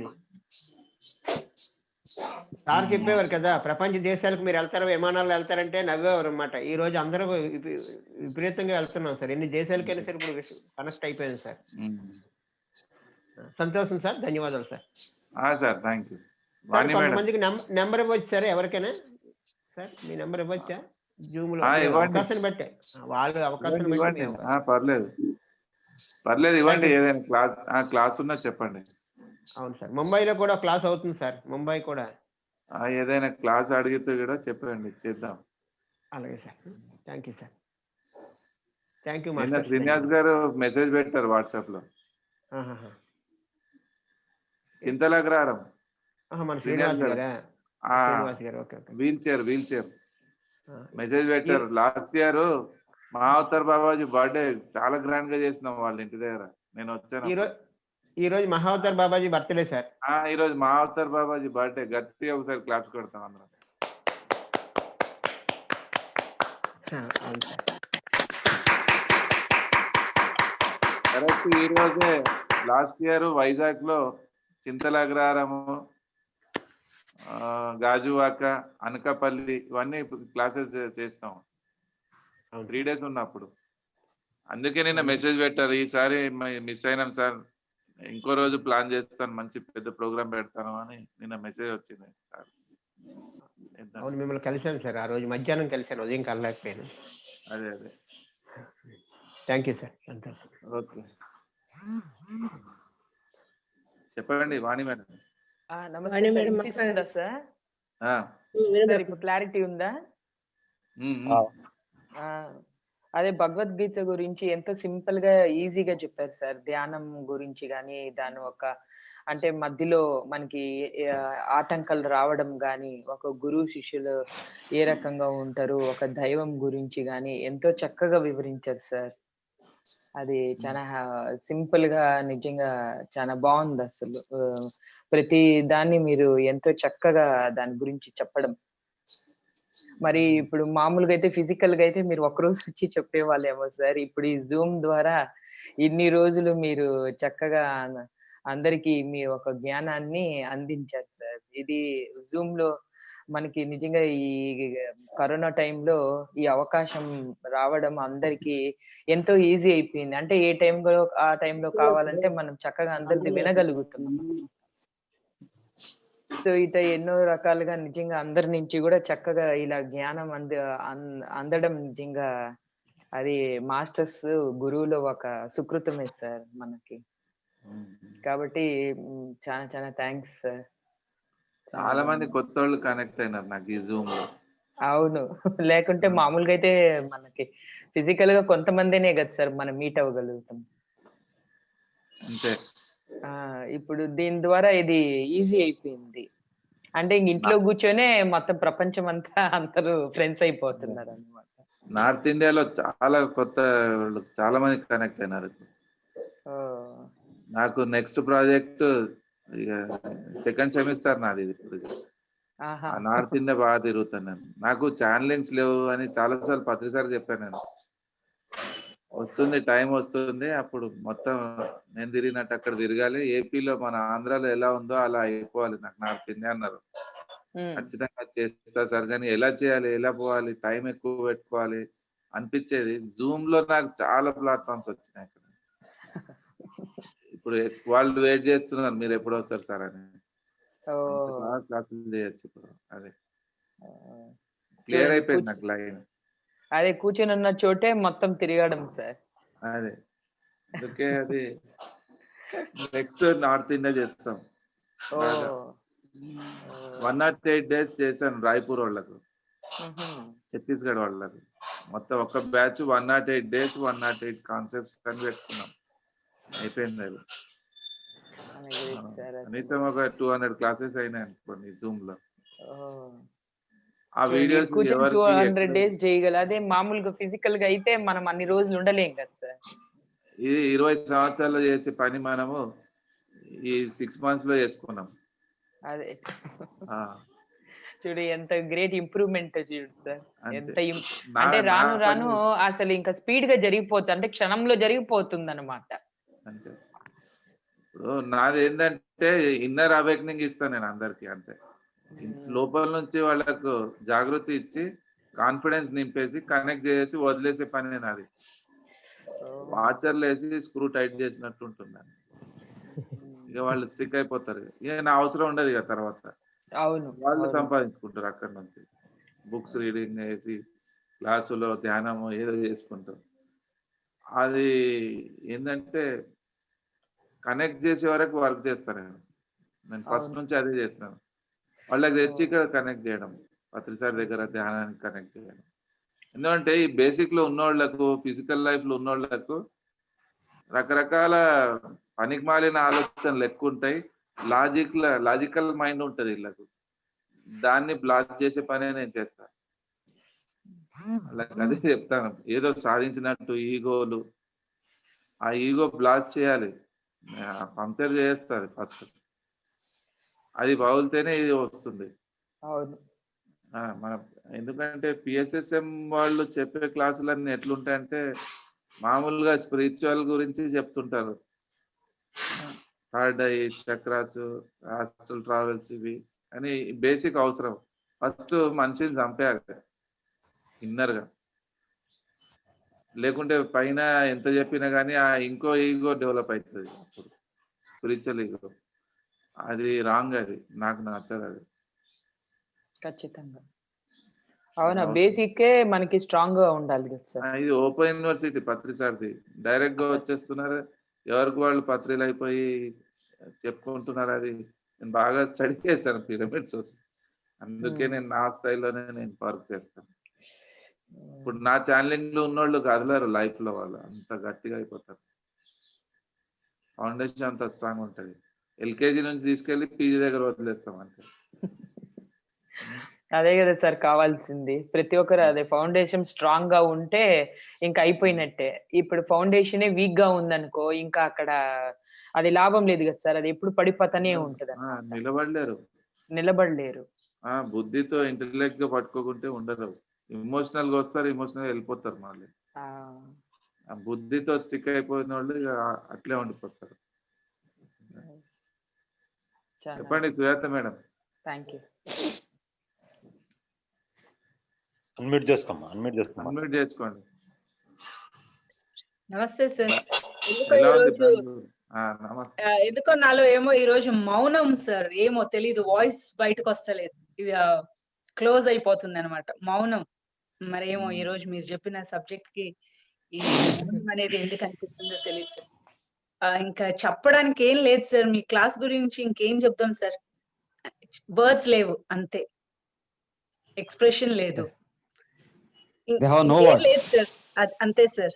సార్ చెప్పేవారు కదా, ప్రపంచ దేశాలకు మీరు వెళ్తారు, విమానాల్లో వెళ్తారంటే నవ్వేవారు అనమాట. ఈ రోజు అందరూ విపరీతంగా వెళ్తున్నాం సార్. ఎన్ని దేశాలకైనా సరే ఇప్పుడు కనెక్ట్ అయిపోయింది సార్. సంతోషం సార్, ధన్యవాదాలు సార్. Sir thank you. కొంతమందికి నెంబర్ ఇవ్వచ్చు సార్, ఎవరికైనా సార్ మీ నెంబర్ ఇవ్వచ్చా? జూమ్ లో అవకాశం బట్టే, వాళ్ళు అవకాశం ఇవ్వండి. పర్లేదు ఇవ్వండి, ఏదైనా క్లాస్ ఉన్నా చెప్పండి. అవును సార్, ముంబైలో కూడా క్లాస్ అవుతుంది సార్. ముంబై కూడా ఏదైనా క్లాస్ అడిగితే కూడా చెప్పండి, చేద్దాం. అలాగే sir, thank you sir. Thank you. Srinivas గారు మెసేజ్ పెట్టారు వాట్సాప్ లో. చింతలగ్రహారం మన శ్రీనివాస్ గారు వీల్ చైర్ మెసేజ్ పెట్టారు. Last year Mahavatar Babaji birthday చాలా గ్రాండ్ గా చేసినాం వాళ్ళ ఇంటి దగ్గర. నేను వచ్చాను. ఈ రోజు మహావతార్ బాబాజీ బర్త్డే సార్. ఈ రోజు మహావతార్ బాబాజీ బర్త్డే. గట్టిగా ఒకసారి క్లాప్స్ కొడతాం అందరం. అవును సార్. కరెక్ట్. ఈ రోజే లాస్ట్ ఇయర్ వైజాగ్ లో చింతలగ్రహారము, గాజువాక, అనకాపల్లి ఇవన్నీ క్లాసెస్ చేస్తాం. 3 days ఉన్నప్పుడు. అందుకే నిన్న మెసేజ్ పెట్టారు, ఈసారి మిస్ అయినాం సార్, ఇంకో రోజు ప్లాన్ చేస్తాను, మంచి పెద్ద ప్రోగ్రామ్ పెడతాను అని నిన్న మెసేజ్ వచ్చింది సార్. అవును, మిమ్మల్ని కలిశాను సార్. ఆ రోజు మధ్యాహ్నం కలిశాను, ఉదయం కలలేకపోయాను. అదే థ్యాంక్ యూ సార్. సంతోషం. ఓకే, చెప్పండి వాణి మేడం. నమస్తే వాణి సార్, మేడం వినిపిస్తుందా సార్? సార్ వినబడుతుంది. ఇప్పుడు క్లారిటీ ఉందా? అదే భగవద్గీత గురించి ఎంతో సింపుల్ గా ఈజీగా చెప్పారు సార్. ధ్యానం గురించి గాని, దాని ఒక అంటే మధ్యలో మనకి ఆటంకాలు రావడం గాని, ఒక గురువు శిష్యులు ఏ రకంగా ఉంటారు, ఒక దైవం గురించి గాని ఎంతో చక్కగా వివరించారు సార్. అది చాలా సింపుల్ గా నిజంగా చాలా బాగుంది అసలు. ప్రతి దాన్ని మీరు ఎంతో చక్కగా దాని గురించి చెప్పడం. మరి ఇప్పుడు మామూలుగా అయితే ఫిజికల్ గా అయితే మీరు ఒక్కరోజు వచ్చి చెప్పేవాళ్ళేమో సార్. ఇప్పుడు ఈ జూమ్ ద్వారా ఇన్ని రోజులు మీరు చక్కగా అందరికీ మీ ఒక జ్ఞానాన్ని అందించారు సార్. ఇది జూమ్ లో మనకి నిజంగా ఈ కరోనా టైంలో ఈ అవకాశం రావడం అందరికీ ఎంతో ఈజీ అయిపోయింది. అంటే ఏ టైంలో ఆ టైంలో కావాలంటే మనం చక్కగా అందరిది వినగలుగుతున్నాం. సో ఎన్నో రకాలుగా నిజంగా అందరి నుంచి కూడా చక్కగా ఇలా జ్ఞానం అందడం నిజంగా అది మాస్టర్స్ గురువులో ఒక సుకృతమే సార్ మనకి. కాబట్టి చాలా చాలా థ్యాంక్స్ సార్. చాలా మంది కొత్త వాళ్ళు కనెక్ట్ అయినారు నాకు ఈ జూమ్ లో. అవును, లేకుంటే మామూలుగా అయితే మనకి ఫిజికల్ గా కొంతమందినే కదా సార్ మనం మీట్ అవ్వగలుగుతాం. అంతే. ఇప్పుడు దీని ద్వారా ఇది ఈజీ అయిపోయింది. అంటే ఇంట్లో కూర్చొనే మొత్తం ప్రపంచం అంతా అందరూ ఫ్రెండ్స్ అయిపోతున్నారు అన్నమాట. నార్త్ ఇండియాలో చాలా కొత్త వాళ్ళు చాలా మంది కనెక్ట్ అయినారు. నాకు నెక్స్ట్ ప్రాజెక్ట్ ఇక సెకండ్ సెమిస్టర్ నాది ఇప్పుడు. నార్త్ ఇండియా బాగా తిరుగుతున్నాను. నాకు ఛానలింగ్స్ లేవు అని చాలాసార్లు ప్రతిసారి చెప్పాను నేను. వస్తుంది, టైం వస్తుంది, అప్పుడు మొత్తం నేను తిరిగినట్టు అక్కడ తిరగాలి. ఏపీలో మన ఆంధ్రాలో ఎలా ఉందో అలా అయిపోవాలి నాకు నార్త్ ఇండియా అన్నారు. ఖచ్చితంగా చేస్తా సార్, కానీ ఎలా చేయాలి, ఎలా పోవాలి, టైం ఎక్కువ పెట్టుకోవాలి అనిపించేది. జూమ్ లో నాకు చాలా ప్లాట్ఫామ్స్ వచ్చినాయి అక్కడ. ఇప్పుడు వాళ్ళు వెయిట్ చేస్తున్నారు, మీరు ఎప్పుడు వస్తారు సార్ అని. క్లాసులు చేయొచ్చు ఇప్పుడు. అదే క్లియర్ అయిపోయింది నాకు లైన్. అదే కూర్చొని ఉన్న చోటే మొత్తం తిరగడం సార్. అదే అందుకే అది నెక్స్ట్ నార్త్ ఇండియా చేస్తాం. 108 days చేశాను రాయ్పూర్ వాళ్ళకు, ఛత్తీస్గఢ్ వాళ్ళకు. మొత్తం ఒక బ్యాచ్ 108 days 108 కాన్సెప్ట్స్ అని పెట్టుకున్నాం. అయిపోయింది అది. కనీసం ఒక 200 క్లాసెస్ అయినాయి అనుకోండి జూమ్ లో. ఆ వీడియోస్ 200 days చేయగల. అదే మామూలుగా ఫిజికల్ గా అయితే మనం అన్ని రోజులు ఉండలేం కదా సార్. ఇది 20 సంవత్సరాల్లో చేసే పని మనము ఈ 6 months లో చేసుకున్నాం. అదే చూడు ఎంత గ్రేట్ ఇంప్రూవ్మెంట్ చూడు సార్. ఎంత అంటే రాను రాను అసలు ఇంకా స్పీడ్ గా జరిగిపోతుంది, అంటే క్షణంలో జరిగిపోతుంది అన్నమాట. అంతే. ఇప్పుడు నాది ఏంటంటే ఇన్నర్ అవేకనింగ్ ఇస్తాను నేను అందరికి. అంతే, లోపల నుంచి వాళ్ళకు జాగృతి ఇచ్చి కాన్ఫిడెన్స్ నింపేసి కనెక్ట్ చేసి వదిలేసే పని నాది. వాచర్లు వేసి స్క్రూ టైట్ చేసినట్టు ఉంటుంది. ఇక వాళ్ళు స్టిక్ అయిపోతారు. ఇక నా అవసరం ఉండదు ఇక తర్వాత. అవును, వాళ్ళు సంపాదించుకుంటారు అక్కడ నుంచి. బుక్స్ రీడింగ్ చేసి క్లాసులో ధ్యానము ఏదో చేసుకుంటారు. అది ఏంటంటే కనెక్ట్ చేసే వరకు వర్క్ చేస్తాను నేను ఫస్ట్ నుంచి అదే చేస్తాను. వాళ్ళకి తెచ్చి ఇక్కడ కనెక్ట్ చేయడం, పత్రిసారి దగ్గర ధ్యానానికి కనెక్ట్ చేయడం. ఎందుకంటే ఈ బేసిక్ లో ఉన్నోళ్లకు, ఫిజికల్ లైఫ్ లో ఉన్నోళ్లకు రకరకాల పనికి మాలిన ఆలోచనలు ఎక్కువ ఉంటాయి. లాజికల్ మైండ్ ఉంటది వీళ్ళకు. దాన్ని బ్లాక్ చేసే పనే నేను చేస్తాను. వాళ్ళకి అదే చెప్తాను, ఏదో సాధించినట్టు ఈగోలు, ఆ ఈగో బ్లాస్ట్ చేయాలి, పంక్చర్ చేస్తుంది ఫస్ట్. అది బాగులితేనే ఇది వస్తుంది. మన ఎందుకంటే పిఎస్ఎస్ఎం వాళ్ళు చెప్పే క్లాసులన్నీ ఎట్లుంటాయంటే మామూలుగా స్పిరిచువల్ గురించి చెప్తుంటారు. Third I, chakras, hostel travels ఇవి అని బేసిక్ అవసరం. ఫస్ట్ మనిషిని చంపేయాలి ఇన్నర్గా, లేకుంటే పైన ఎంత చెప్పినా కానీ ఆ ఇంకో ఈగో డెవలప్ అవుతుంది. అప్పుడు స్పిరిచువల్ ఈగో అది రాంగ్, అది నాకు నచ్చదు. అది ఖచ్చితంగా అవునా, బేసిక్కే మనకి స్ట్రాంగ్ గా ఉండాలి కదా సార్. ఇది ఓపెన్ యూనివర్సిటీ పత్రి సార్ది, డైరెక్ట్ గా వచ్చేస్తున్నారు, ఎవరికి వాళ్ళు పత్రిలు అయిపోయి చెప్పుకుంటున్నారు. అది నేను బాగా స్టడీ చేశాను పిరమిడ్స్, అందుకే నేను నా స్టైల్లోనే నేను వర్క్ చేస్తాను. ఇప్పుడు నా ఛానలింగ్ లో ఉన్నోళ్ళు కదలరు లైఫ్ లో, వాళ్ళు అంత గట్టిగా అయిపోతారు. ఫౌండేషన్ అంత స్ట్రాంగ్ ఉంటుంది. ఎల్కేజీ నుంచి తీసుకెళ్లి పీజీ దగ్గర వదిలేస్తాం అంతే. అదే కదా సార్ కావాల్సింది, ప్రతి ఒక్కరు అదే. ఫౌండేషన్ స్ట్రాంగ్ గా ఉంటే ఇంకా అయిపోయినట్టే. ఇప్పుడు ఫౌండేషన్ వీక్ గా ఉందనుకో ఇంకా అక్కడ అది లాభం లేదు కదా సార్, అది ఎప్పుడు పడిపోతానే ఉంటది. నిలబడలేరు. బుద్ధితో ఇంటెలెక్ట్ గా పట్టుకోకుంటే ఉండరు, ఇమోషనల్ గా వస్తారు, ఇమోషనల్ వెళ్ళిపోతారు. మళ్ళీ బుద్ధితో స్టిక్ అయిపోయిన వాళ్ళు అట్లే ఉండిపోతారు. చెప్పండి Sujatha madam. Thank you. Unmute చేసుకోండి. నమస్తే సార్. ఎందుకో నాలో ఏమో ఈ రోజు మౌనం సార్, ఏమో తెలీదు, వాయిస్ బయటకు వస్తలేదు, ఇది క్లోజ్ అయిపోతుంది అనమాట, మౌనం. మరేమో ఈ రోజు మీరు చెప్పిన సబ్జెక్ట్ కి ఈ మౌనం అనేది ఎందుకు అనిపిస్తుందో తెలియదు సార్. ఇంకా చెప్పడానికి ఏం లేదు సార్, మీ క్లాస్ గురించి ఇంకేం చెప్తాం సార్, వర్డ్స్ లేవు, అంతే, ఎక్స్ప్రెషన్ లేదు, లేదు సార్, అంతే సార్.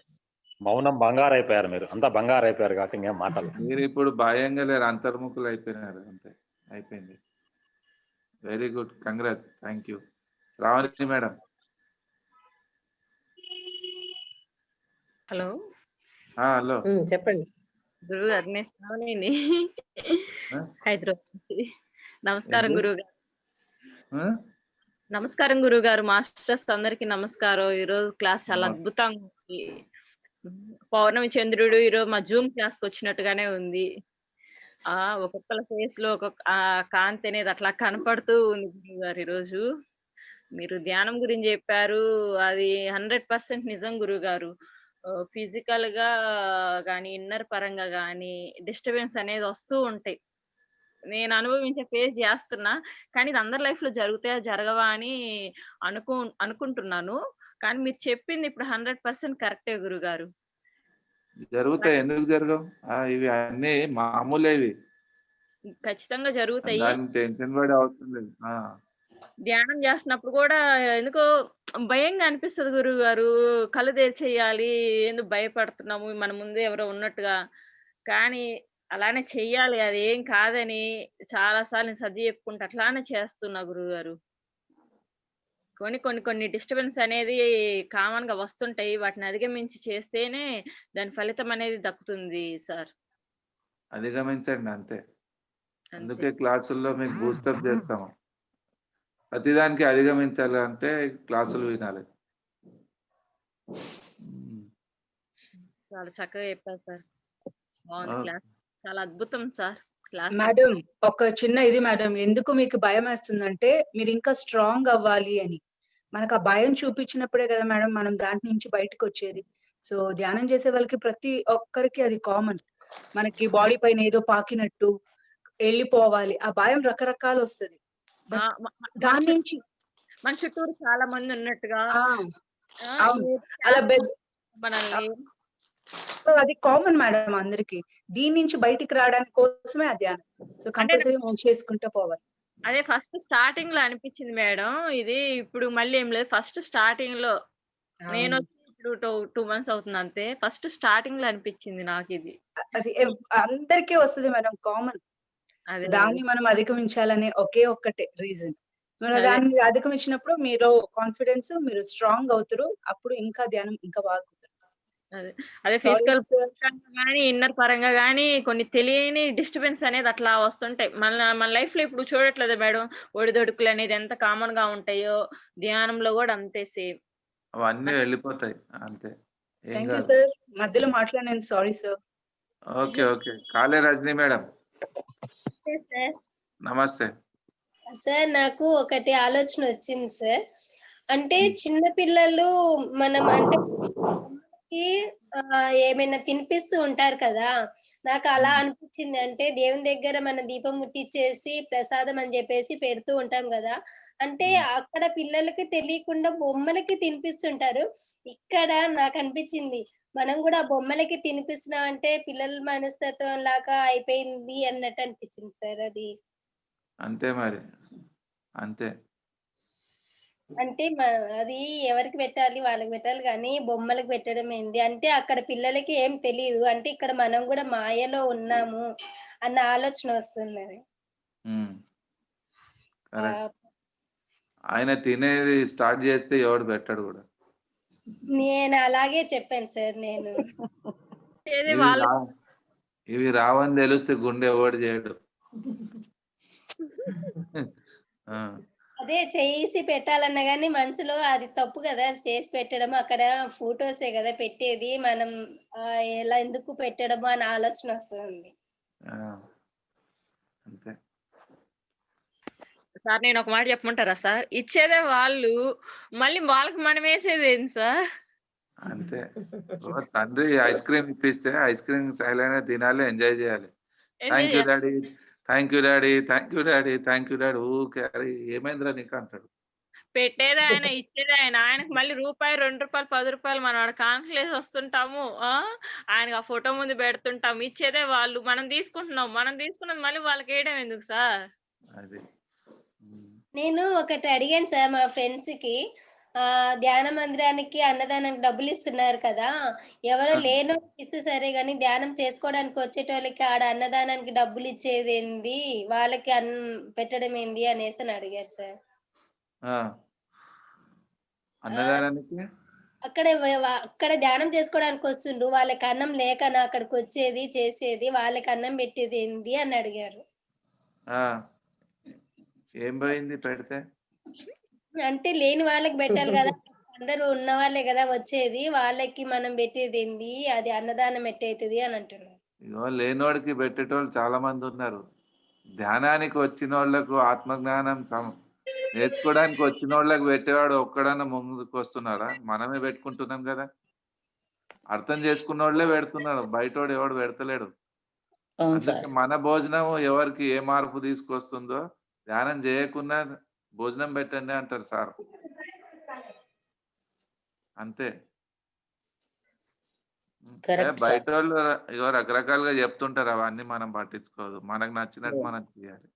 మౌనం బంగారు అయిపోయారు మీరు, అంతా బంగారు అయిపోయారు కాబట్టి ఇంకేం మాటలు. మీరు ఇప్పుడు భయంగా లేరు, అంతర్ముఖులు అయిపోయినారు, అంతే అయిపోయింది. Very good, congrats, thank you. Shravani madam. Hello hello చెప్పండి. గురువు గారు, నేను శ్రావణిని, హైదరాబాద్. నమస్కారం గురువు గారు. నమస్కారం గురువు గారు, మాస్టర్స్ అందరికి నమస్కారం. ఈరోజు క్లాస్ చాలా అద్భుతంగా ఉంది. పౌర్ణమి చంద్రుడు ఈరోజు మా జూమ్ క్లాస్ కి వచ్చినట్టుగానే ఉంది. ఒక్కొక్కల ఫేస్ లో ఒక్కొక్క కాంతి అనేది అట్లా కనపడుతూ ఉంది గురువు గారు. ఈరోజు మీరు ధ్యానం గురించి చెప్పారు, అది 100% నిజం గురువు గారు. ఫిజికల్ గా గాని ఇన్నర్ పరంగా గాని డిస్టర్బెన్స్ అనేది వస్తూ ఉంటాయి. నేను అనుభవించే ఫేస్ చేస్తున్నా, కానీ ఇది అందరి లైఫ్ లో జరుగుతాయా జరగవా అని అనుకుంటున్నాను. కానీ మీరు చెప్పింది ఇప్పుడు 100% కరెక్టే గురుగారు. జరుగుతాయి, ఎందుకు జరగవు? ఇవి అన్ని మామూలేవి, ఖచ్చితంగా జరుగుతాయి. టెన్షన్ పడే అవసరం లేదు. ధ్యానం చేస్తున్నప్పుడు కూడా ఎందుకో భయంగా అనిపిస్తుంది గురువు గారు, కళ్ళు తెరిచేయాలి, ఎందుకు భయపడుతున్నాము, మన ముందే ఎవరో ఉన్నట్టుగా. కానీ అలానే చెయ్యాలి, అది ఏం కాదని చాలా సార్లు సర్ది చెప్పుకుంటూ అట్లానే చేస్తున్నా గురువు గారు. కొన్ని డిస్టర్బెన్స్ అనేది కామన్ గా వస్తుంటాయి, వాటిని అధిగమించి చేస్తేనే దాని ఫలితం అనేది దక్కుతుంది సార్. అధిగమించండి అంతే. అందుకే క్లాసుల్లో మీకు బూస్టప్ చేస్తాము. ప్రతిదానికి అధిగమించాలి అంటే క్లాసులు వినాలి. చాలా చక్కగా చెప్పారు సార్, బాగుంది క్లాస్, చాలా అద్భుతం సార్ క్లాస్. మేడం, ఒక చిన్న ఇది మేడం, ఎందుకు మీకు భయం వేస్తుందంటే మీరు ఇంకా స్ట్రాంగ్ అవ్వాలి అని. మనకు ఆ భయం చూపించినప్పుడే కదా మేడం మనం దాంట్ నుంచి బయటకు వచ్చేది. సో ధ్యానం చేసే వాళ్ళకి ప్రతి ఒక్కరికి అది కామన్, మనకి బాడీ పైన ఏదో పాకినట్టు వెళ్ళిపోవాలి, ఆ భయం రకరకాలు వస్తుంది. దాని నుంచి మన చుట్టూరు చాలా మంది ఉన్నట్టుగా అలా మనల్ని, అది కామన్ మేడం అందరికి. దీని నుంచి బయటికి రావడానికి కోసమే ఆ ధ్యానం. సో కంపల్సరీ మనం చేసుకుంటూ పోవాలి. అదే ఫస్ట్ స్టార్టింగ్ లో అనిపించింది మేడం, ఇది ఇప్పుడు మళ్ళీ ఏం లేదు. ఫస్ట్ స్టార్టింగ్ లో నేను ఇప్పుడు 2 months అవుతుంది అంతే. ఫస్ట్ స్టార్టింగ్ లో అనిపించింది నాకు ఇది. అది అందరికీ వస్తుంది మేడం, కామన్. దాన్ని మనం అధిగమించాలనే ఒకే ఒక్కటే రీజన్. మనం దాన్ని అధిగమించినప్పుడు మీరు కాన్ఫిడెన్స్, మీరు స్ట్రాంగ్ అవుతారు, అప్పుడు ఇంకా ధ్యానం ఇంకా బాగా కుదురుతుంది. అదే సారీ ఫిజికల్ సార్. కానీ ఇన్నర్ పరంగా కానీ కొన్ని తెలియని డిస్టర్బెన్స్ అనేది అట్లా వస్తుంటాయి. మన లైఫ్ లో ఇప్పుడు చూడట్లేదు మేడం, ఒడిదొడుకులు అనేది ఎంత కామన్ గా ఉంటాయో ధ్యానంలో కూడా అంతే సేమ్. అవన్నీ వెళ్ళిపోతాయి అంతే, ఏం థ్యాంక్ యూ కాదు. సార్. మధ్యలో మాట్లాడినందుకు sorry sir. Okay okay. Kale Rajani madam, sir నమస్తే. సార్ నాకు ఒకటి ఆలోచన వచ్చింది సార్. అంటే చిన్న పిల్లలు మనం అంటే ఏమైనా తినిపిస్తూ ఉంటారు కదా, నాకు అలా అనిపించింది. అంటే దేవుని దగ్గర మన దీపం ముట్టించేసి ప్రసాదం అని చెప్పేసి పెడుతూ ఉంటాం కదా, అంటే అక్కడ పిల్లలకి తెలియకుండా బొమ్మలకి తినిపిస్తుంటారు. ఇక్కడ నాకు అనిపించింది మనం కూడా బొమ్మలకి తినిపిస్తున్నాం అంటే పిల్లల మనస్తత్వం లాగా అయిపోయింది అన్నట్టు అనిపించింది సార్. అది అంతే మరి, అంతే. అంటే అది ఎవరికి పెట్టాలి వాళ్ళకి పెట్టాలి కానీ బొమ్మలకు పెట్టడం ఏంది అంటే అక్కడ పిల్లలకి ఏం తెలియదు. అంటే ఇక్కడ మనం కూడా మాయలో ఉన్నాము అన్న ఆలోచన వస్తుంది. ఆయన తినేది స్టార్ట్ చేస్తే ఎవడు పెట్టాడు కూడా. నేను అలాగే చెప్పాను సార్. నేను ఇవి రావని తెలిస్తే గుండె ఎవడు చేయడు. అదే చేసి పెట్టాలన్నా గానీ మనసులో అది తప్పు కదా చేసి పెట్టడం. అక్కడ ఫోటోసే కదా పెట్టేది, మనం ఎలా ఎందుకు పెట్టడము అని ఆలోచన వస్తుంది. అంతే సార్ నేను ఒక మాట చెప్పమంటారా సార్? ఇచ్చేదే వాళ్ళు, మళ్ళీ వాళ్ళకి మనం వేసేది ఏంటి సార్? అంతే. తండ్రి ఐస్ క్రీమ్ ఇప్పిస్తే ఐస్ క్రీమ్ సైలెంట్ గా తినాలి, ఎంజాయ్ చేయాలి. Thank you daddy, thank you daddy, thank you daddy, thank you daddy. ఊకే ఏమైందిరా నీకు అంటాడు. పెట్టేది ఆయన, ఇచ్చేది ఆయన. ఆయనకు మళ్ళీ రూపాయి, 2 రూపాయలు, 10 రూపాయలు మనం ఆడ కాంక్లేసి వస్తుంటాము. ఆయనకు ఆ ఫోటో ముందు పెడుతుంటాం. ఇచ్చేదే వాళ్ళు, మనం తీసుకుంటున్నాం. మనం తీసుకున్నది మళ్ళీ వాళ్ళకి వేయడం ఎందుకు సార్? అది నేను ఒకటి అడిగాను సార్ మా ఫ్రెండ్స్ కి, ధ్యాన మందిరానికి అన్నదానానికి డబ్బులు ఇస్తున్నారు కదా, ఎవరో లేనో ఇస్తే సరే గాని ధ్యానం చేసుకోవడానికి వచ్చేటోళ్ళకి ఆడ అన్నదానానికి డబ్బులు ఇచ్చేది ఏంది, వాళ్ళకి పెట్టడం ఏంది అనేసి అని అడిగారు సార్. అన్నదానానికి అక్కడ ధ్యానం చేసుకోవడానికి వస్తుండ్రు, వాళ్ళకి అన్నం లేకనా అక్కడికి వచ్చేది చేసేది, వాళ్ళకి అన్నం పెట్టేది ఏంది అని అడిగారు. ఏం పోయింది పెడితే? అంటే లేని వాళ్ళకి పెట్టాలి కదా, అందరూ ఉన్న వాళ్ళే కదా వచ్చేది, వాళ్ళకి మనం పెట్టేది ఏంది, అది అన్నదానం ఎట్టయితది అని అంటున్నారు. ఇగో లేనోడికి పెట్టేటోళ్ళు చాలా మంది ఉన్నారు. ధ్యానానికి వచ్చిన వాళ్ళకు ఆత్మజ్ఞానం నేర్చుకోవడానికి వచ్చిన వాళ్ళకి పెట్టేవాడు ఒక్కడన్నా ముందుకు వస్తున్నారా? మనమే పెట్టుకుంటున్నాం కదా. అర్థం చేసుకున్న వాళ్ళే పెడుతున్నాడు, బయటోడు ఎవడు పెడతలేడు. అందుకే మన భోజనం ఎవరికి ఏ మార్పు తీసుకొస్తుందో ధ్యానం చేయకున్నా భోజనం పెట్టండి అంటారు సార్. అంతే. బయట వాళ్ళు ఇగో రకరకాలుగా చెప్తుంటారు, అవన్నీ మనం పట్టించుకోదు. మనకు నచ్చినట్టు మనం చేయాలి.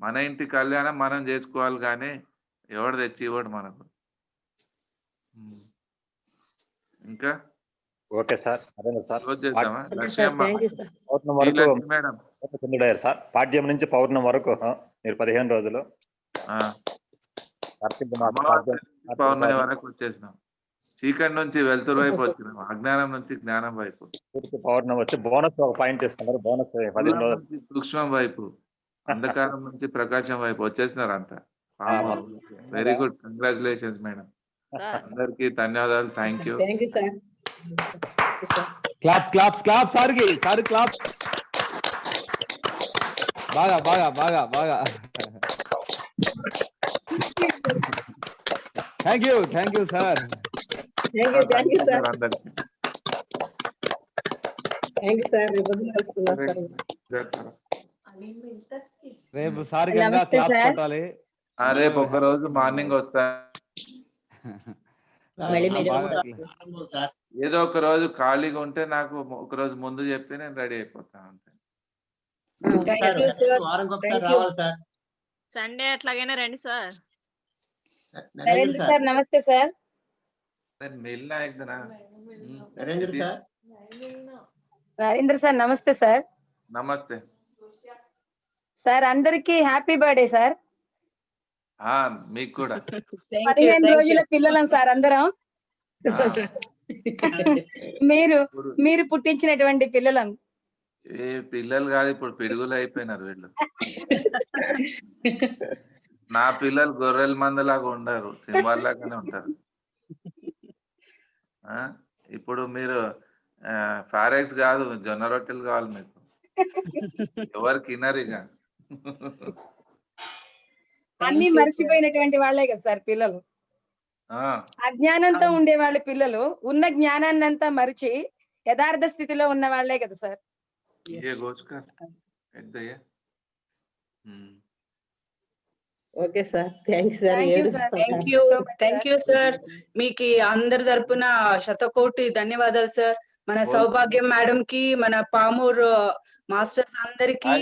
మన ఇంటి కళ్యాణం మనం చేసుకోవాలి కానీ ఎవడు తెచ్చి ఇవ్వడు మనకు. ఇంకా ఓకే సార్, అదే సార్. చేద్దామా? మేడం చంద్రుడయ్యారు సార్, పాడ్యం నుంచి పౌర్ణం వరకు మీరు 15 రోజులు పౌర్ణమి వరకు వచ్చేసినాం. చీకటి నుంచి వెలుతురు వైపు వచ్చినాం, అజ్ఞానం నుంచి జ్ఞానం వైపు. పౌర్ణమి వచ్చి బోనస్ ఒక పాయింట్ ఇస్తున్నారు. బోనస్ 15 రోజులు సూక్ష్మం వైపు, అంధకారం నుంచి ప్రకాశం వైపు వచ్చేసినారు అంతా. Very good, congratulations madam. అందరికి ధన్యవాదాలు. Thank you. Clap clap clap సార్కి, సార్ క్లాప్. బాగా బాగా బాగా బాగా. Thank you sir. Thank you sir. రేపు సార్ కింద క్లాప్స్ కొట్టాలి. రేపు ఒక రోజు మార్నింగ్ వస్తా, ఏదో ఒక రోజు ఖాళీగా ఉంటే నాకు ఒక రోజు ముందు చెప్తే నేను రెడీ అయిపోతాను అంతే. సండే అట్లాగైనా రండి సార్. సార్ నమస్తే సార్. నరేంద్ర సార్ నమస్తే సార్. నమస్తే సార్, అందరికి హ్యాపీ బర్త్డే సార్. మీకు కూడా 15 రోజుల పిల్లలం సార్ అందరం. మీరు మీరు పుట్టించినటువంటి పిల్లలం. ఏ పిల్లలు కాదు, ఇప్పుడు పిడుగులు అయిపోయినారు వీళ్ళు. నా పిల్లలు గొర్రెల మందలాగా ఉండరు, సింహాల్ లాగానే ఉంటారు. ఇప్పుడు మీరు ఫారెక్స్ కాదు, జొన్న రొట్టెలు కావాలి మీకు. ఎవరికి వినరు ఇక. అన్ని మర్చిపోయినటువంటి వాళ్ళే కదా సార్ పిల్లలు. అజ్ఞానంతో ఉండే వాళ్ళ పిల్లలు ఉన్న జ్ఞానాన్ని అంతా మరిచి యథార్థ స్థితిలో ఉన్న వాళ్ళే కదా sir. Okay sir, thanks sir. Thank you sir. మీకు అందరి తరపున శతకోటి ధన్యవాదాలు సార్. మన సౌభాగ్యం మేడం కి, మన పామూరు మాస్టర్స్ అందరికి,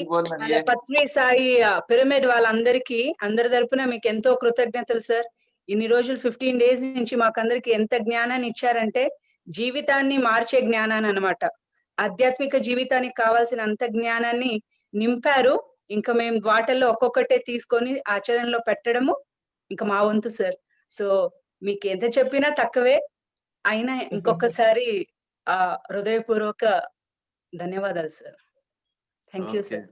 మన పత్రి సాయి పిరమిడ్ వాళ్ళందరికీ అందరి తరపున మీకు ఎంతో కృతజ్ఞతలు సార్. ఇన్ని రోజులు 15 days నుంచి మాకందరికి ఎంత జ్ఞానాన్ని ఇచ్చారంటే, జీవితాన్ని మార్చే జ్ఞానాన్ని అన్నమాట. ఆధ్యాత్మిక జీవితానికి కావాల్సిన అంత జ్ఞానాన్ని నింపారు. ఇంకా మేము వాటిల్లో ఒక్కొక్కటే తీసుకొని ఆచరణలో పెట్టడము ఇంకా మా వంతు సార్. సో మీకు ఎంత చెప్పినా తక్కువే. అయినా ఇంకొకసారి హృదయపూర్వక ధన్యవాదాలు sir. Thank you sir.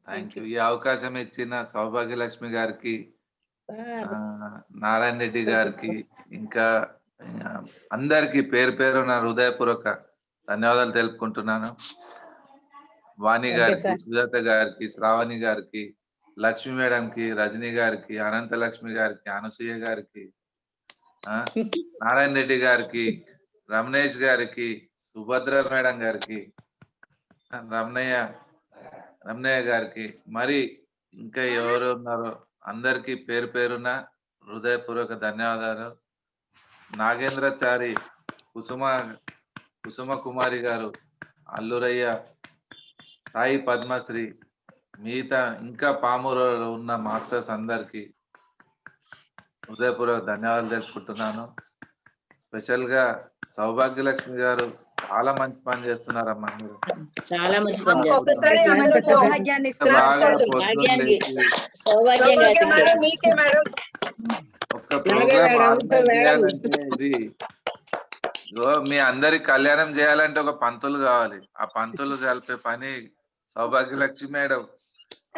Thank you. ఈ అవకాశం ఇచ్చిన సౌభాగ్యలక్ష్మి గారికి, నారాయణ రెడ్డి గారికి, ఇంకా అందరికి పేరు పేరు నా హృదయపూర్వక ధన్యవాదాలు తెలుపుకుంటున్నాను. వాణి గారికి, సుజాత గారికి, శ్రావణి గారికి, లక్ష్మి మేడంకి, రజనీ గారికి, అనంత లక్ష్మి గారికి, అనసూయ గారికి, నారాయణ రెడ్డి గారికి, రమణేష్ గారికి, సుభద్ర మేడం గారికి, రమణయ్య గారికి, మరి ఇంకా ఎవరు ఉన్నారో అందరికి పేరు పేరున హృదయపూర్వక ధన్యవాదాలు. నాగేంద్రచారి, కుసుమ కుమారి గారు, అల్లురయ్య, సాయి పద్మశ్రీ, మిగతా ఇంకా పామూరులో ఉన్న మాస్టర్స్ అందరికి హృదయపూర్వక ధన్యవాదాలు తెలుపుకుంటున్నాను. స్పెషల్ గా సౌభాగ్యలక్ష్మి గారు చాలా మంచి పని చేస్తున్నారమ్మా. మీరు చాలా మంచి పని ఒక్క ప్రోగ్రామ్ చేయాలంటే ఇది మీ అందరి కళ్యాణం చేయాలంటే ఒక పంతులు కావాలి. ఆ పంతులు కలిపే పని సౌభాగ్యలక్ష్మి మేడం.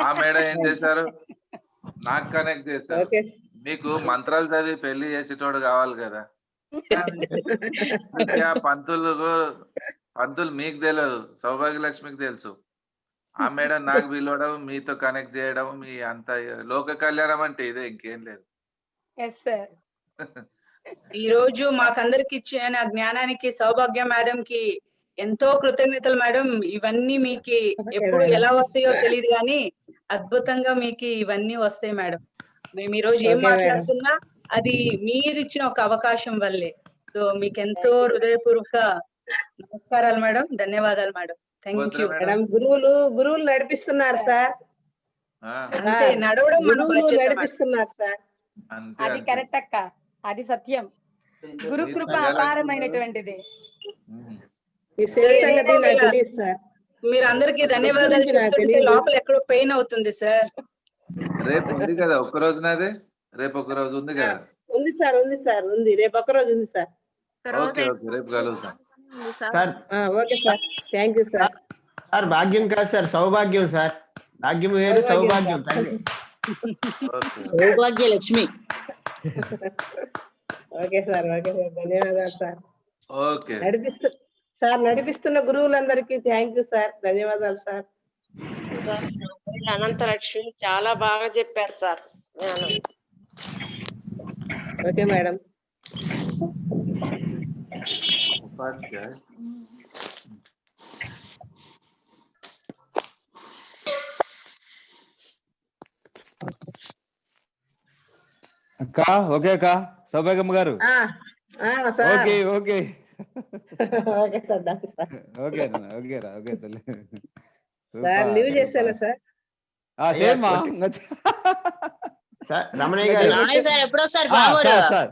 ఆ మేడం ఏం చేశారు, నాకు కనెక్ట్ చేశారు. మీకు మంత్రాలు చదివి పెళ్లి చేసేటోడు కావాలి కదా. ఆ పంతులు మీకు తెలియదు, సౌభాగ్యలక్ష్మికి తెలుసు. ఆ మేడం నాకు పిలవడం, మీతో కనెక్ట్ చేయడం, మీ అంత లోక కళ్యాణం అంటే ఇదే, ఇంకేం లేదు. ఈ రోజు మాకందరికి ఇచ్చిన జ్ఞానానికి సౌభాగ్య మేడం కి ఎంతో కృతజ్ఞతలు మేడం. ఇవన్నీ మీకు ఎప్పుడు ఎలా వస్తాయో తెలియదు కానీ అద్భుతంగా మీకు ఇవన్నీ వస్తాయి మేడం. మేము ఈ రోజు ఏం మాట్లాడుతున్నా అది మీరు ఇచ్చిన ఒక అవకాశం వల్లే. సో మీకు ఎంతో హృదయపూర్వక నమస్కారాలు మేడం, ధన్యవాదాలు మేడం. Thank you madam. గురువులు నడిపిస్తున్నారు సార్. అంతే, నడవడం నడిపిస్తున్నారు సార్. అది కరెక్ట్ అక్క, అది సత్యం. గురు కృప అపారమైనటువంటిది. మీరు అందరికీ ధన్యవాదాలు చెప్తుంటే లోపల ఎక్కడో పెయిన్ అవుతుంది సార్. రేపు ఉంది కదా ఒక్క రోజునది, రేపు ఒక రోజు ఉంది కదా. ఉంది సార్, ఉంది. రేపు ఒక రోజు ఉంది సార్. ఓకే, రేపు కలుగుతాం sir. Okay sir, thank you sir. Sir Bhagyam కాదు సార్, సౌభాగ్యం సార్. భాగ్యం వేరు, సౌభాగ్యం తల్లి. సౌభాగ్య లక్ష్మి. ఓకే సార్, ధన్యవాదాలు సార్. ఓకే, నడిపిస్తున్న గురువులందరికీ థ్యాంక్ యూ సార్, ధన్యవాదాలు సార్. అనంతలక్ష్మి చాలా బాగా చెప్పారు సార్. Okay madam. అక్క ఓకే అక్క, సౌభాగ్యమ్మ గారు okay okay okay sir, okay ఓకేరా, ఓకే తల్లి. సార్ లీవ్ చేశాను సార్. రమణయ్య గారు సార్ ఎప్పుడో సార్ సార్